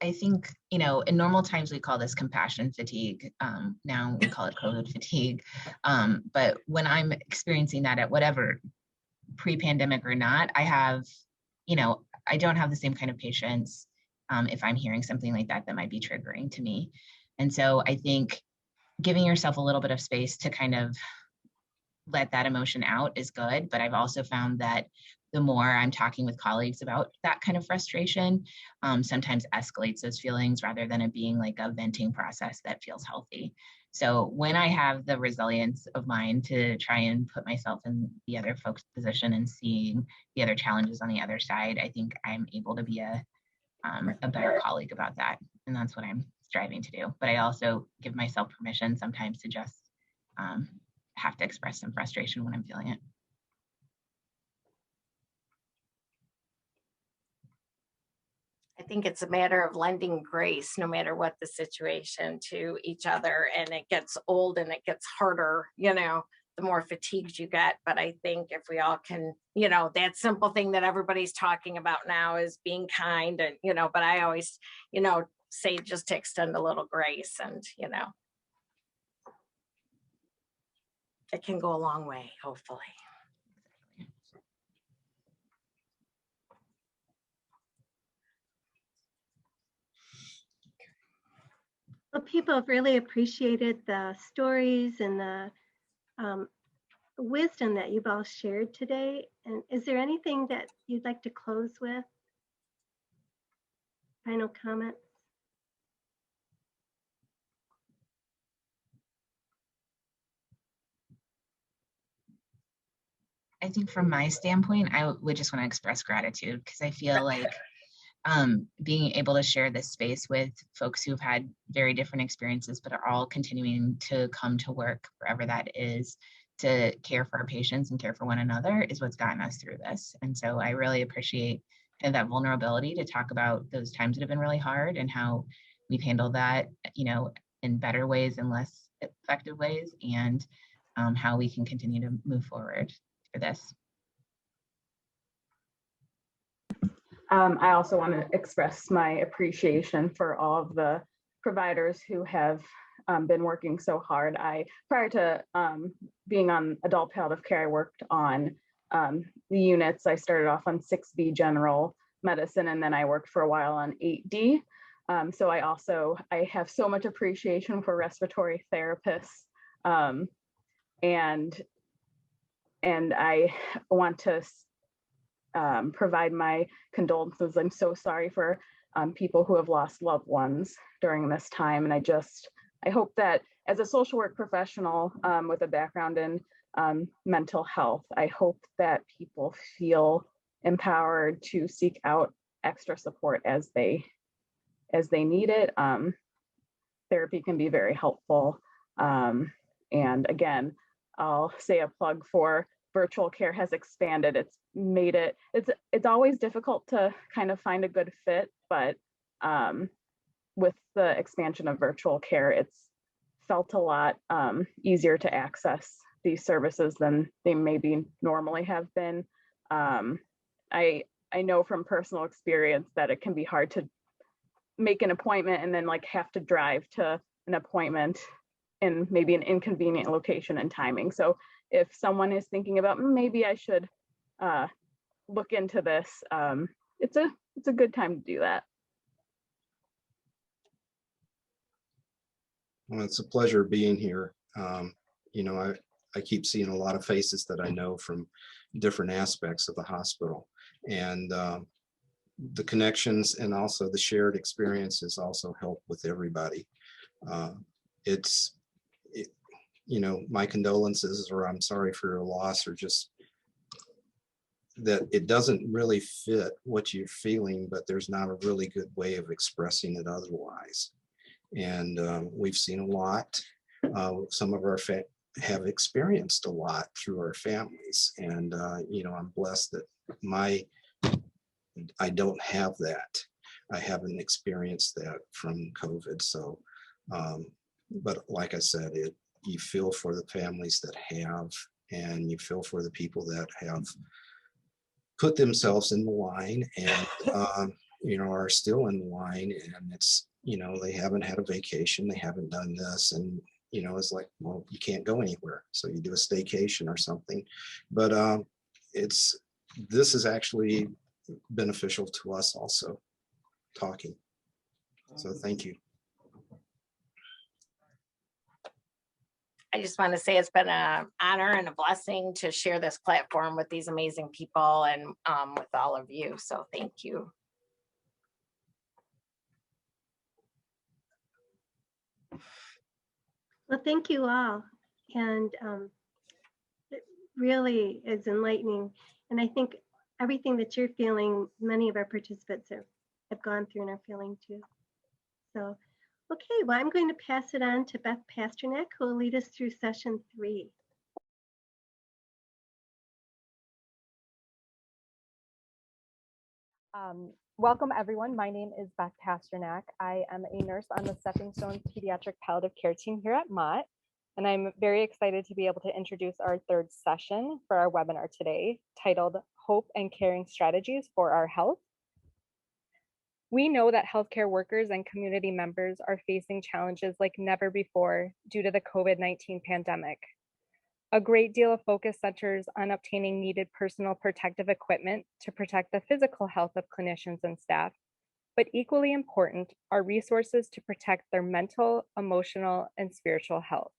I think, in normal times we call this compassion fatigue. Now we call it COVID fatigue. But when I'm experiencing that at whatever, pre-pandemic or not, I don't have the same kind of patience if I'm hearing something like that might be triggering to me. And so I think giving yourself a little bit of space to kind of let that emotion out is good. But I've also found that the more I'm talking with colleagues about that kind of frustration, sometimes escalates those feelings rather than it being like a venting process that feels healthy. So when I have the resilience of mind to try and put myself in the other folks' position and seeing the other challenges on the other side, I think I'm able to be a better colleague about that. And that's what I'm striving to do. But I also give myself permission sometimes to just have to express some frustration when I'm feeling it.
I think it's a matter of lending grace, no matter what the situation, to each other. And it gets old and it gets harder, the more fatigued you get. But I think if we all can, that simple thing that everybody's talking about now is being kind, and, but I always, say just to extend a little grace, and, it can go a long way, hopefully.
Well, people have really appreciated the stories and the wisdom that you've all shared today. And is there anything that you'd like to close with? Final comments?
I think from my standpoint, I would just want to express gratitude, because I feel like being able to share this space with folks who've had very different experiences, but are all continuing to come to work, wherever that is, to care for our patients and care for one another, is what's gotten us through this. And so I really appreciate kind of that vulnerability to talk about those times that have been really hard and how we've handled that, in better ways and less effective ways. And how we can continue to move forward for this.
I also want to express my appreciation for all of the providers who have been working so hard. Prior to being on adult palliative care, I worked on the units. I started off on 6B general medicine, and then I worked for a while on 8D. So I have so much appreciation for respiratory therapists. And I want to provide my condolences. I'm so sorry for people who have lost loved ones during this time. And I hope that as a social work professional with a background in mental health, I hope that people feel empowered to seek out extra support as they need it. Therapy can be very helpful. And again, I'll say a plug for virtual care has expanded. It's always difficult to kind of find a good fit, but with the expansion of virtual care, it's felt a lot easier to access these services than they maybe normally have been. I know from personal experience that it can be hard to make an appointment and then like have to drive to an appointment in maybe an inconvenient location and timing. So if someone is thinking about maybe I should look into this, it's a good time to do that.
Well, it's a pleasure being here. You know, I keep seeing a lot of faces that I know from different aspects of the hospital, and the connections and also the shared experiences also help with everybody. You know, my condolences, or I'm sorry for your loss, or just that it doesn't really fit what you're feeling, but there's not a really good way of expressing it otherwise. And we've seen a lot. Some of our have experienced a lot through our families, and you know, I'm blessed that I don't have that. I haven't experienced that from COVID. So, but like I said, you feel for the families that have, and you feel for the people that have put themselves in the line and you know, are still in the line, and it's, you know, they haven't had a vacation, they haven't done this, and you know, it's like, well, you can't go anywhere, so you do a staycation or something. But this is actually beneficial to us also, talking. So thank you.
I just want to say it's been an honor and a blessing to share this platform with these amazing people and with all of you. So thank you.
Well, thank you all. And it really is enlightening. And I think everything that you're feeling, many of our participants have gone through and are feeling too. So, okay, well, I'm going to pass it on to Beth Pasternak, who will lead us through session 3.
Welcome everyone. My name is Beth Pasternak. I am a nurse on the Stepping Stones Pediatric Palliative Care team here at Mott, and I'm very excited to be able to introduce our 3rd session for our webinar today, titled Hope and Caring Strategies for Our Health. We know that healthcare workers and community members are facing challenges like never before due to the COVID-19 pandemic. A great deal of focus centers on obtaining needed personal protective equipment to protect the physical health of clinicians and staff, but equally important are resources to protect their mental, emotional, and spiritual health.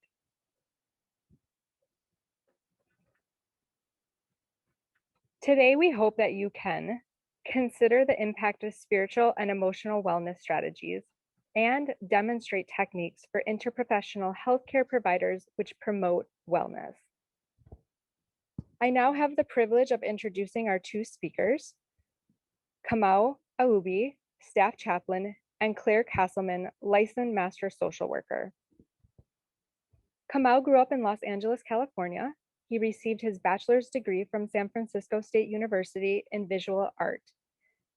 Today, we hope that you can consider the impact of spiritual and emotional wellness strategies and demonstrate techniques for interprofessional healthcare providers which promote wellness. I now have the privilege of introducing our 2 speakers, Kamau Aubi, staff chaplain, and Claire Castleman, licensed master social worker. Kamau grew up in Los Angeles, California. He received his bachelor's degree from San Francisco State University in visual art.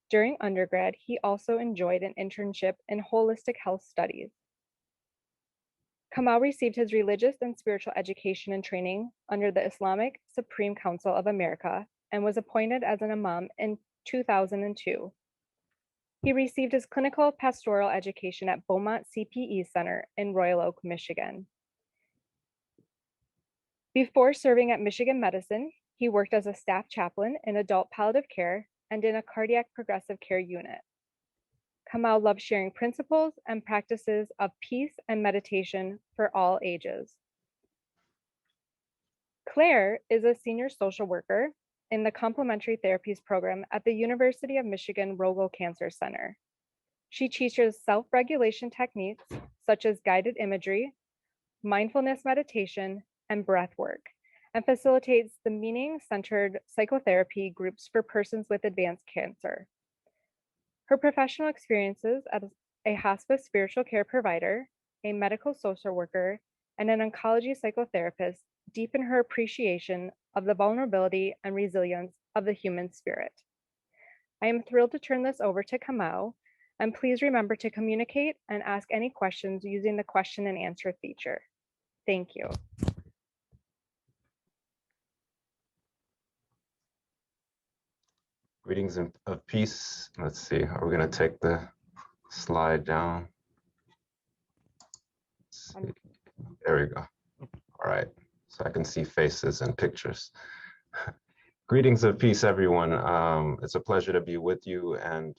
During undergrad, he also enjoyed an internship in holistic health studies. Kamal received his religious and spiritual education and training under the Islamic Supreme Council of America and was appointed as an imam in 2002. He received his clinical pastoral education at Beaumont CPE Center in Royal Oak, Michigan. Before serving at Michigan Medicine, he worked as a staff chaplain in adult palliative care and in a cardiac progressive care unit. Kamal loves sharing principles and practices of peace and meditation for all ages. Claire is a senior social worker in the complementary therapies program at the University of Michigan Rogel Cancer Center. She teaches self-regulation techniques such as guided imagery, mindfulness meditation, and breath work, and facilitates the meaning-centered psychotherapy groups for persons with advanced cancer. Her professional experiences as a hospice spiritual care provider, a medical social worker, and an oncology psychotherapist deepen her appreciation of the vulnerability and resilience of the human spirit. I am thrilled to turn this over to Kamau, and please remember to communicate and ask any questions using the question and answer feature. Thank you.
Greetings of peace. Let's see, are we going to take the slide down? There we go. All right, so I can see faces and pictures. Greetings of peace, everyone. It's a pleasure to be with you and,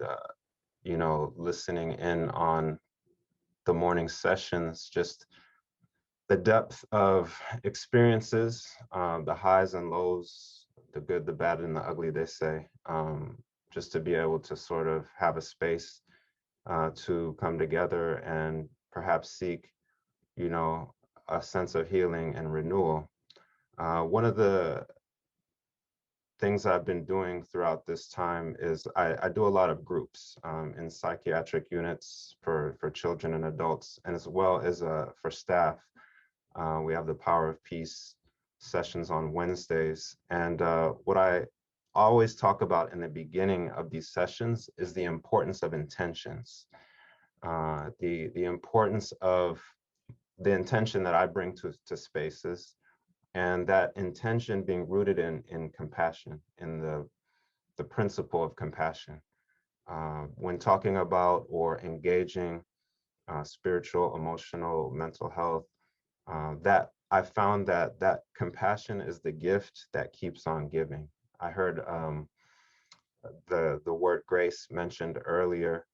you know, listening in on the morning sessions, just the depth of experiences, the highs and lows, the good, the bad, and the ugly, they say, just to be able to sort of have a space to come together and perhaps seek, you know, a sense of healing and renewal. One of the things I've been doing throughout this time is I do a lot of groups in psychiatric units for children and adults, and as well as for staff. We have the Power of Peace sessions on Wednesdays. And what I always talk about in the beginning of these sessions is the importance of intentions. The importance of the intention that I bring to spaces, and that intention being rooted in compassion, in the principle of compassion. When talking about or engaging spiritual, emotional, mental health, that I found that compassion is the gift that keeps on giving. I heard the word grace mentioned earlier,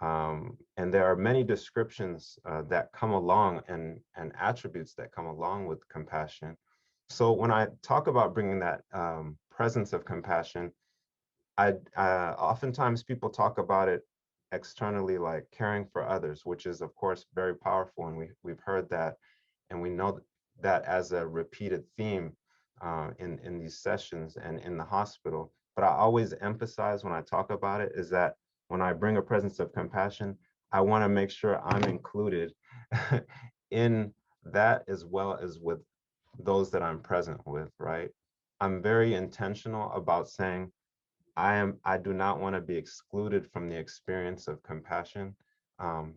and there are many descriptions that come along and attributes that come along with compassion. So when I talk about bringing that presence of compassion, oftentimes people talk about it externally, like caring for others, which is of course very powerful, and we've heard that, and we know that as a repeated theme in these sessions and in the hospital. But I always emphasize when I talk about it is that when I bring a presence of compassion, I want to make sure I'm included in that, as well as with those that I'm present with, right? I'm very intentional about saying I do not want to be excluded from the experience of compassion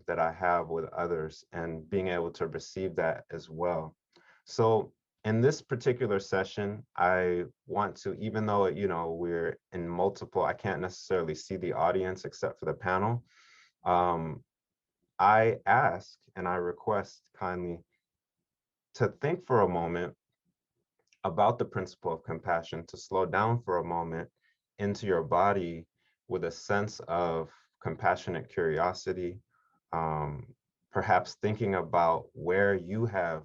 that I have with others, and being able to receive that as well. So in this particular session, I want to, even though, you know, we're in multiple, I can't necessarily see the audience except for the panel. I ask and I request kindly to think for a moment about the principle of compassion, to slow down for a moment into your body with a sense of compassionate curiosity, perhaps thinking about where you have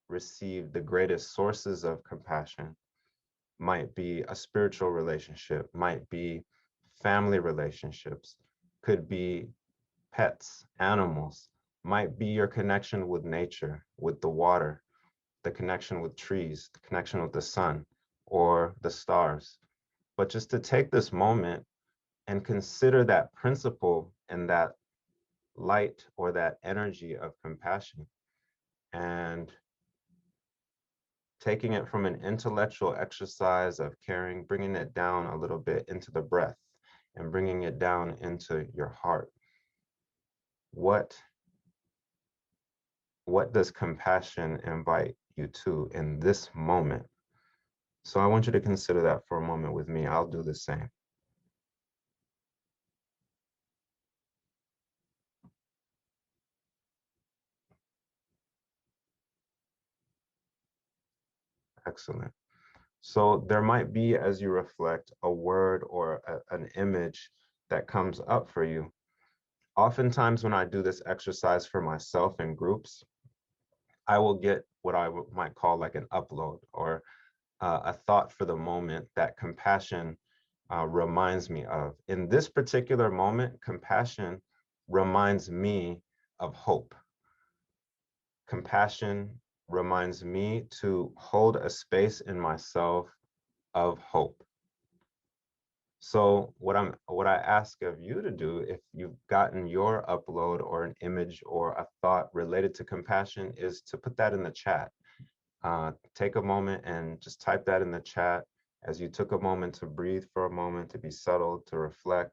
received the greatest sources of compassion. Might be a spiritual relationship, might be family relationships, could be pets, animals, might be your connection with nature, with the water, the connection with trees, the connection with the sun or the stars. But just to take this moment and consider that principle and that light or that energy of compassion, and taking it from an intellectual exercise of caring, bringing it down a little bit into the breath and bringing it down into your heart. What what does compassion invite you to in this moment? So I want you to consider that for a moment with me. I'll do the same. Excellent. So there might be, as you reflect, a word or an image that comes up for you. Oftentimes when I do this exercise for myself in groups, I will get what I might call like an upload or a thought for the moment that compassion reminds me of. In this particular moment, compassion reminds me of hope. Compassion reminds me to hold a space in myself of hope. So what I ask of you to do, if you've gotten your upload or an image or a thought related to compassion, is to put that in the chat. Take a moment and just type that in the chat as you took a moment to breathe for a moment, to be settled, to reflect.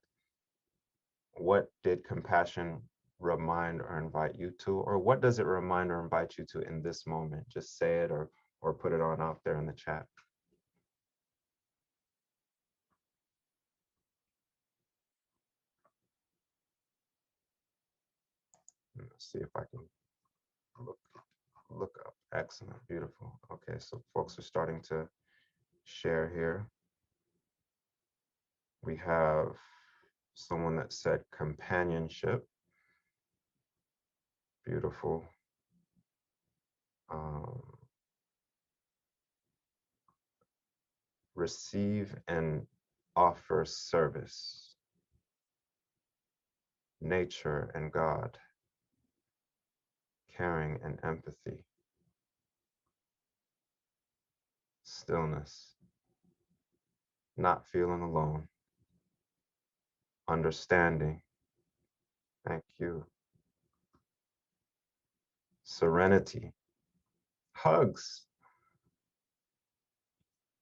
What did compassion remind or invite you to, or what does it remind or invite you to in this moment? Just say it or put it on out there in the chat. Let's see if I can look up. Excellent, beautiful. Okay, so folks are starting to share here. We have someone that said companionship. Beautiful. Receive and offer service. Nature and God. Caring and empathy. Stillness. Not feeling alone. Understanding. Thank you. Serenity. Hugs.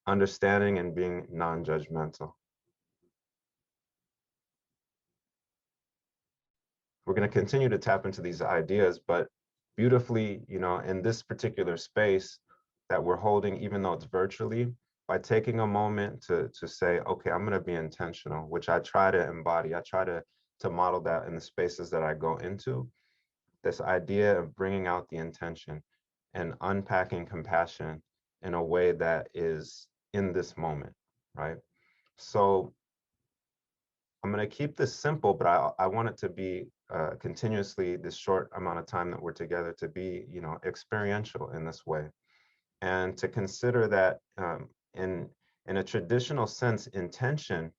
Understanding and being non-judgmental. We're going to continue to tap into these ideas, but beautifully, you know, in this particular space that we're holding, even though it's virtually, by taking a moment to say, okay, I'm going to be intentional, which I try to embody. I try to model that in the spaces that I go into. This idea of bringing out the intention and unpacking compassion in a way that is in this moment, right? So I'm going to keep this simple, but I want it to be continuously, this short amount of time that we're together, to be, you know, experiential in this way, and to consider that in a traditional sense, intention,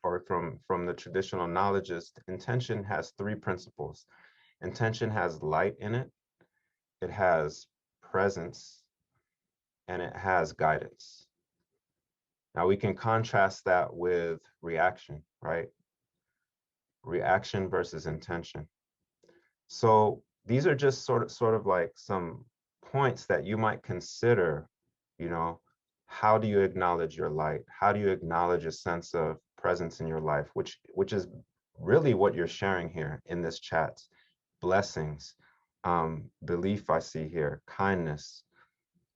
or from the traditional knowledges, intention has three principles. Intention has light in it, it has presence, and it has guidance. Now we can contrast that with reaction, right? Reaction versus intention. So these are just sort of like some points that you might consider, you know, how do you acknowledge your light? How do you acknowledge a sense of presence in your life, which is really what you're sharing here in this chat. Blessings, belief I see here, kindness,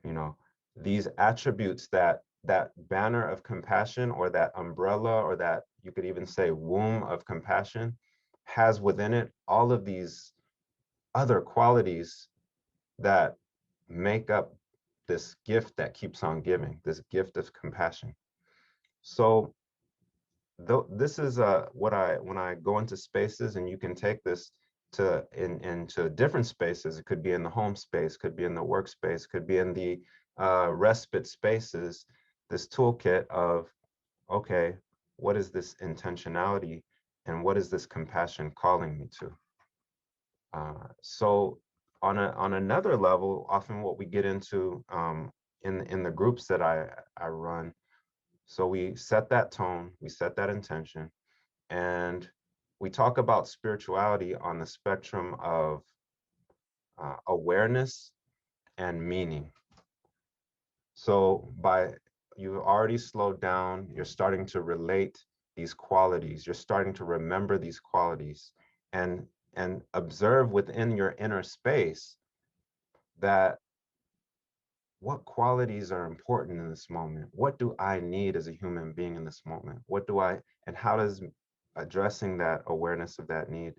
you know, these attributes that banner of compassion, or that umbrella, or that you could even say womb of compassion, has within it all of these other qualities that make up this gift that keeps on giving, this gift of compassion. So this is when I go into spaces, and you can take this to into different spaces. It could be in the home space, could be in the workspace, could be in the respite spaces, this toolkit of, okay, what is this intentionality and what is this compassion calling me to? So on another level, often what we get into in the groups that I run, so we set that tone, we set that intention, and we talk about spirituality on the spectrum of awareness and meaning. So you've already slowed down, you're starting to relate these qualities, you're starting to remember these qualities, and observe within your inner space that what qualities are important in this moment? What do I need as a human being in this moment? And how does addressing that awareness of that need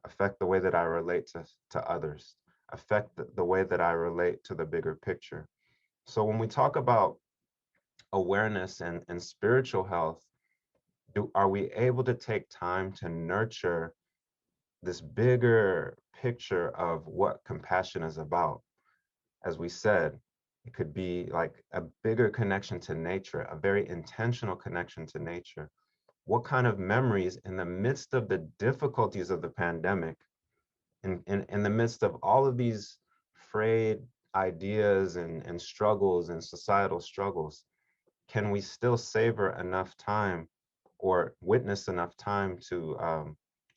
affect the way that I relate to others, affect the way that I relate to the bigger picture? So when we talk about awareness and spiritual health, are we able to take time to nurture this bigger picture of what compassion is about? As we said, it could be like a bigger connection to nature, a very intentional connection to nature. What kind of memories in the midst of the difficulties of the pandemic, in the midst of all of these frayed ideas and struggles and societal struggles, can we still savor enough time or witness enough time to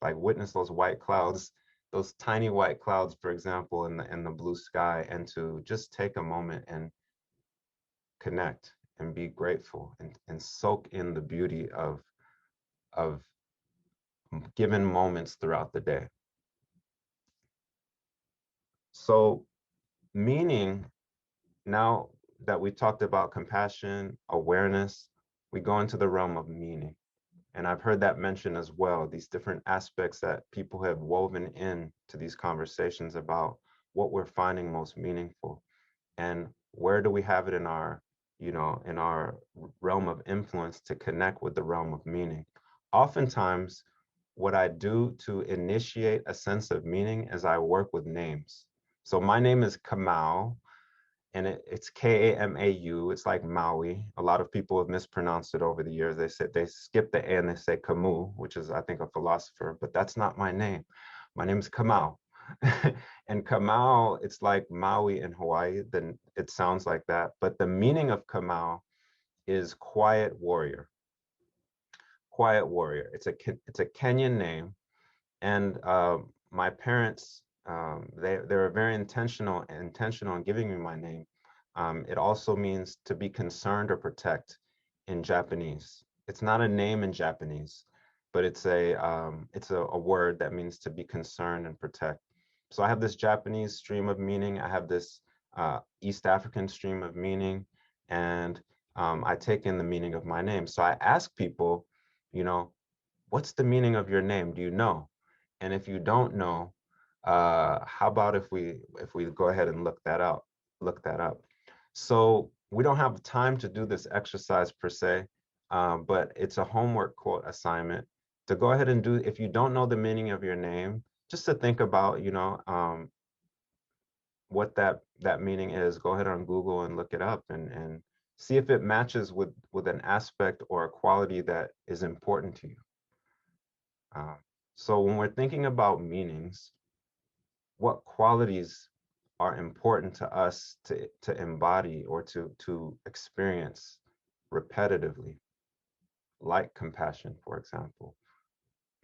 like witness those white clouds, those tiny white clouds, for example, in the blue sky, and to just take a moment and connect and be grateful and soak in the beauty of given moments throughout the day. So meaning, now that we talked about compassion, awareness, we go into the realm of meaning. And I've heard that mentioned as well, these different aspects that people have woven in to these conversations about what we're finding most meaningful and where do we have it in our, in our realm of influence to connect with the realm of meaning. Oftentimes, what I do to initiate a sense of meaning is I work with names. So my name is Kamau, and it's Kamau. It's like Maui. A lot of people have mispronounced it over the years. They skip the A and they say Camus, which is, I think, a philosopher, but that's not my name. My name is Kamau. And Kamau, it's like Maui in Hawaii, then it sounds like that. But the meaning of Kamau is quiet warrior. Quiet warrior. It's a Kenyan name. And my parents, they were very intentional in giving me my name. It also means to be concerned or protect in Japanese. It's not a name in Japanese, but it's a word that means to be concerned and protect. So I have this Japanese stream of meaning. I have this East African stream of meaning, and I take in the meaning of my name. So I ask people, what's the meaning of your name? Do you know? And if you don't know, how about if we go ahead and look that up? So we don't have time to do this exercise per se, but it's a homework quote assignment to go ahead and do. If you don't know the meaning of your name, just to think about, what that meaning is. Go ahead on Google and look it up and see if it matches with an aspect or a quality that is important to you. So when we're thinking about meanings, what qualities are important to us to embody or to experience repetitively, like compassion, for example,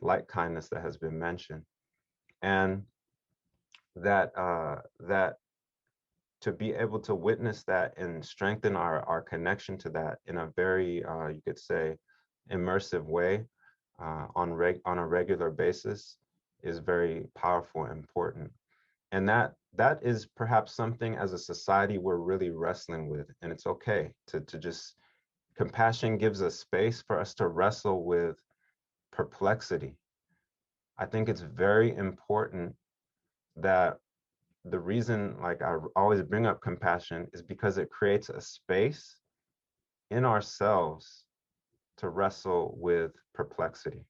like kindness that has been mentioned, and that to be able to witness that and strengthen our connection to that in a very, you could say, immersive way on a regular basis is very powerful and important. And that is perhaps something as a society we're really wrestling with. And it's okay to just, compassion gives us space for us to wrestle with perplexity. I think it's very important that the reason, like, I always bring up compassion is because it creates a space in ourselves to wrestle with perplexity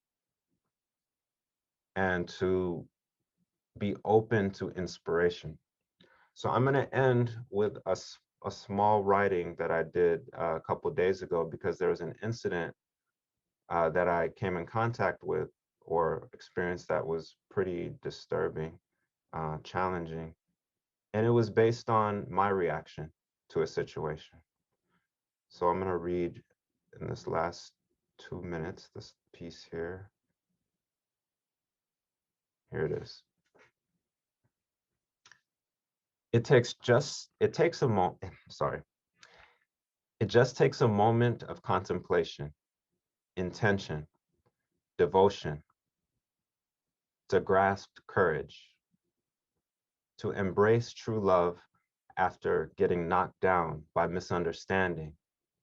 and to be open to inspiration. So I'm going to end with a small writing that I did a couple of days ago because there was an incident that I came in contact with or experienced that was pretty disturbing, challenging. And it was based on my reaction to a situation. So I'm going to read in this last 2 minutes, this piece here. Here it is. It just takes a moment of contemplation, intention, devotion, to grasp courage, to embrace true love after getting knocked down by misunderstanding,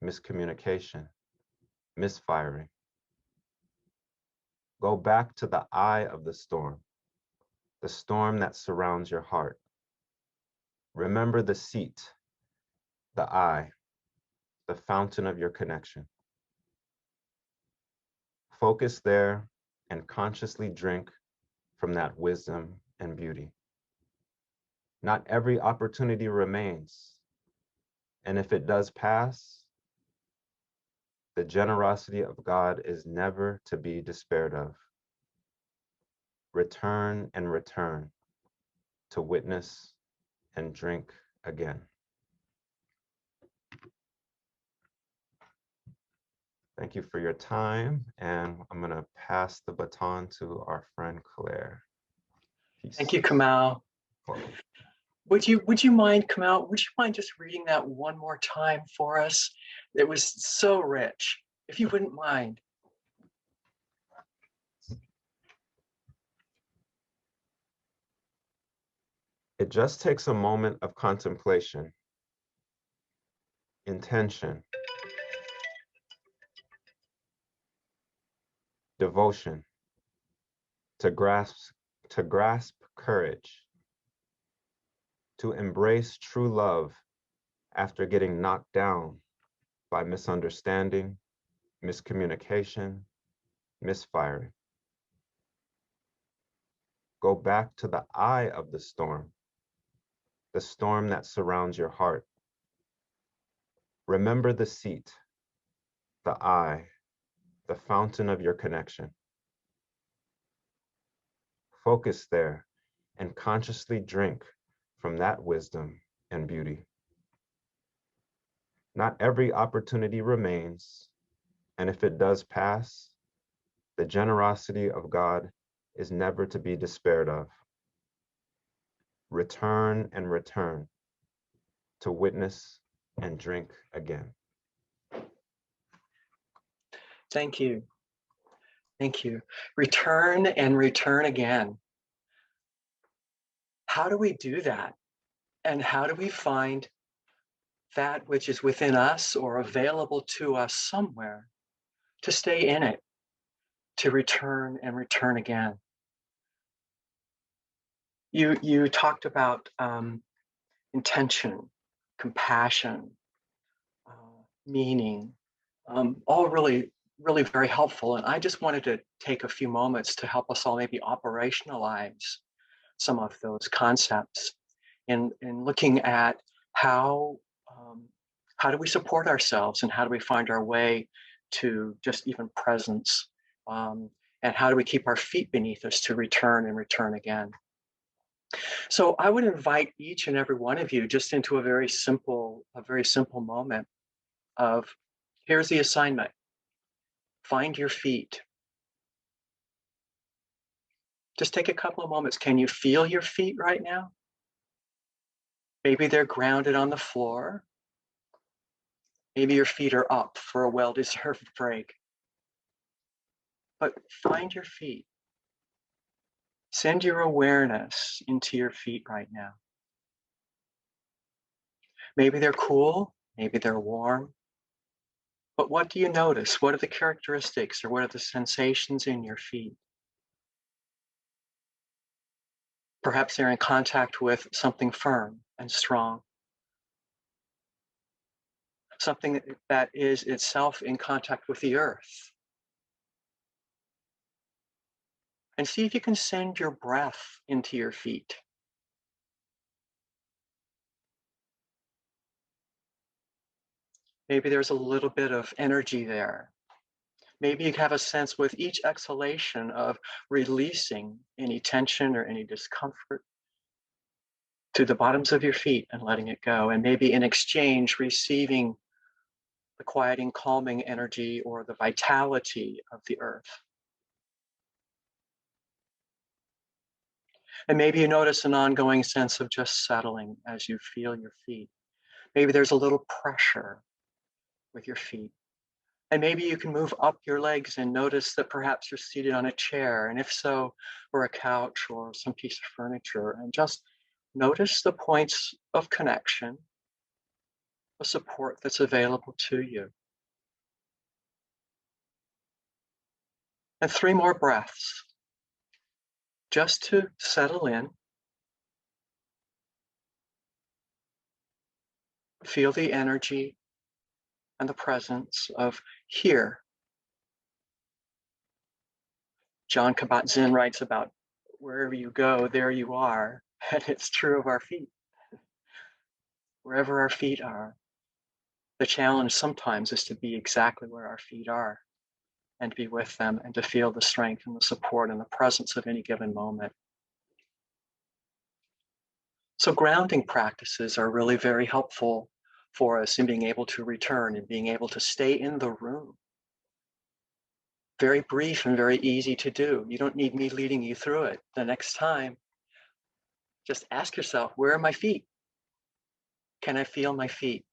miscommunication, misfiring. Go back to the eye of the storm that surrounds your heart. Remember the seat, the eye, the fountain of your connection. Focus there and consciously drink from that wisdom and beauty. Not every opportunity remains, and if it does pass, the generosity of God is never to be despaired of. Return and return to witness and drink again. Thank you for your time, and I'm going to pass the baton to our friend Claire. Peace.
Thank you, Kamal. Would you mind, Kamal, would you mind just reading that one more time for us? It was so rich, if you wouldn't mind.
It just takes a moment of contemplation, intention, devotion, to grasp courage, to embrace true love after getting knocked down by misunderstanding, miscommunication, misfiring. Go back to the eye of the storm that surrounds your heart. Remember the seat, the eye, the fountain of your connection. Focus there and consciously drink from that wisdom and beauty. Not every opportunity remains, and if it does pass, the generosity of God is never to be despaired of. Return and return to witness and drink again.
Thank you. Thank you. Return and return again. How do we do that? And how do we find that which is within us or available to us somewhere to stay in it, to return and return again? You talked about intention, compassion, meaning, all really very helpful. And I just wanted to take a few moments to help us all maybe operationalize some of those concepts in looking at how do we support ourselves and how do we find our way to just even presence, and how do we keep our feet beneath us to return and return again. So I would invite each and every one of you just into a very simple moment of, here's the assignment. Find your feet. Just take a couple of moments. Can you feel your feet right now? Maybe they're grounded on the floor. Maybe your feet are up for a well-deserved break. But find your feet. Send your awareness into your feet right now. Maybe they're cool, maybe they're warm. But what do you notice? What are the characteristics or what are the sensations in your feet? Perhaps they're in contact with something firm and strong. Something that is itself in contact with the earth. And see if you can send your breath into your feet. Maybe there's a little bit of energy there. Maybe you have a sense with each exhalation of releasing any tension or any discomfort to the bottoms of your feet and letting it go. And maybe in exchange, receiving the quieting, calming energy or the vitality of the earth. And maybe you notice an ongoing sense of just settling as you feel your feet. Maybe there's a little pressure with your feet. And maybe you can move up your legs and notice that perhaps you're seated on a chair, and if so, or a couch or some piece of furniture, and just Notice the points of connection, the support that's available to you. And 3 more breaths, just to settle in. Feel the energy and the presence of here. John Kabat-Zinn writes about wherever you go, there you are. And it's true of our feet. Wherever our feet are, the challenge sometimes is to be exactly where our feet are and be with them and to feel the strength and the support and the presence of any given moment. So grounding practices are really very helpful for us in being able to return and being able to stay in the room. Very brief and very easy to do. You don't need me leading you through it. The next time, just ask yourself, where are my feet? Can I feel my feet?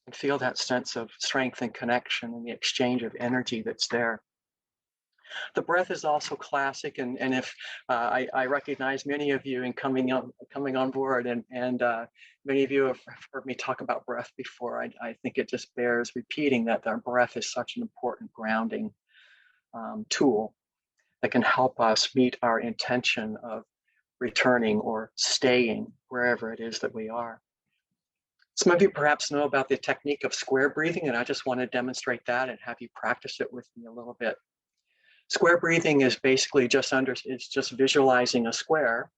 And feel that sense of strength and connection and the exchange of energy that's there. The breath is also classic, and if I recognize many of you in coming on board, and many of you have heard me talk about breath before. I think it just bears repeating that our breath is such an important grounding tool that can help us meet our intention of returning or staying wherever it is that we are. Some of you perhaps know about the technique of square breathing, and I just want to demonstrate that and have you practice it with me a little bit. Square breathing is basically just visualizing a square.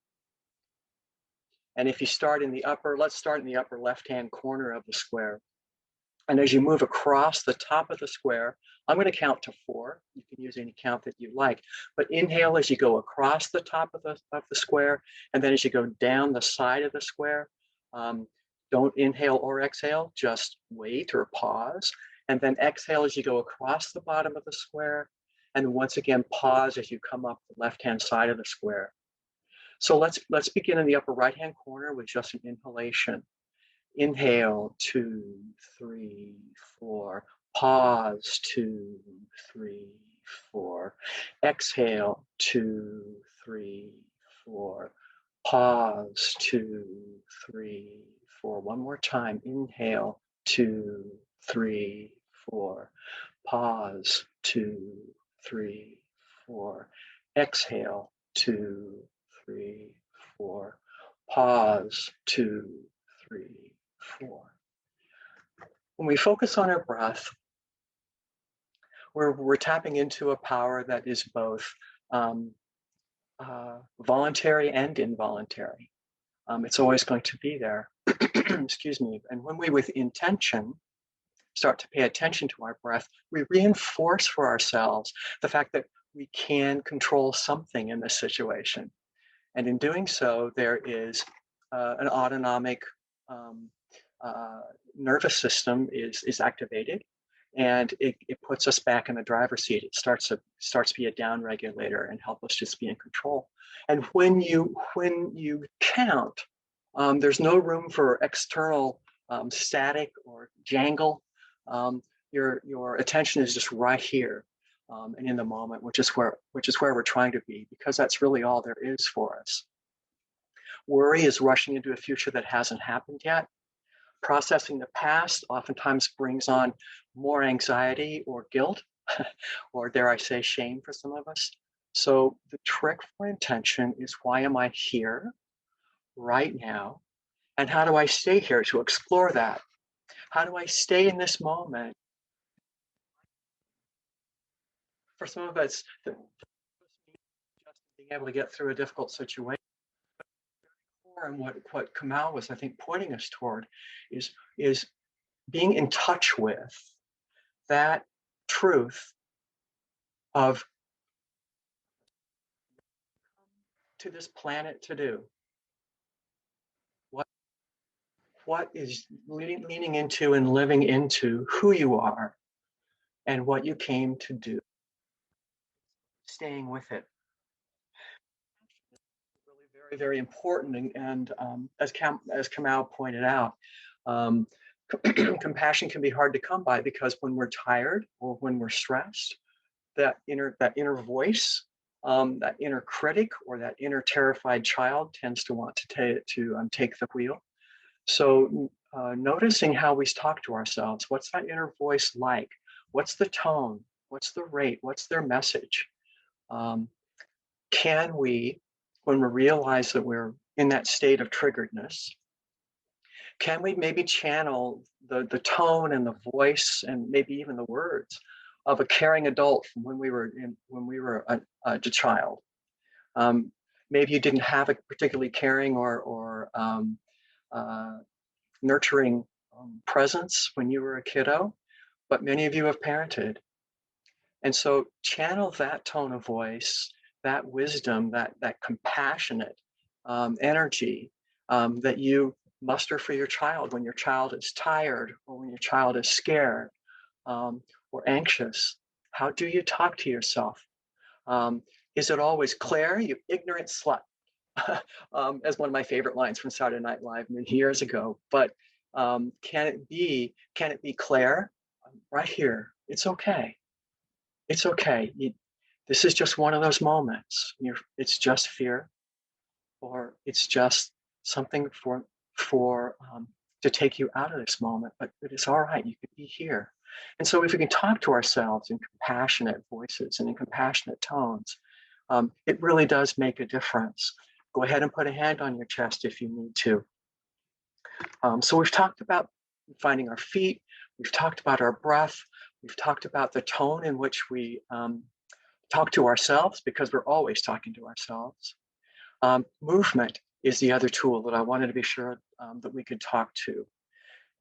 And if you start in the upper, let's start in the upper left-hand corner of the square. And as you move across the top of the square, I'm going to count to 4. You can use any count that you like. But inhale as you go across the top of the square. And then as you go down the side of the square, don't inhale or exhale, just wait or pause. And then exhale as you go across the bottom of the square. And once again, pause as you come up the left-hand side of the square. So let's begin in the upper right-hand corner with just an inhalation. Inhale, 2, 3, 4. Pause, 2, 3, 4. Exhale, 2, 3, 4. Pause, 2, 3, 4. One more time. Inhale, 2, 3, 4. Pause, 2, 3, 4. Exhale, 2, 3, 4. Pause, 2, 3, 4. When we focus on our breath, we're tapping into a power that is both voluntary and involuntary. It's always going to be there. Excuse me. And when we, with intention, start to pay attention to our breath, we reinforce for ourselves the fact that we can control something in this situation. And in doing so, there is an autonomic nervous system is activated, and it puts us back in the driver's seat. It starts to be a down regulator and help us just be in control. And when you count, there's no room for external static or jangle. Your attention is just right here and in the moment, which is where we're trying to be, because that's really all there is for us. Worry is rushing into a future that hasn't happened yet. Processing the past oftentimes brings on more anxiety or guilt, or dare I say shame for some of us. So the trick for intention is, why am I here right now? And how do I stay here to explore that? How do I stay in this moment? For some of us, just being able to get through a difficult situation. And what Kamal was, I think, pointing us toward is being in touch with that truth of to this planet to do. What is leaning into and living into who you are and what you came to do. Staying with it. Really very, very important. And as Kamal pointed out, compassion can be hard to come by, because when we're tired or when we're stressed, that inner voice that inner critic or that inner terrified child tends to want to take the wheel. So noticing how we talk to ourselves, what's that inner voice like? What's the tone? What's the rate? What's their message? Can we, when we realize that we're in that state of triggeredness, can we maybe channel the tone and the voice and maybe even the words of a caring adult from when we were a child? Maybe you didn't have a particularly caring or nurturing presence when you were a kiddo, but many of you have parented. And so channel that tone of voice, that wisdom, that compassionate energy that you muster for your child when your child is tired or when your child is scared or anxious. How do you talk to yourself? Is it always Claire, you ignorant slut? As one of my favorite lines from Saturday Night Live many years ago. But can it be Claire? Right here. It's okay. It's okay. This is just one of those moments. It's just fear, or it's just something to take you out of this moment. But it's all right. You can be here. And so if we can talk to ourselves in compassionate voices and in compassionate tones, it really does make a difference. Go ahead and put a hand on your chest if you need to. So we've talked about finding our feet. We've talked about our breath. We've talked about the tone in which we talk to ourselves, because we're always talking to ourselves. Movement is the other tool that I wanted to be sure that we could talk to.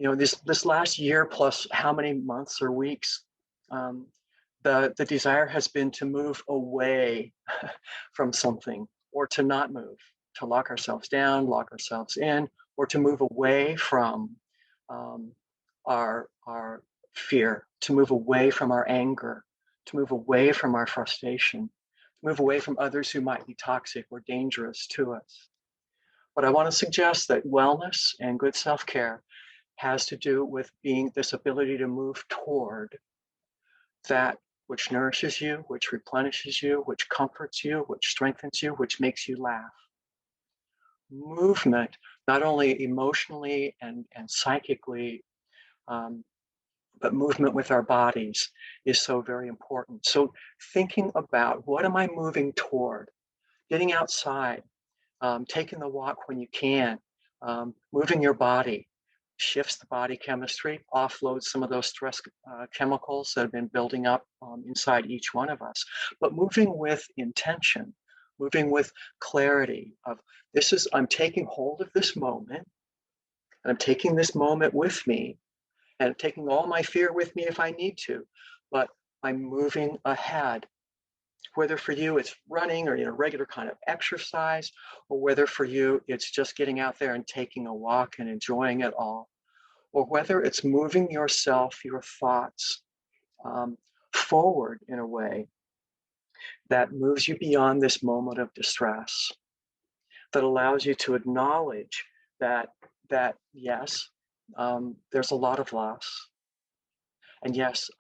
You know, this last year plus how many months or weeks, the desire has been to move away from something, or to not move, to lock ourselves down, lock ourselves in, or to move away from our fear, to move away from our anger, to move away from our frustration, to move away from others who might be toxic or dangerous to us. But I want to suggest that wellness and good self-care has to do with being this ability to move toward that which nourishes you, which replenishes you, which comforts you, which strengthens you, which makes you laugh. Movement, not only emotionally and psychically, but movement with our bodies is so very important. So thinking about, what am I moving toward? Getting outside, taking the walk when you can, moving your body shifts the body chemistry, offloads some of those stress chemicals that have been building up inside each one of us. But moving with intention, moving with clarity of, I'm taking hold of this moment, and I'm taking this moment with me, and I'm taking all my fear with me if I need to, but I'm moving ahead. Whether for you it's running or a regular kind of exercise, or whether for you it's just getting out there and taking a walk and enjoying it all, or whether it's moving yourself, your thoughts forward in a way that moves you beyond this moment of distress, that allows you to acknowledge that yes, there's a lot of loss, and yes,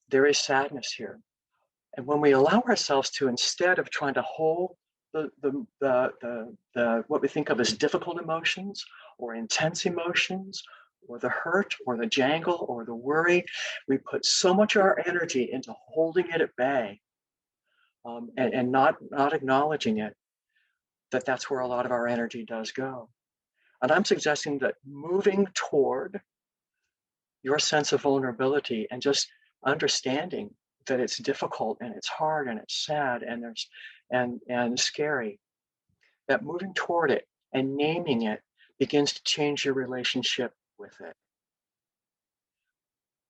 there is sadness here. And when we allow ourselves to, instead of trying to hold the what we think of as difficult emotions or intense emotions, or the hurt or the jangle or the worry, we put so much of our energy into holding it at bay, and not acknowledging it, that's where a lot of our energy does go. And I'm suggesting that moving toward your sense of vulnerability and just understanding that it's difficult and it's hard and it's sad and scary, that moving toward it and naming it begins to change your relationship with it.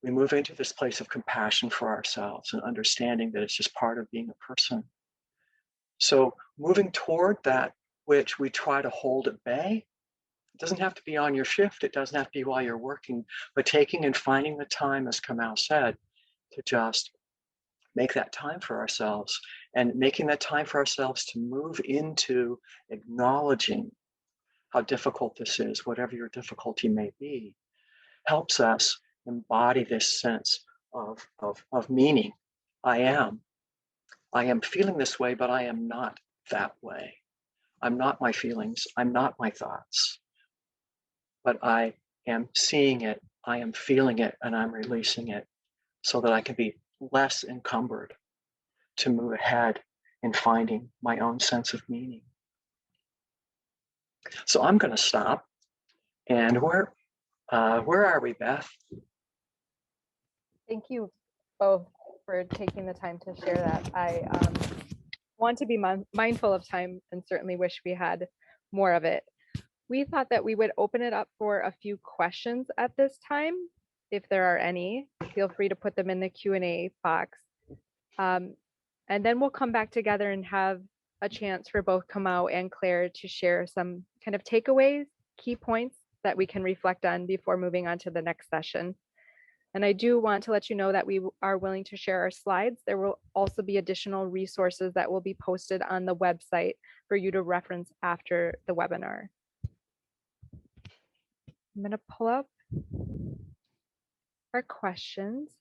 We move into this place of compassion for ourselves and understanding that it's just part of being a person. So moving toward that which we try to hold at bay, it doesn't have to be on your shift, it doesn't have to be while you're working, but taking and finding the time, as Kamau said, to just make that time for ourselves, and making that time for ourselves to move into acknowledging how difficult this is, whatever your difficulty may be, helps us embody this sense of meaning. I am. I am feeling this way, but I am not that way. I'm not my feelings. I'm not my thoughts. But I am seeing it, I am feeling it, and I'm releasing it so that I can be less encumbered to move ahead in finding my own sense of meaning. So I'm going to stop. And where are we, Beth?
Thank you both for taking the time to share that. I want to be mindful of time and certainly wish we had more of it. We thought that we would open it up for a few questions at this time. If there are any, feel free to put them in the Q&A box. And then we'll come back together and have a chance for both Kamau and Claire to share some kind of takeaways, key points that we can reflect on before moving on to the next session. And I do want to let you know that we are willing to share our slides. There will also be additional resources that will be posted on the website for you to reference after the webinar. I'm going to pull up our questions.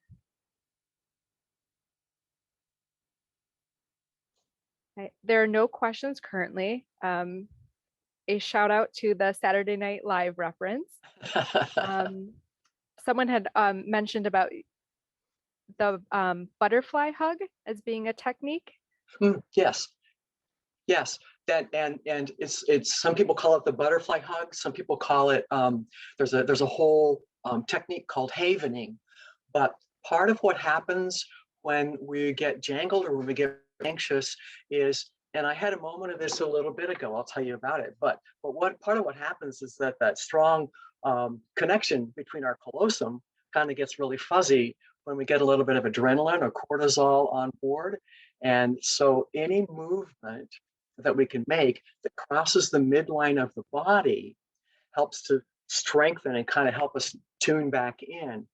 Okay, there are no questions currently. A shout out to the Saturday Night Live reference. Someone had mentioned about the butterfly hug as being a technique.
Yes, yes. That and it's some people call it the butterfly hug. Some people call it there's a whole technique called havening. But part of what happens when we get jangled or when we get anxious is, and I had a moment of this a little bit ago, I'll tell you about it, but what part of what happens is that strong connection between our callosum kind of gets really fuzzy when we get a little bit of adrenaline or cortisol on board. And so any movement that we can make that crosses the midline of the body helps to strengthen and kind of help us tune back in.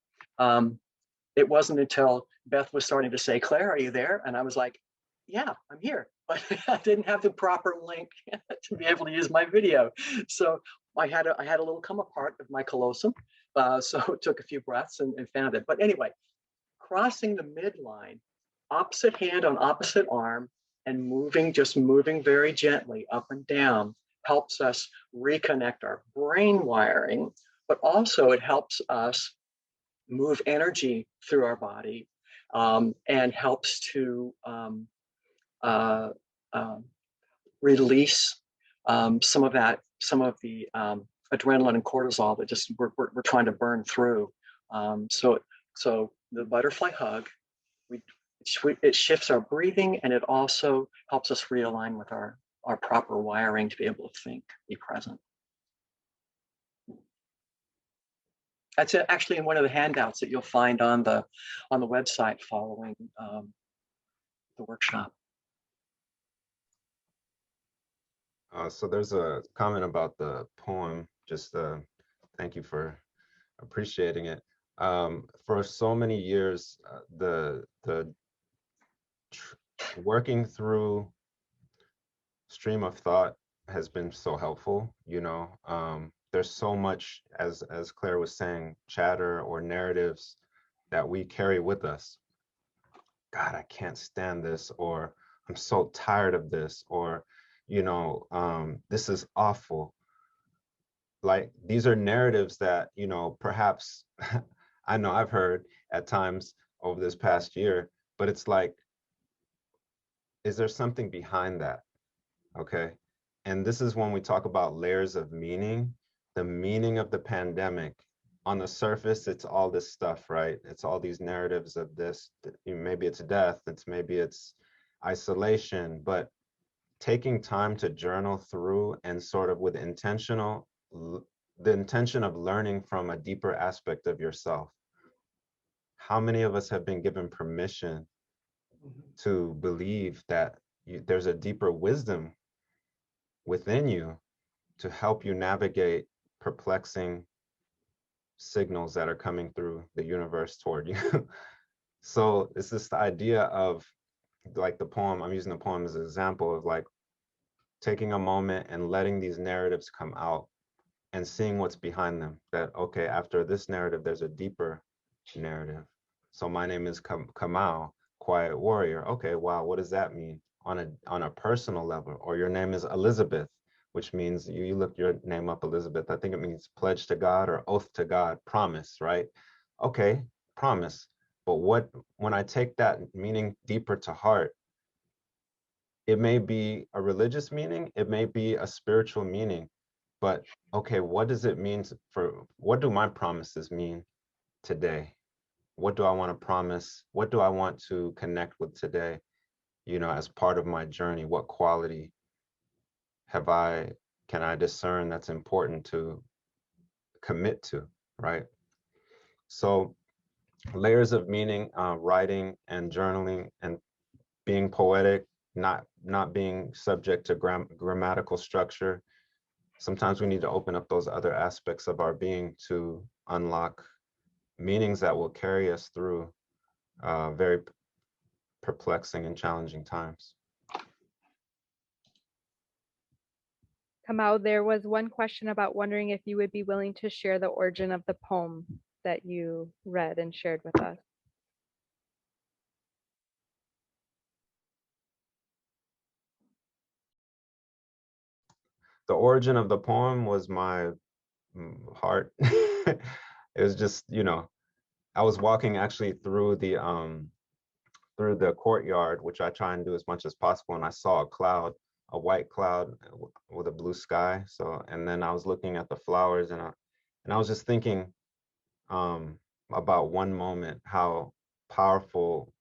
It wasn't until Beth was starting to say, Claire, are you there? And I was like, yeah, I'm here. But I didn't have the proper link to be able to use my video. So I had a little come apart of my callosum. So it took a few breaths and found it. But anyway, crossing the midline, opposite hand on opposite arm, and just moving very gently up and down helps us reconnect our brain wiring, but also it helps us move energy through our body and helps to release some of the adrenaline and cortisol that just we're trying to burn through. So the butterfly hug, it shifts our breathing, and it also helps us realign with our proper wiring to be able to think, be present. That's actually in one of the handouts that you'll find on the website following the workshop.
So there's a comment about the poem. Just thank you for appreciating it. For so many years, working through stream of thought has been so helpful. There's so much, as Claire was saying, chatter or narratives that we carry with us. God, I can't stand this, or I'm so tired of this, or this is awful. Like, these are narratives that, perhaps I know I've heard at times over this past year, but it's like, is there something behind that? Okay. And this is when we talk about layers of meaning. The meaning of the pandemic, on the surface, it's all this stuff, right? It's all these narratives of this. Maybe it's death, maybe it's isolation, but taking time to journal through and sort of with the intention of learning from a deeper aspect of yourself. How many of us have been given permission to believe that there's a deeper wisdom within you to help you navigate perplexing signals that are coming through the universe toward you? So it's this idea of, like, the poem, I'm using the poem as an example of, like, taking a moment and letting these narratives come out and seeing what's behind them. That, okay, after this narrative, there's a deeper narrative. So my name is Kamau. quiet warrior. Okay, wow, what does that mean on a personal level? Or your name is Elizabeth, which means you look your name up, Elizabeth. I think it means pledge to God or oath to God, promise, right? Okay, promise. But when I take that meaning deeper to heart, it may be a religious meaning, it may be a spiritual meaning, but okay, what does it mean what do my promises mean today? What do I want to promise? What do I want to connect with today? As part of my journey, what quality can I discern that's important to commit to, right? So layers of meaning, writing and journaling and being poetic, not being subject to grammatical structure. Sometimes we need to open up those other aspects of our being to unlock meanings that will carry us through very perplexing and challenging times.
Kamau, there was one question about wondering if you would be willing to share the origin of the poem that you read and shared with us.
The origin of the poem was my heart. It was just, I was walking actually through the courtyard, which I try and do as much as possible, and I saw a white cloud with a blue sky. So, and then I was looking at the flowers, and I was just thinking about one moment, how powerful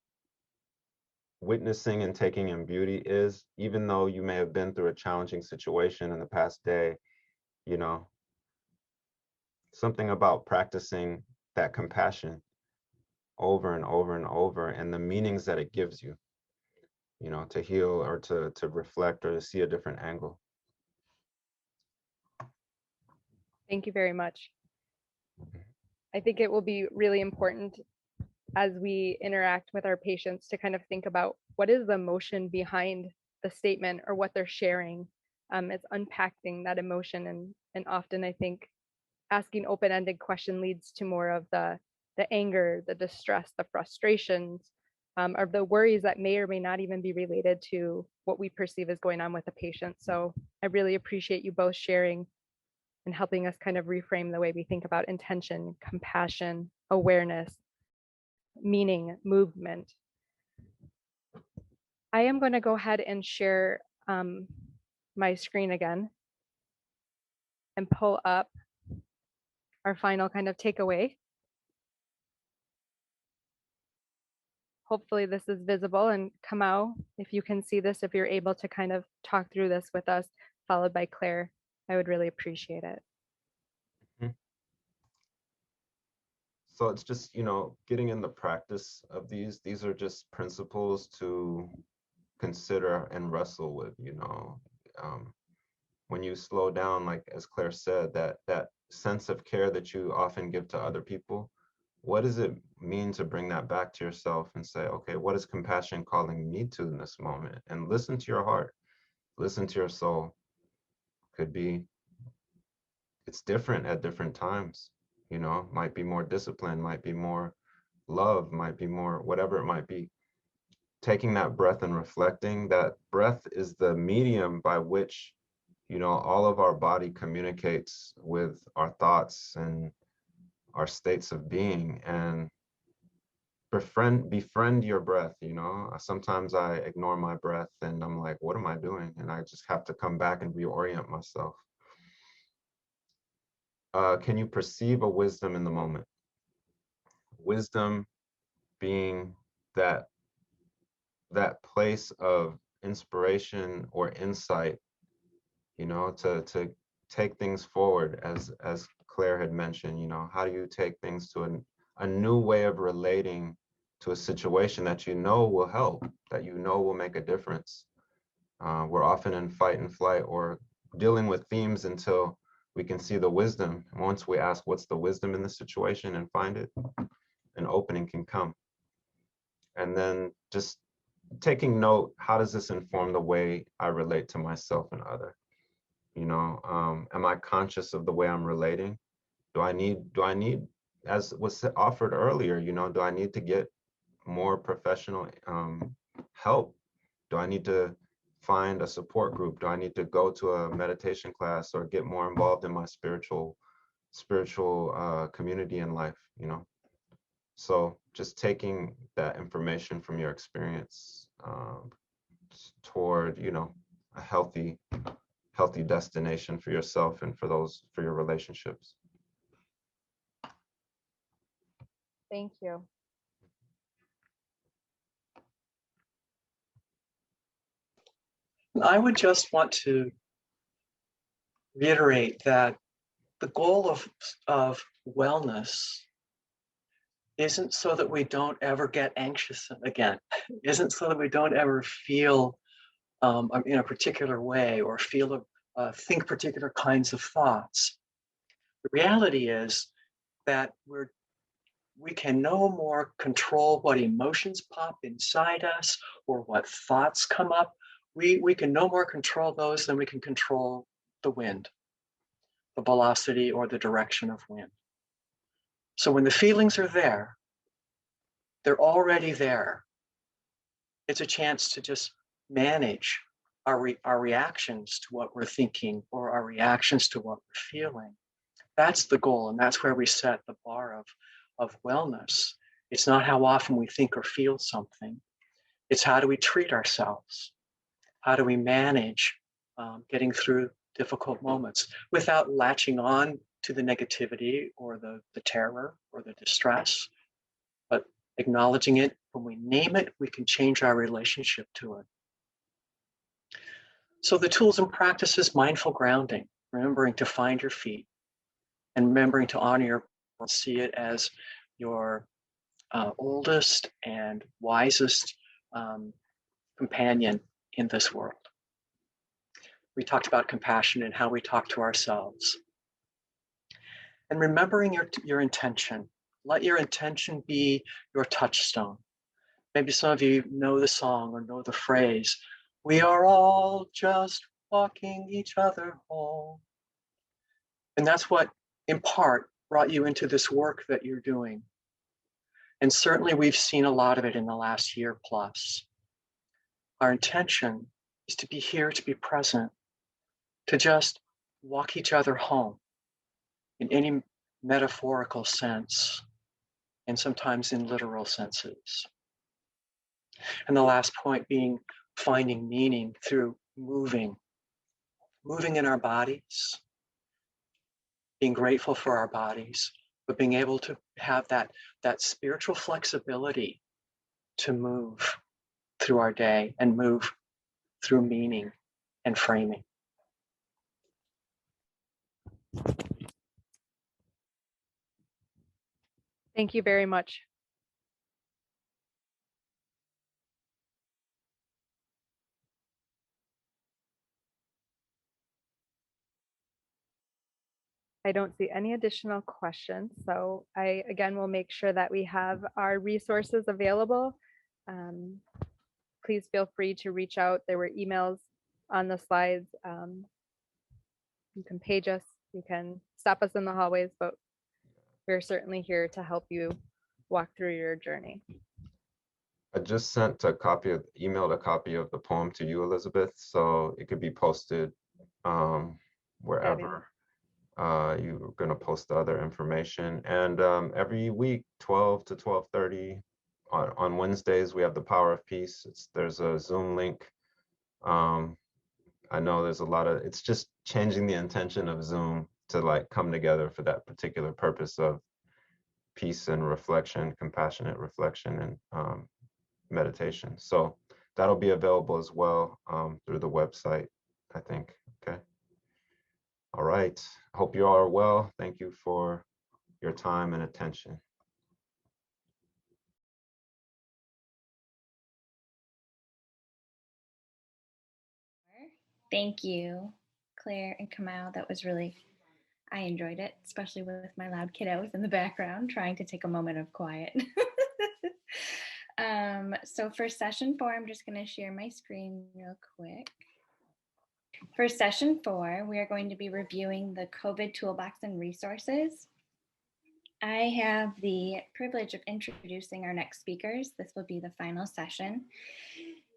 witnessing and taking in beauty is, even though you may have been through a challenging situation in the past day. Something about practicing that compassion over and over and over, and the meanings that it gives you, to heal or to reflect or to see a different angle.
Thank you very much. I think it will be really important as we interact with our patients to kind of think about what is the emotion behind the statement or what they're sharing. It's unpacking that emotion, and often I think asking open-ended question leads to more of the anger, the distress, the frustrations, or the worries that may or may not even be related to what we perceive as going on with the patient. So I really appreciate you both sharing and helping us kind of reframe the way we think about intention, compassion, awareness, meaning, movement. I am going to go ahead and share my screen again and pull up our final kind of takeaway. Hopefully this is visible, and Kamau, if you can see this, if you're able to kind of talk through this with us, followed by Claire, I would really appreciate it.
So it's just, getting in the practice of these are just principles to consider and wrestle with, when you slow down, like as Claire said, that sense of care that you often give to other people, what does it mean to bring that back to yourself and say, okay, what is compassion calling me to in this moment? And listen to your heart, listen to your soul. Could be, it's different at different times, might be more discipline, might be more love, might be more, whatever it might be. Taking that breath and reflecting, that breath is the medium by which, all of our body communicates with our thoughts and our states of being. And befriend your breath. Sometimes I ignore my breath and I'm like, what am I doing? And I just have to come back and reorient myself. Can you perceive a wisdom in the moment? Wisdom being that place of inspiration or insight, to take things forward, as Claire had mentioned. How do you take things to a new way of relating to a situation that will help, that will make a difference? We're often in fight and flight or dealing with themes until we can see the wisdom. Once we ask what's the wisdom in the situation and find it, an opening can come. And then just taking note, how does this inform the way I relate to myself and other? Am I conscious of the way I'm relating? Do I need, as was offered earlier, do I need to get more professional help? Do I need to find a support group? Do I need to go to a meditation class or get more involved in my spiritual community in life, you know? So just taking that information from your experience toward, you know, a healthy destination for yourself and for your relationships.
Thank you.
I would just want to reiterate that the goal of wellness isn't so that we don't ever get anxious again, isn't so that we don't ever feel in a particular way or think particular kinds of thoughts. The reality is that we can no more control what emotions pop inside us or what thoughts come up. We can no more control those than we can control the wind, the velocity or the direction of wind. So when the feelings are there, they're already there. It's a chance to just manage our reactions to what we're thinking or our reactions to what we're feeling. That's the goal, and that's where we set the bar of wellness. It's not how often we think or feel something. It's how do we treat ourselves? How do we manage getting through difficult moments without latching on to the negativity or the terror or the distress, but acknowledging it. When we name it, we can change our relationship to it. So the tools and practices: mindful grounding, remembering to find your feet, and remembering to honor your, see it as your oldest and wisest companion in this world. We talked about compassion and how we talk to ourselves. And remembering your intention. Let your intention be your touchstone. Maybe some of you know the song or know the phrase, "We are all just walking each other home." And that's what, in part, brought you into this work that you're doing. And certainly we've seen a lot of it in the last year plus. Our intention is to be here, to be present, to just walk each other home in any metaphorical sense, and sometimes in literal senses. And the last point being finding meaning through moving in our bodies, being grateful for our bodies, but being able to have that spiritual flexibility to move through our day and move through meaning and framing.
Thank you very much. I don't see any additional questions, so I again will make sure that we have our resources available. Please feel free to reach out. There were emails on the slides. You can page us, you can stop us in the hallways, but we're certainly here to help you walk through your journey.
I just emailed a copy of the poem to you, Elizabeth, so it could be posted wherever you're going to post the other information. And every week, 12 to 12:30 on Wednesdays, we have the Power of Peace. There's a Zoom link. I know there's it's just changing the intention of Zoom to like come together for that particular purpose of peace and reflection, compassionate reflection, and meditation. So that'll be available as well through the website, I think. Okay. All right. Hope you all are well. Thank you for your time and attention.
Thank you, Claire and Kamau. That was I enjoyed it, especially with my loud kiddos in the background, trying to take a moment of quiet. So for session 4, I'm just going to share my screen real quick. For session 4, we are going to be reviewing the COVID toolbox and resources. I have the privilege of introducing our next speakers. This will be the final session.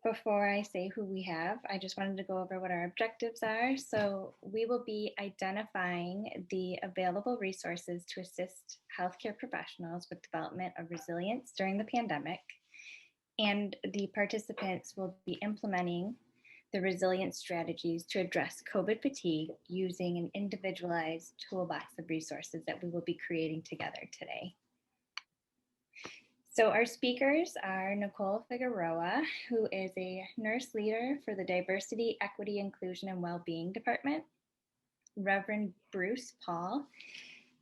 Before I say who we have, I just wanted to go over what our objectives are. So we will be identifying the available resources to assist healthcare professionals with development of resilience during the pandemic. And the participants will be implementing the resilience strategies to address COVID fatigue using an individualized toolbox of resources that we will be creating together today. So our speakers are Nicole Figueroa, who is a nurse leader for the Diversity, Equity, Inclusion, and Wellbeing Department. Reverend Bruce Paul,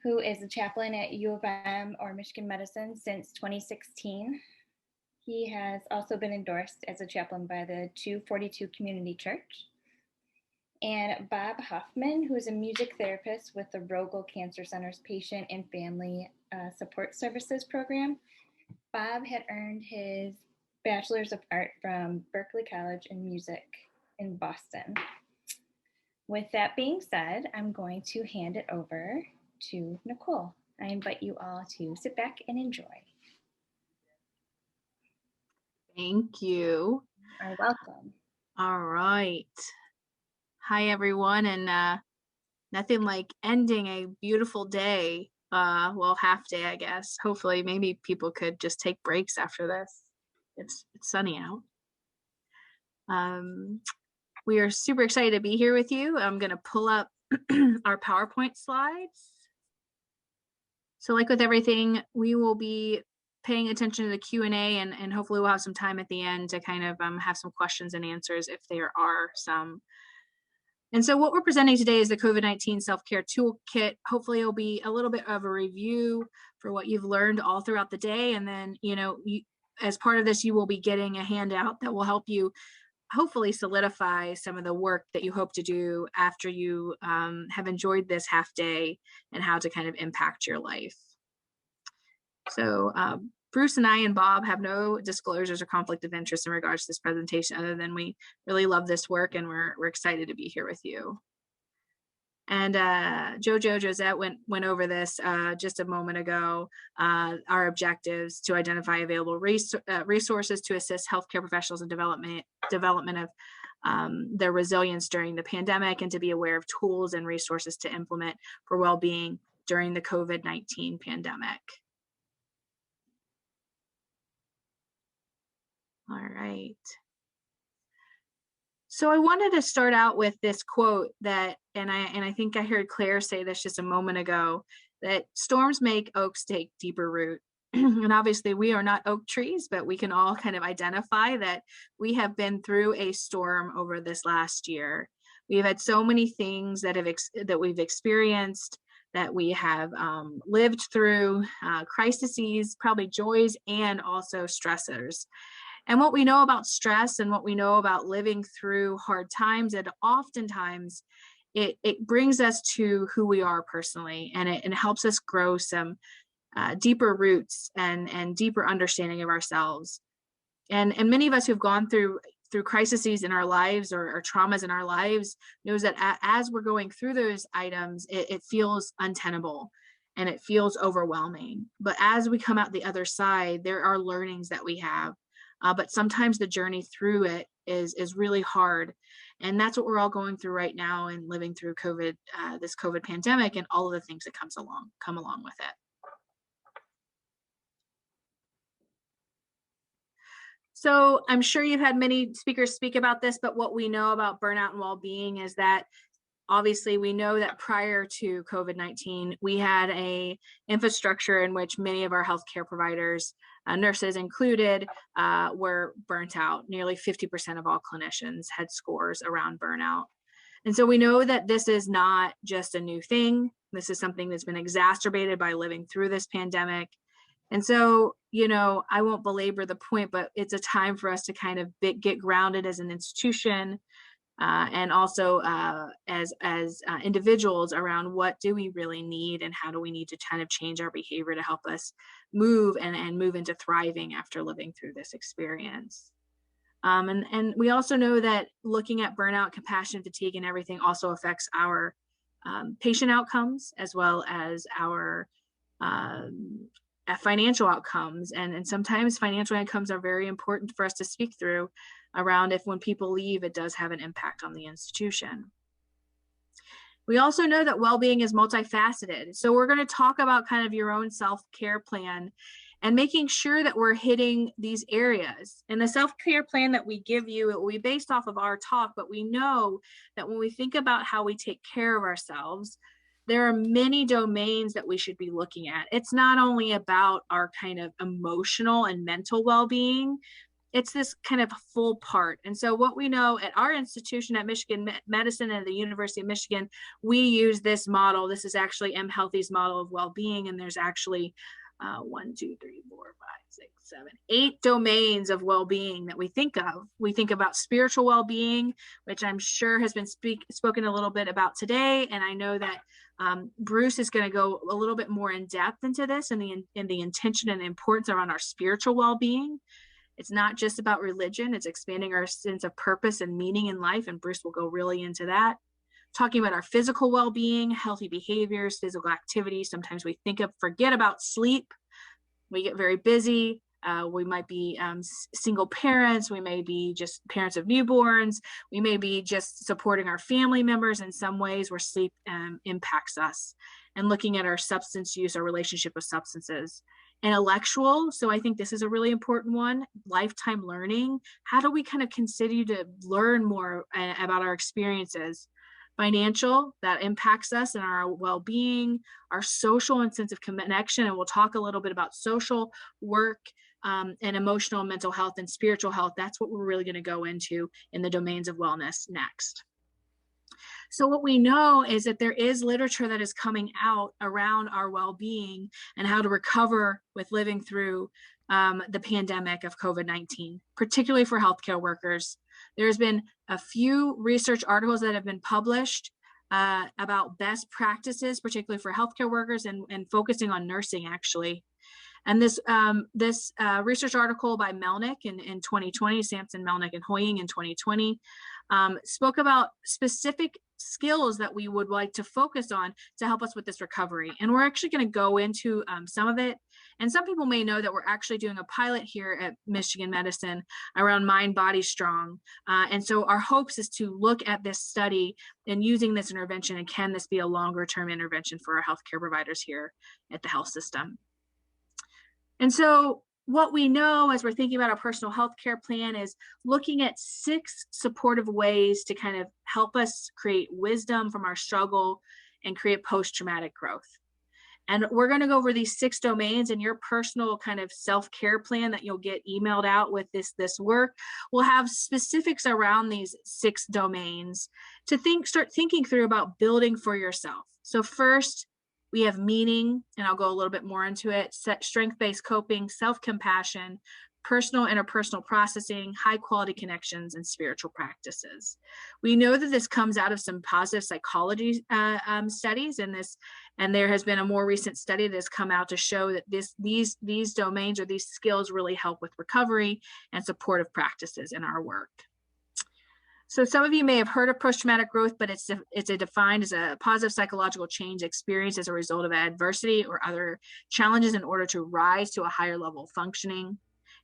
who is a chaplain at U of M or Michigan Medicine since 2016. He has also been endorsed as a chaplain by the 242 Community Church. And Bob Huffman, who is a music therapist with the Rogel Cancer Center's Patient and Family Support Services program. Bob had earned his Bachelor's of Art from Berklee College in Music in Boston. With that being said, I'm going to hand it over to Nicole. I invite you all to sit back and enjoy.
Thank you.
You are welcome.
All right. Hi, everyone. And nothing like ending a beautiful day. Well, half day, I guess. Hopefully, maybe people could just take breaks after this. It's sunny out. We are super excited to be here with you. I'm going to pull up our PowerPoint slides. So like with everything, we will be paying attention to the Q&A and hopefully we'll have some time at the end to kind of have some questions and answers if there are some. And so what we're presenting today is the COVID-19 self-care toolkit. Hopefully it'll be a little bit of a review for what you've learned all throughout the day. And then, as part of this, you will be getting a handout that will help you hopefully solidify some of the work that you hope to do after you have enjoyed this half day and how to kind of impact your life. So Bruce and I and Bob have no disclosures or conflict of interest in regards to this presentation, other than we really love this work and we're excited to be here with you. And Josette went over this just a moment ago, our objectives to identify available resources to assist healthcare professionals in development of their resilience during the pandemic, and to be aware of tools and resources to implement for well-being during the COVID-19 pandemic. All right. So I wanted to start out with this quote that, and I think I heard Claire say this just a moment ago, that storms make oaks take deeper root. And obviously we are not oak trees, but we can all kind of identify that we have been through a storm over this last year. We've had so many things that we've experienced, that we have lived through, crises, probably joys, and also stressors. And what we know about stress and what we know about living through hard times, and oftentimes it brings us to who we are personally, and it helps us grow some deeper roots and deeper understanding of ourselves. And many of us who've gone through crises in our lives or traumas in our lives knows that as we're going through those items, it feels untenable and it feels overwhelming. But as we come out the other side, there are learnings that we have. But sometimes the journey through it is really hard. And that's what we're all going through right now and living through COVID, this COVID pandemic, and all of the things that come along with it. So I'm sure you've had many speakers speak about this, but what we know about burnout and well-being is that obviously we know that prior to COVID-19, we had a infrastructure in which many of our healthcare providers, nurses included, were burnt out. Nearly 50% of all clinicians had scores around burnout. And so we know that this is not just a new thing. This is something that's been exacerbated by living through this pandemic. And so, I won't belabor the point, but it's a time for us to kind of get grounded as an institution, and also as individuals around what do we really need and how do we need to kind of change our behavior to help us move and move into thriving after living through this experience. And we also know that looking at burnout, compassion, fatigue, and everything also affects our patient outcomes, as well as our financial outcomes. And sometimes financial outcomes are very important for us to speak through around if when people leave, it does have an impact on the institution. We also know that well-being is multifaceted. So we're going to talk about kind of your own self-care plan and making sure that we're hitting these areas. And the self-care plan that we give you, it will be based off of our talk, but we know that when we think about how we take care of ourselves, there are many domains that we should be looking at. It's not only about our kind of emotional and mental well-being, it's this kind of full part. And so what we know at our institution at Michigan Medicine and the University of Michigan, we use this model. This is actually M Healthy's model of well-being. And there's actually 8 domains of well-being that we think of. We think about spiritual well-being, which I'm sure has been spoken a little bit about today. And I know that Bruce is going to go a little bit more in depth into this and the intention and importance around our spiritual well-being. It's not just about religion, it's expanding our sense of purpose and meaning in life. And Bruce will go really into that. Talking about our physical well-being, healthy behaviors, physical activity. Sometimes we forget about sleep. We get very busy. We might be single parents. We may be just parents of newborns. We may be just supporting our family members in some ways where sleep impacts us. And looking at our substance use, our relationship with substances. Intellectual, so I think this is a really important one. Lifetime learning. How do we kind of continue to learn more about our experiences? Financial, that impacts us and our well-being, our social and sense of connection, and we'll talk a little bit about social work and emotional and mental health and spiritual health. That's what we're really going to go into in the domains of wellness next. So what we know is that there is literature that is coming out around our well-being and how to recover with living through the pandemic of COVID-19, particularly for healthcare workers. There's been a few research articles that have been published about best practices, particularly for healthcare workers and focusing on nursing actually. And this research article by Melnick in 2020, Sampson, Melnick, and Hoying in 2020, spoke about specific skills that we would like to focus on to help us with this recovery. And we're actually going to go into some of it. And some people may know that we're actually doing a pilot here at Michigan Medicine around Mind, Body, Strong. And so our hopes is to look at this study and using this intervention, and can this be a longer term intervention for our healthcare providers here at the health system. And so what we know as we're thinking about our personal health care plan is looking at 6 supportive ways to kind of help us create wisdom from our struggle and create post-traumatic growth. And we're going to go over these 6 domains, and your personal kind of self-care plan that you'll get emailed out with this work will have specifics around these 6 domains to start thinking through about building for yourself. So first, we have meaning, and I'll go a little bit more into it, strength-based coping, self-compassion, personal interpersonal processing, high-quality connections, and spiritual practices. We know that this comes out of some positive psychology studies, and there has been a more recent study that has come out to show that these domains or these skills really help with recovery and supportive practices in our work. So some of you may have heard of post-traumatic growth, but it's defined as a positive psychological change experienced as a result of adversity or other challenges in order to rise to a higher level of functioning.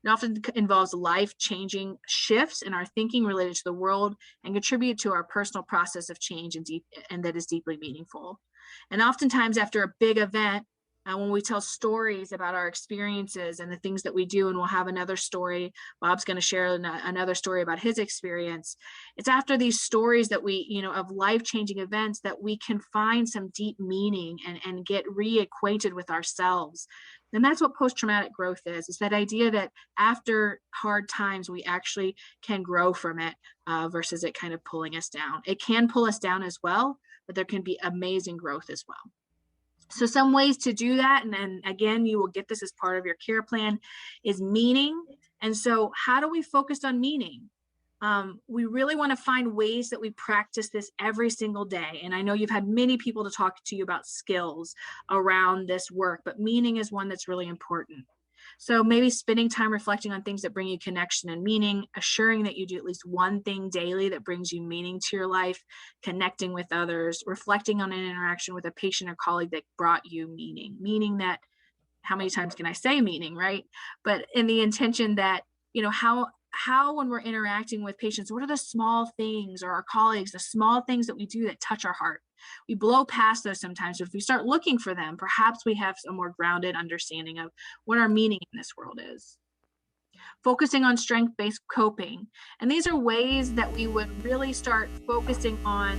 It often involves life-changing shifts in our thinking related to the world and contribute to our personal process of change and that is deeply meaningful. And oftentimes after a big event, when we tell stories about our experiences and the things that we do, and we'll have another story, Bob's going to share another story about his experience. It's after these stories that we, of life-changing events, that we can find some deep meaning and get reacquainted with ourselves. And that's what post-traumatic growth is that idea that after hard times, we actually can grow from it versus it kind of pulling us down. It can pull us down as well, but there can be amazing growth as well. So some ways to do that, and then again, you will get this as part of your care plan, is meaning. And so how do we focus on meaning? We really want to find ways that we practice this every single day. And I know you've had many people to talk to you about skills around this work, but meaning is one that's really important. So maybe spending time reflecting on things that bring you connection and meaning, assuring that you do at least one thing daily that brings you meaning to your life, connecting with others, reflecting on an interaction with a patient or colleague that brought you meaning that, how many times can I say meaning, right? But in the intention that, you know, how when we're interacting with patients, what are the small things, or our colleagues, the small things that we do that touch our heart? We blow past those sometimes. If we start looking for them, perhaps we have a more grounded understanding of what our meaning in this world is. Focusing on strength-based coping. And these are ways that we would really start focusing on,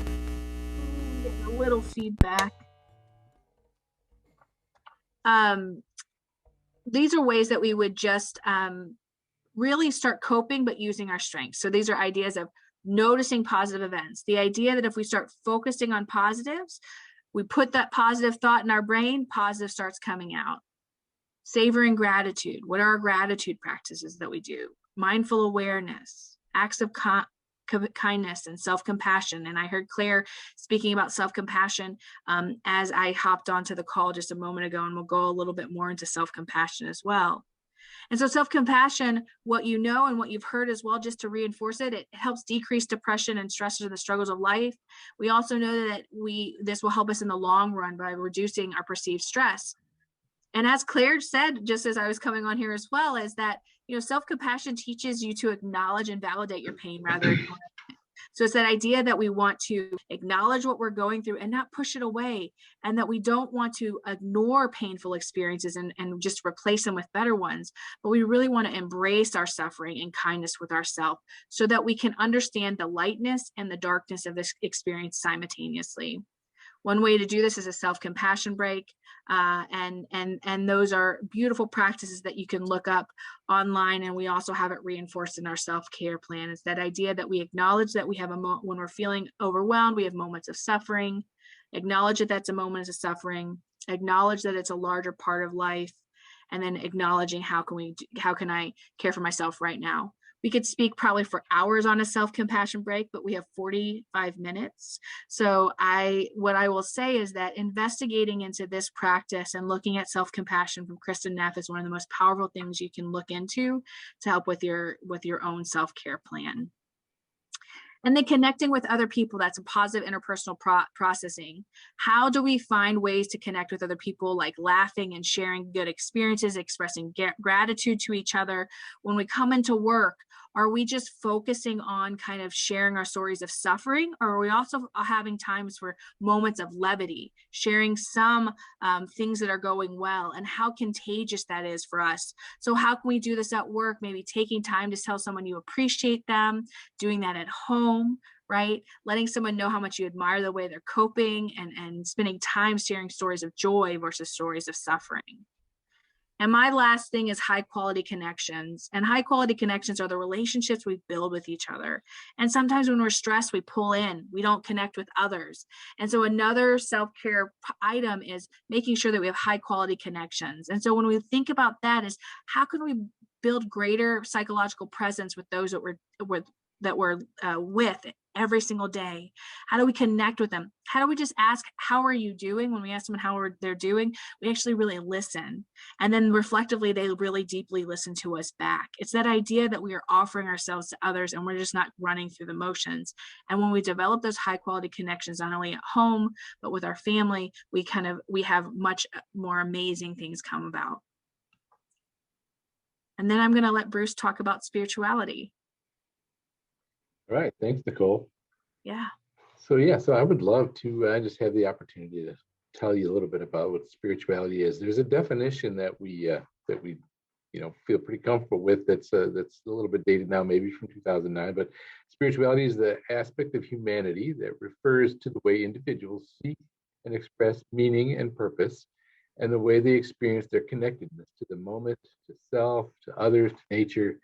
getting a little feedback. These are ways that we would just really start coping, but using our strengths. So these are ideas of noticing positive events. The idea that if we start focusing on positives, we put that positive thought in our brain, positive starts coming out. Savoring gratitude. What are our gratitude practices that we do? Mindful awareness, acts of kindness and self-compassion. And I heard Claire speaking about self-compassion as I hopped onto the call just a moment ago, and we'll go a little bit more into self-compassion as well. And so self-compassion, what you know and what you've heard as well, just to reinforce it, it helps decrease depression and stresses and the struggles of life. We also know that this will help us in the long run by reducing our perceived stress. And as Claire said, just as I was coming on here as well, is that, you know, self-compassion teaches you to acknowledge and validate your pain rather than ignoring it. So it's that idea that we want to acknowledge what we're going through and not push it away, and that we don't want to ignore painful experiences and just replace them with better ones, but we really want to embrace our suffering and kindness with ourselves so that we can understand the lightness and the darkness of this experience simultaneously. One way to do this is a self-compassion break. And those are beautiful practices that you can look up online. And we also have it reinforced in our self-care plan. It's that idea that we acknowledge that we have when we're feeling overwhelmed, we have moments of suffering, acknowledge that that's a moment of suffering, acknowledge that it's a larger part of life, and then acknowledging how can I care for myself right now. We could speak probably for hours on a self-compassion break, but we have 45 minutes. So what I will say is that investigating into this practice and looking at self-compassion from Kristen Neff is one of the most powerful things you can look into to help with your own self-care plan. And then connecting with other people, that's a positive interpersonal processing. How do we find ways to connect with other people, like laughing and sharing good experiences, expressing gratitude to each other? When we come into work, are we just focusing on kind of sharing our stories of suffering, or are we also having times for moments of levity, sharing some things that are going well, and how contagious that is for us? So how can we do this at work? Maybe taking time to tell someone you appreciate them, doing that at home, right? Letting someone know how much you admire the way they're coping, and spending time sharing stories of joy versus stories of suffering. And my last thing is high quality connections. And high quality connections are the relationships we build with each other. And sometimes when we're stressed, we pull in, we don't connect with others. And so another self-care item is making sure that we have high quality connections. And so when we think about that, is how can we build greater psychological presence with those that we're with every single day? How do we connect with them? How do we just ask, how are you doing? When we ask someone how they're doing, we actually really listen. And then reflectively, they really deeply listen to us back. It's that idea that we are offering ourselves to others and we're just not running through the motions. And when we develop those high quality connections, not only at home, but with our family, we have much more amazing things come about. And then I'm going to let Bruce talk about spirituality.
All right, thanks, Nicole.
Yeah.
So I would love to just have the opportunity to tell you a little bit about what spirituality is. There's a definition that we feel pretty comfortable with. That's a little bit dated now, maybe from 2009. But spirituality is the aspect of humanity that refers to the way individuals seek and express meaning and purpose, and the way they experience their connectedness to the moment, to self, to others, to nature,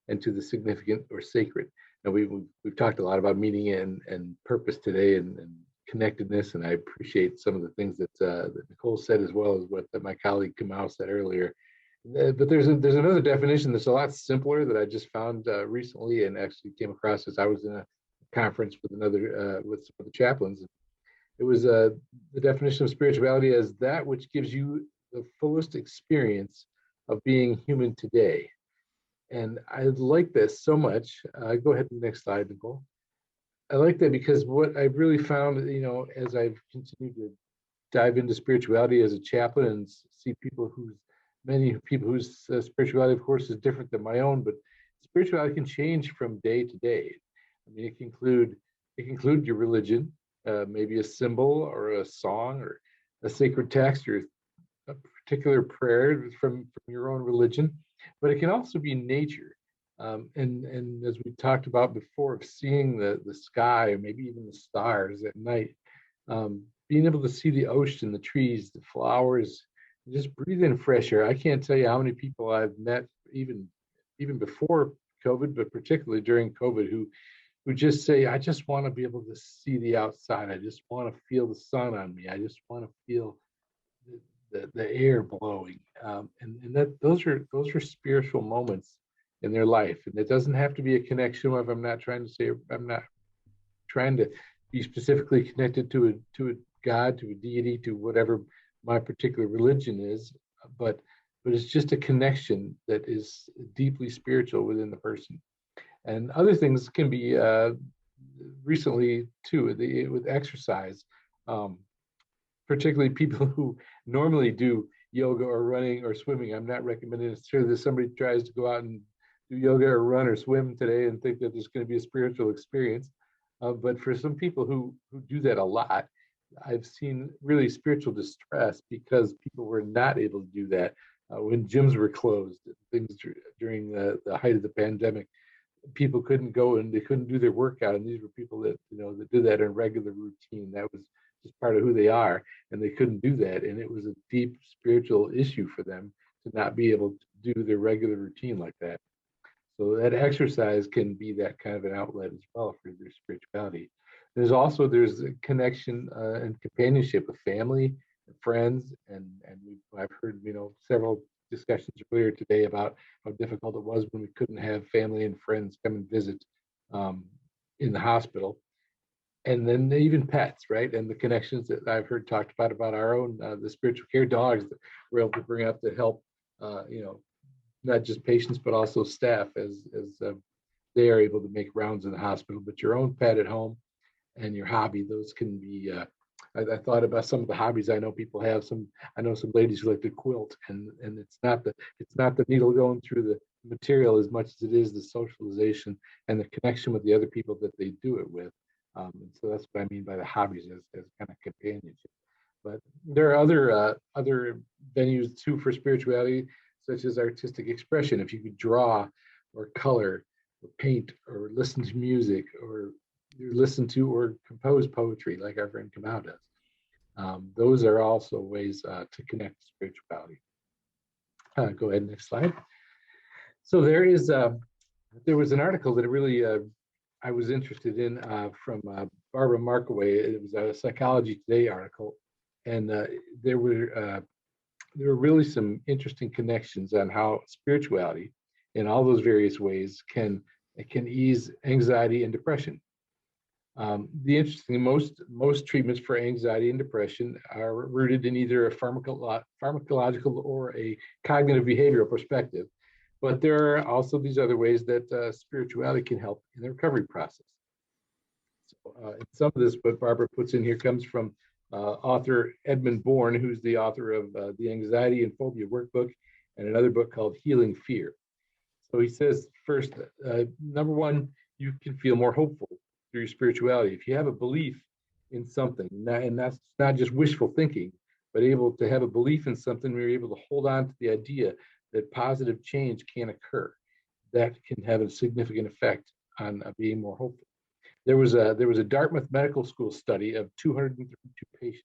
and to the significant or sacred. Now, we've talked a lot about meaning and purpose today, and connectedness, and I appreciate some of the things that Nicole said, as well as what my colleague Kamau said earlier. But there's another definition that's a lot simpler that I just found recently, and actually came across as I was in a conference with some of the chaplains. It was the definition of spirituality as that which gives you the fullest experience of being human today. And I like this so much. Go ahead to the next slide, Nicole. I like that because what I've really found, as I've continued to dive into spirituality as a chaplain and see many people whose spirituality, of course, is different than my own, but spirituality can change from day to day. I mean, it can include your religion, maybe a symbol or a song or a sacred text or a particular prayer from your own religion, but it can also be nature. And as we talked about before, of seeing the sky or maybe even the stars at night, being able to see the ocean, the trees, the flowers, just breathe in fresh air. I can't tell you how many people I've met even before COVID, but particularly during COVID, who just say, I just want to be able to see the outside. I just want to feel the sun on me. I just want to feel the air blowing. And that those are spiritual moments in their life. And it doesn't have to be a connection of, I'm not trying to be specifically connected to a God, to a deity, to whatever my particular religion is, but it's just a connection that is deeply spiritual within the person. And other things can be recently too with exercise, particularly people who normally do yoga or running or swimming. I'm not recommending necessarily that somebody tries to go out and do yoga or run or swim today and think that there's going to be a spiritual experience. But for some people who do that a lot, I've seen really spiritual distress because people were not able to do that when gyms were closed. Things during the height of the pandemic, people couldn't go and they couldn't do their workout. And these were people that that did that in regular routine. That was just part of who they are, and they couldn't do that. And it was a deep spiritual issue for them to not be able to do their regular routine like that. So that exercise can be that kind of an outlet as well for their spirituality. There's a connection and companionship with family and friends, and I've heard several discussions earlier today about how difficult it was when we couldn't have family and friends come and visit in the hospital. And then even pets, right? And the connections that I've heard talked about our own the spiritual care dogs that we're able to bring up to help not just patients, but also staff as they are able to make rounds in the hospital. But your own pet at home and your hobby, those can be, I thought about some of the hobbies I know people have. I know some ladies who like to quilt, and it's not the needle going through the material as much as it is the socialization and the connection with the other people that they do it with. And so that's what I mean by the hobbies as kind of companionship. But there are other venues too for spirituality, such as artistic expression. If you could draw or color or paint or listen to music or listen to or compose poetry like our friend Kamau does. Those are also ways to connect to spirituality. Go ahead, next slide. So there was an article that really I was interested in from Barbara Markaway. It was a Psychology Today article, and there were really some interesting connections on how spirituality in all those various ways can ease anxiety and depression. The interesting, most treatments for anxiety and depression are rooted in either a pharmacological or a cognitive behavioral perspective. But there are also these other ways that spirituality can help in the recovery process. So some of this, what Barbara puts in here, comes from author Edmund Bourne, who's the author of the Anxiety and Phobia Workbook and another book called Healing Fear. So he says, first, number one, you can feel more hopeful through your spirituality. If you have a belief in something, and that's not just wishful thinking, but able to have a belief in something where you're able to hold on to the idea that positive change can occur, that can have a significant effect on being more hopeful. There was a Dartmouth Medical School study of 232 patients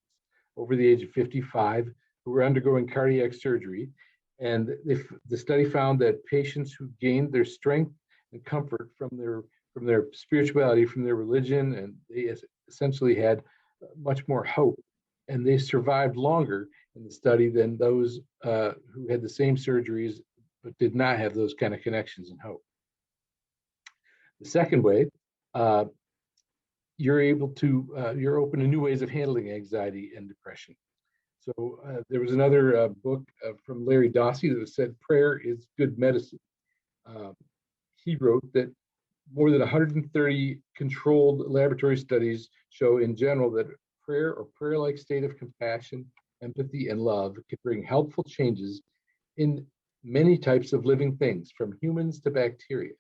over the age of 55 who were undergoing cardiac surgery, and the study found that patients who gained their strength and comfort from their spirituality, from their religion, and they essentially had much more hope, and they survived longer in the study than those who had the same surgeries but did not have those kind of connections and hope. The second way, you're open to new ways of handling anxiety and depression. So there was another book from Larry Dossey that said prayer is good medicine. He wrote that more than 130 controlled laboratory studies show in general that prayer or prayer-like state of compassion, empathy, and love can bring helpful changes in many types of living things, from humans to bacteria.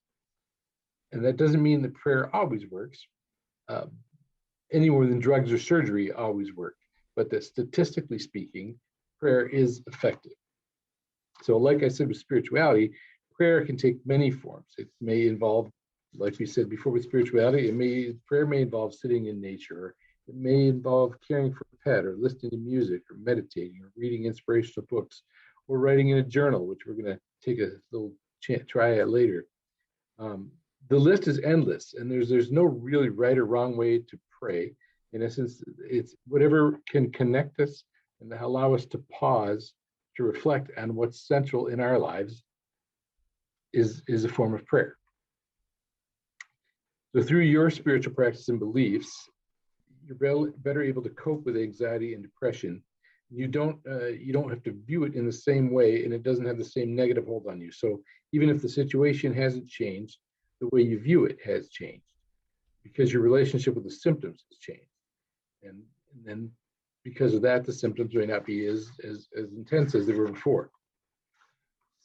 And that doesn't mean that prayer always works, any more than drugs or surgery always work, but that statistically speaking, prayer is effective. So like I said with spirituality, prayer can take many forms. It may involve, like we said before with spirituality, prayer may involve sitting in nature. It may involve caring for a pet, or listening to music, or meditating, or reading inspirational books, or writing in a journal, which we're going to take a little try at later. The list is endless, and there's no really right or wrong way to pray. In essence, it's whatever can connect us and allow us to pause, to reflect on what's central in our lives is a form of prayer. So through your spiritual practice and beliefs, you're better able to cope with anxiety and depression. You don't have to view it in the same way, and it doesn't have the same negative hold on you. So even if the situation hasn't changed, the way you view it has changed, because your relationship with the symptoms has changed. And then because of that, the symptoms may not be as intense as they were before.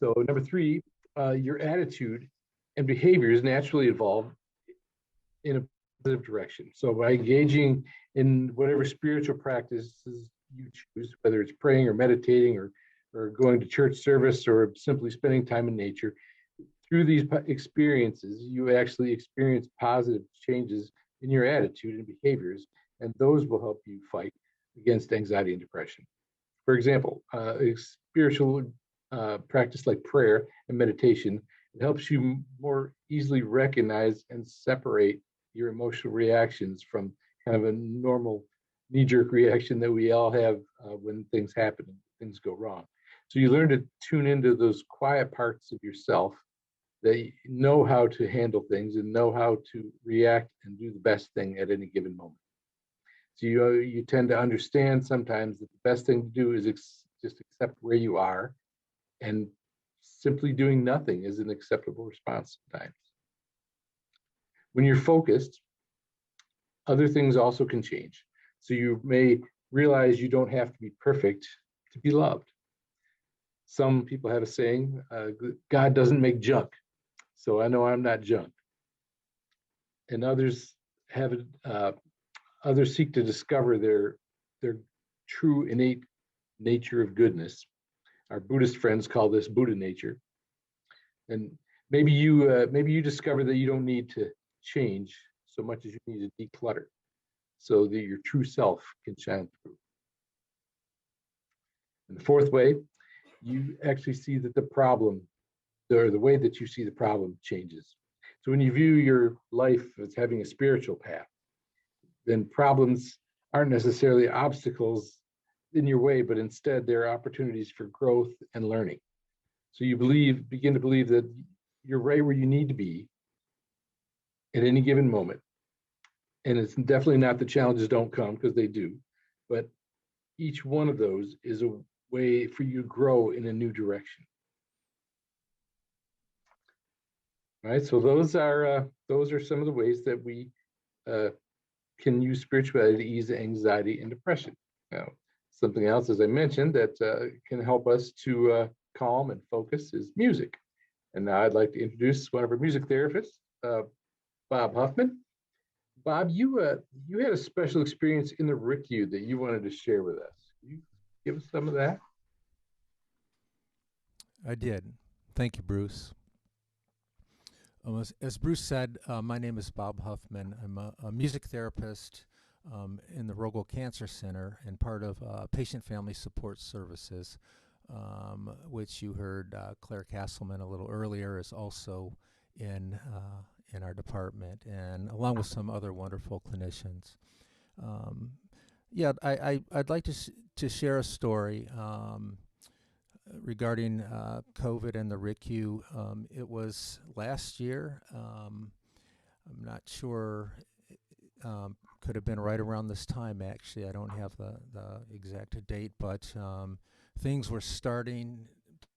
So number 3, your attitude and behaviors naturally evolve in a positive direction. So by engaging in whatever spiritual practices you choose, whether it's praying or meditating or going to church service or simply spending time in nature, through these experiences, you actually experience positive changes in your attitude and behaviors, and those will help you fight against anxiety and depression. For example, a spiritual practice like prayer and meditation, it helps you more easily recognize and separate your emotional reactions from kind of a normal knee-jerk reaction that we all have when things happen and things go wrong. So you learn to tune into those quiet parts of yourself that know how to handle things and know how to react and do the best thing at any given moment. So you tend to understand sometimes that the best thing to do is just accept where you are, and simply doing nothing is an acceptable response sometimes. When you're focused, other things also can change. So you may realize you don't have to be perfect to be loved. Some people have a saying, God doesn't make junk, so I know I'm not junk. And others others seek to discover their true innate nature of goodness. Our Buddhist friends call this Buddha nature. And maybe you discover that you don't need to change so much as you need to declutter, so that your true self can shine through. And the 4th way, you actually see that the problem, or the way that you see the problem, changes. So when you view your life as having a spiritual path, then problems aren't necessarily obstacles in your way, but instead they're opportunities for growth and learning. So you begin to believe that you're right where you need to be at any given moment. And it's definitely not that challenges don't come, because they do, but each one of those is a way for you to grow in a new direction. All right, so those are some of the ways that we can use spirituality to ease anxiety and depression. Now, something else, as I mentioned, that can help us to calm and focus is music. And now I'd like to introduce one of our music therapists, Bob Huffman. Bob, you had a special experience in the RICU that you wanted to share with us. Can you give us some of that?
I did. Thank you, Bruce. As Bruce said, my name is Bob Huffman. I'm a music therapist in the Rogel Cancer Center and part of Patient Family Support Services, which you heard Claire Castleman a little earlier is also in our department, and along with some other wonderful clinicians. I'd like to share a story regarding COVID and the RICU. It was last year. I'm not sure could have been right around this time, actually. I don't have the exact date, but things were starting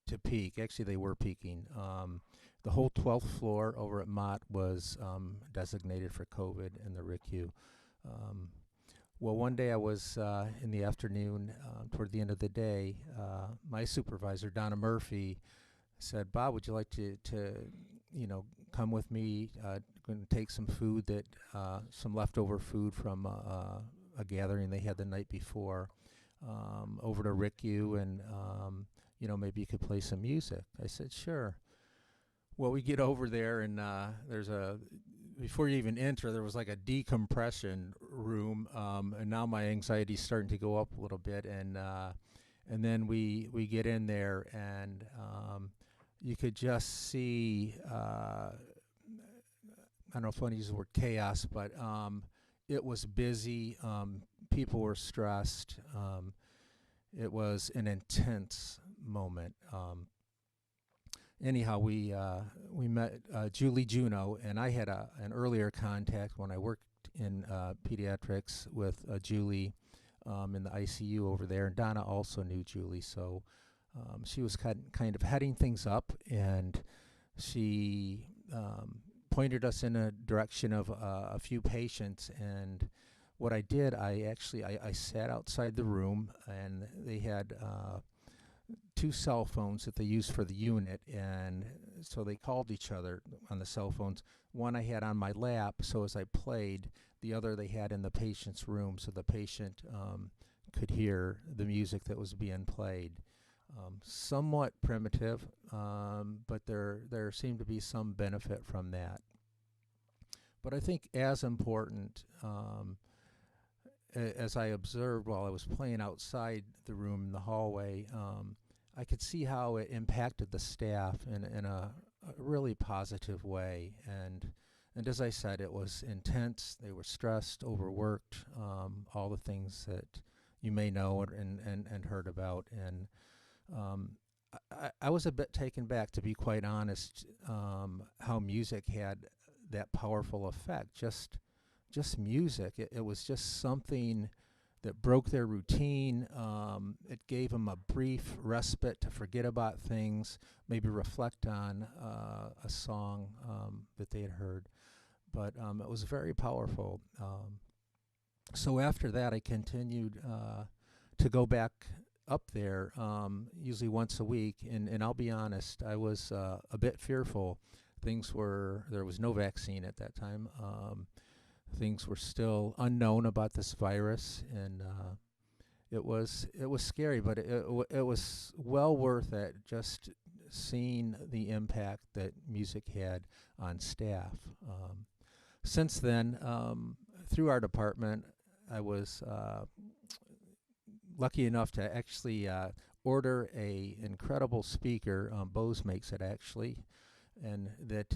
to peak. Actually, they were peaking. The whole 12th floor over at Mott was designated for COVID in the RICU. Well, one day I was in the afternoon, toward the end of the day, my supervisor, Donna Murphy, said, "Bob, would you like to come with me? Going to take some food some leftover food from a gathering they had the night before, over to RICU, and maybe you could play some music." I said, "Sure." Well, we get over there, and before you even enter, there was like a decompression room, and now my anxiety's starting to go up a little bit, and then we get in there, and you could just see, I don't know if I want to use the word chaos, but it was busy. People were stressed. It was an intense moment. Anyhow, we met Julie Juno, and I had an earlier contact when I worked in pediatrics with Julie in the ICU over there, and Donna also knew Julie, so she was kind of heading things up, and she pointed us in a direction of a few patients. And what I did, I sat outside the room, and they had 2 cell phones that they used for the unit, and so they called each other on the cell phones. One I had on my lap, so as I played, the other they had in the patient's room, so the patient could hear the music that was being played. Somewhat primitive, but there seemed to be some benefit from that. But I think as important, as I observed while I was playing outside the room in the hallway, I could see how it impacted the staff in a really positive way. And as I said, it was intense. They were stressed, overworked, all the things that you may know and heard about. And I was a bit taken back, to be quite honest, how music had that powerful effect. Just music. It was just something that broke their routine. It gave them a brief respite to forget about things, maybe reflect on a song that they had heard. But it was very powerful. So after that, I continued to go back up there, usually once a week. And I'll be honest, I was a bit fearful. There was no vaccine at that time. Things were still unknown about this virus, and it was scary, but it was well worth it, just seeing the impact that music had on staff. Since then, through our department, I was lucky enough to actually order a incredible speaker. Bose makes it, actually, and that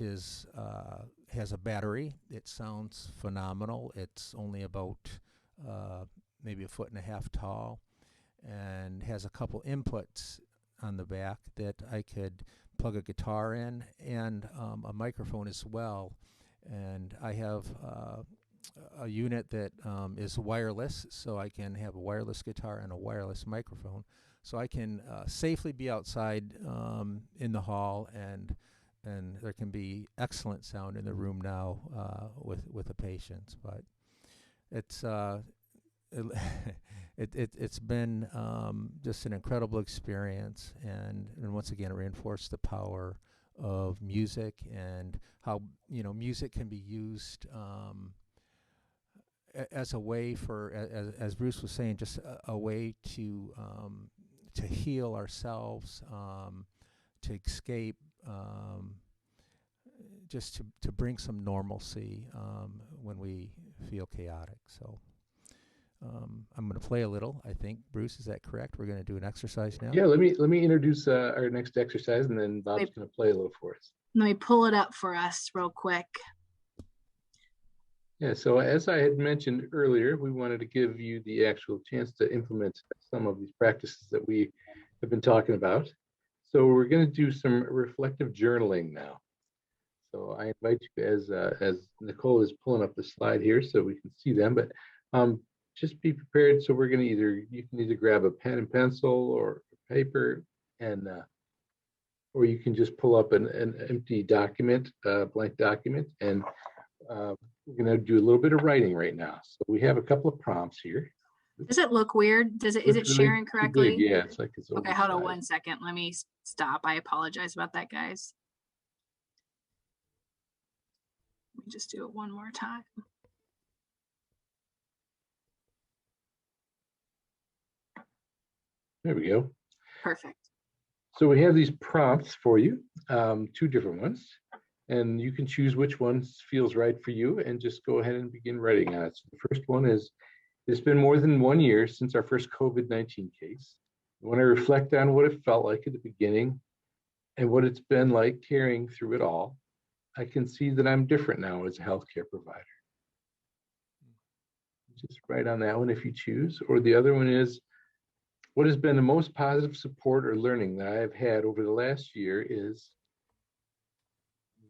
has a battery. It sounds phenomenal. It's only about maybe 1.5 feet tall, and has a couple inputs on the back that I could plug a guitar in, and a microphone as well. And I have a unit that is wireless, so I can have a wireless guitar and a wireless microphone, so I can safely be outside in the hall, and there can be excellent sound in the room now with the patients. But it's been just an incredible experience, and once again, it reinforced the power of music, and how music can be used as a way for, as Bruce was saying, just a way to heal ourselves, to escape, just to bring some normalcy when we feel chaotic. So I'm going to play a little, I think. Bruce, is that correct? We're going to do an exercise now?
Yeah, let me introduce our next exercise, and then Bob's going to play a little for us.
Let me pull it up for us real quick.
Yeah, so as I had mentioned earlier, we wanted to give you the actual chance to implement some of these practices that we have been talking about. So we're going to do some reflective journaling now. So I invite you, as Nicole is pulling up the slide here so we can see them, but just be prepared. So we're going to you can either grab a pen and pencil or paper, and or you can just pull up an empty document, blank document, and we're going to do a little bit of writing right now. So we have a couple of prompts here.
Does it look weird? Is it
Looks really
sharing
too
correctly?
big. Yeah, it's like it's
Okay, hold on
oversized.
1 second. Let me stop. I apologize about that, guys. Let me just do it one more time.
There we go.
Perfect.
So we have these prompts for you, 2 different ones, and you can choose which one feels right for you and just go ahead and begin writing on it. So the first one is, it's been more than 1 year since our first COVID-19 case. When I reflect on what it felt like at the beginning and what it's been like carrying through it all, I can see that I'm different now as a healthcare provider. Just write on that one if you choose. Or the other one is, what has been the most positive support or learning that I have had over the last year is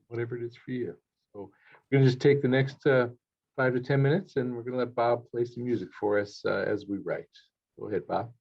whatever it is for you. So we're gonna just take the next 5 to 10 minutes, and we're gonna let Bob play some music for us as we write. Go ahead, Bob.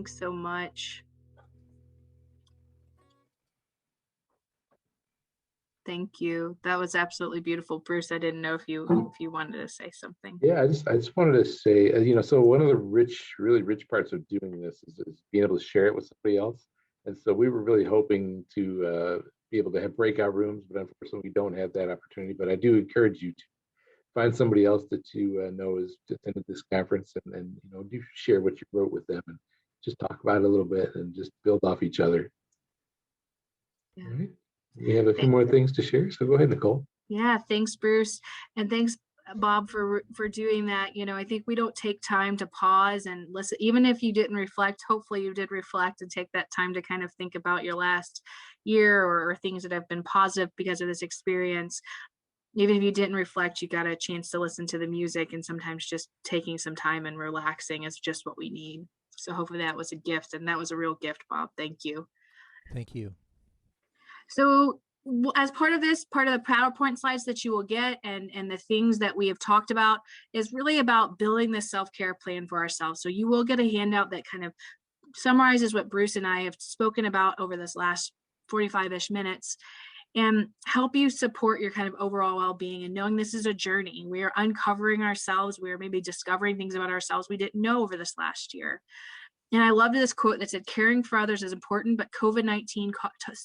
Thanks so much. Thank you. That was absolutely beautiful. Bruce, I didn't know if you wanted to say something.
Yeah, I just wanted to say, so one of the really rich parts of doing this is being able to share it with somebody else. And so we were really hoping to be able to have breakout rooms, but unfortunately we don't have that opportunity. But I do encourage you to find somebody else that you know is attended this conference, and do share what you wrote with them, and just talk about it a little bit and just build off each other.
Yeah.
All right. We have a few more things to share, so go ahead, Nicole.
Yeah, thanks, Bruce. And thanks, Bob, for doing that. I think we don't take time to pause and listen. Even if you didn't reflect, hopefully you did reflect and take that time to kind of think about your last year or things that have been positive because of this experience. Even if you didn't reflect, you got a chance to listen to the music, and sometimes just taking some time and relaxing is just what we need. So hopefully that was a gift, and that was a real gift, Bob. Thank you.
Thank you.
So as part of the PowerPoint slides that you will get and the things that we have talked about is really about building this self-care plan for ourselves. So you will get a handout that kind of summarizes what Bruce and I have spoken about over this last 45-ish minutes and help you support your kind of overall well-being, and knowing this is a journey. We are uncovering ourselves. We are maybe discovering things about ourselves we didn't know over this last year. And I loved this quote that said, caring for others is important, but COVID-19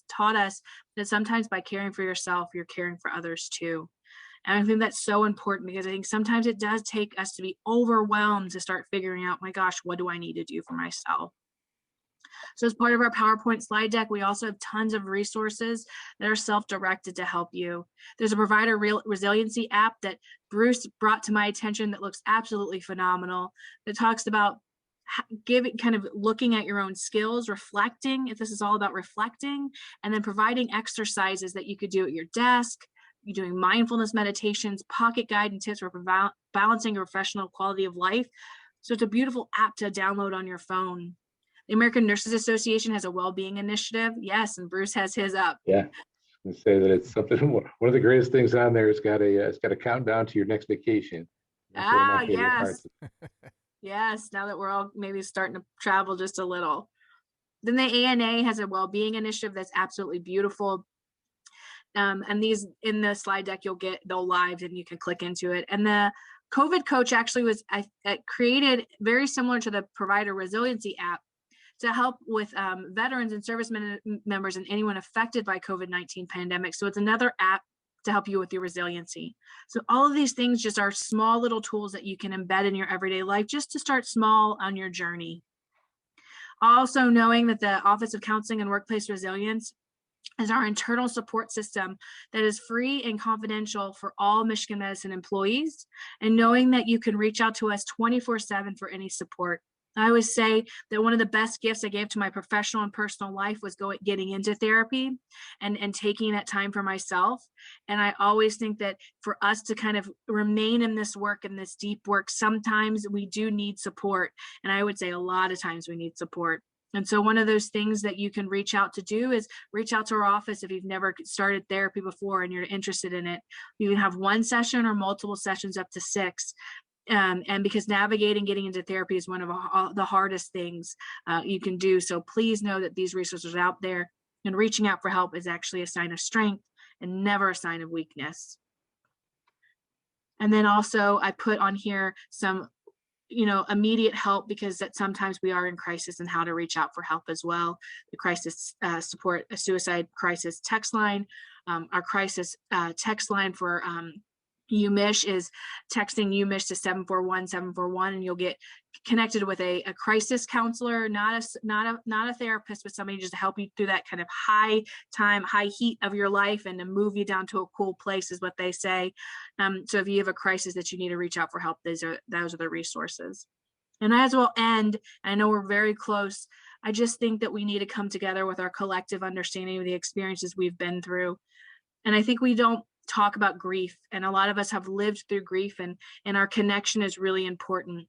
taught us that sometimes by caring for yourself, you're caring for others too. And I think that's so important, because I think sometimes it does take us to be overwhelmed to start figuring out, my gosh, what do I need to do for myself? So as part of our PowerPoint slide deck, we also have tons of resources that are self-directed to help you. There's a provider resiliency app that Bruce brought to my attention that looks absolutely phenomenal, that talks about kind of looking at your own skills, reflecting, if this is all about reflecting, and then providing exercises that you could do at your desk. You're doing mindfulness meditations, pocket guide and tips for balancing your professional quality of life. So it's a beautiful app to download on your phone. The American Nurses Association has a well-being initiative. Yes, and Bruce has his up.
Yeah, and say that it's something. One of the greatest things on there. It's got a countdown to your next vacation. That's one of my favorite parts.
Yes, now that we're all maybe starting to travel just a little. Then the ANA has a well-being initiative that's absolutely beautiful. And these in the slide deck, you'll get they'll live and you can click into it. And the COVID coach actually was created very similar to the provider resiliency app to help with veterans and service members and anyone affected by COVID-19 pandemic. So it's another app to help you with your resiliency. So all of these things just are small little tools that you can embed in your everyday life just to start small on your journey. Also knowing that the Office of Counseling and Workplace Resilience is our internal support system that is free and confidential for all Michigan Medicine employees, and knowing that you can reach out to us 24/7 for any support. I always say that one of the best gifts I gave to my professional and personal life was getting into therapy and taking that time for myself. And I always think that for us to kind of remain in this work and this deep work, sometimes we do need support. And I would say a lot of times we need support. And so one of those things that you can reach out to do is reach out to our office if you've never started therapy before and you're interested in it. You can have one session or multiple sessions up to 6. And because navigating getting into therapy is one of the hardest things you can do. So please know that these resources are out there, and reaching out for help is actually a sign of strength and never a sign of weakness. And then also I put on here some immediate help, because that sometimes we are in crisis, and how to reach out for help as well. The crisis support, a suicide crisis text line, our crisis text line for UMISH is texting UMISH to 741-741, and you'll get connected with a crisis counselor, not a therapist, but somebody just to help you through that kind of high heat of your life and to move you down to a cool place is what they say. So if you have a crisis that you need to reach out for help, those are the resources. And as we'll end, I know we're very close, I just think that we need to come together with our collective understanding of the experiences we've been through. And I think we don't talk about grief, and a lot of us have lived through grief, and our connection is really important.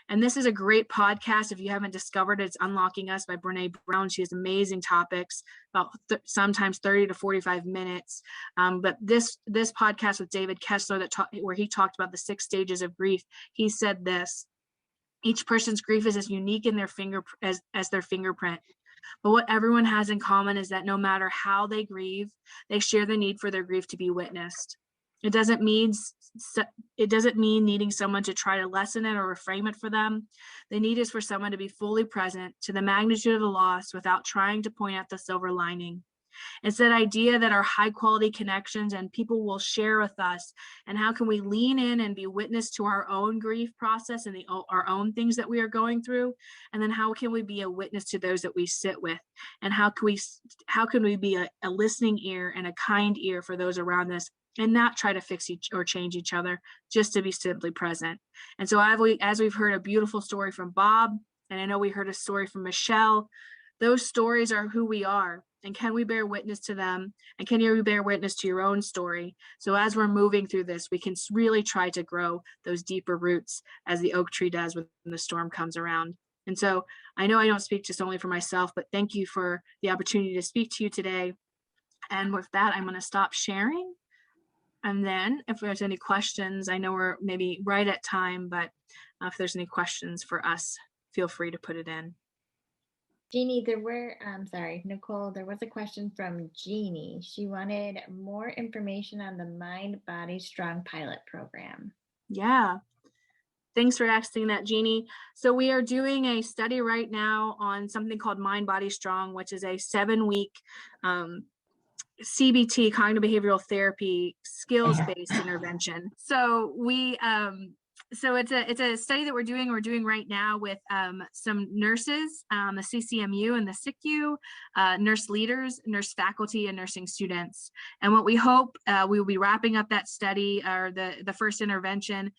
And this is a great podcast. If you haven't discovered it, it's Unlocking Us by Brene Brown. She has amazing topics, about sometimes 30 to 45 minutes. But this podcast with David Kessler where he talked about the 6 stages of grief, he said this: Each person's grief is as unique in their as their fingerprint. But what everyone has in common is that no matter how they grieve, they share the need for their grief to be witnessed. It doesn't mean needing someone to try to lessen it or reframe it for them. The need is for someone to be fully present to the magnitude of the loss without trying to point out the silver lining. It's that idea that our high quality connections and people will share with us, and how can we lean in and be witness to our own grief process and our own things that we are going through, and then how can we be a witness to those that we sit with, and how can we be a listening ear and a kind ear for those around us, and not try to fix or change each other, just to be simply present. And so as we've heard a beautiful story from Bob, and I know we heard a story from Michelle, those stories are who we are. And can we bear witness to them? And can you bear witness to your own story? So as we're moving through this, we can really try to grow those deeper roots as the oak tree does when the storm comes around. And so I know I don't speak just only for myself, but thank you for the opportunity to speak to you today. And with that, I'm going to stop sharing. And then if there's any questions, I know we're maybe right at time, but if there's any questions for us, feel free to put it in.
Jeannie, Nicole, there was a question from Jeannie. She wanted more information on the Mind, Body, Strong pilot program.
Yeah. Thanks for asking that, Jeannie. So we are doing a study right now on something called Mind, Body, Strong, which is a 7-week CBT, cognitive behavioral therapy, skills-based intervention. So it's a study that we're doing right now with some nurses, the CCMU and the SICU, nurse leaders, nurse faculty, and nursing students. And what we hope, we will be wrapping up that study, or the first intervention,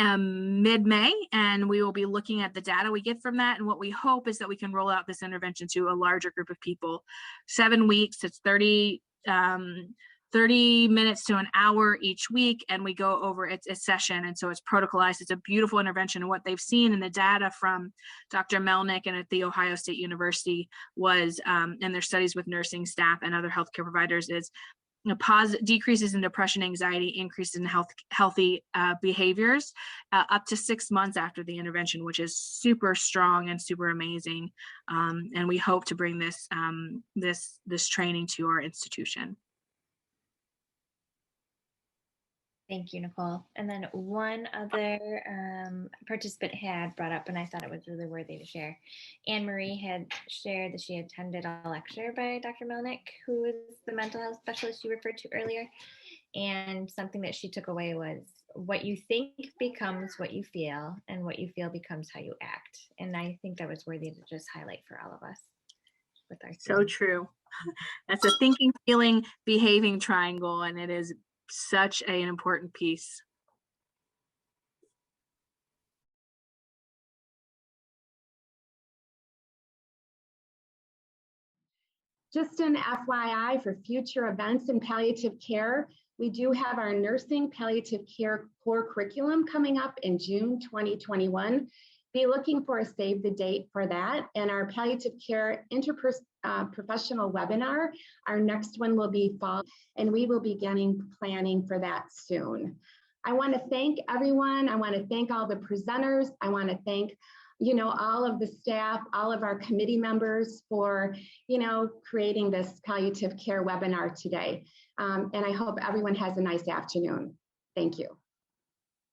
mid-May, and we will be looking at the data we get from that. And what we hope is that we can roll out this intervention to a larger group of people. 7 weeks, it's 30 minutes to an hour each week, and we go over a session. And so it's protocolized. It's a beautiful intervention. And what they've seen in the data from Dr. Melnick and at The Ohio State University was, in their studies with nursing staff and other healthcare providers, is decreases in depression, anxiety, increases in healthy behaviors up to 6 months after the intervention, which is super strong and super amazing. And we hope to bring this training to our institution.
Thank you, Nicole. And then one other participant had brought up, and I thought it was really worthy to share. Anne Marie had shared that she attended a lecture by Dr. Melnick, who is the mental health specialist you referred to earlier. And something that she took away was, what you think becomes what you feel, and what you feel becomes how you act. And I think that was worthy to just highlight for all of us. With our
So true. That's a thinking, feeling, behaving triangle, and it is such an important piece.
Just an FYI for future events in palliative care, we do have our nursing palliative care core curriculum coming up in June 2021. Be looking for a save the date for that. And our palliative care interprofessional webinar, our next one will be fall, and we will be beginning planning for that soon. I want to thank everyone. I want to thank all the presenters. I want to thank all of the staff, all of our committee members for, creating this palliative care webinar today. And I hope everyone has a nice afternoon. Thank you.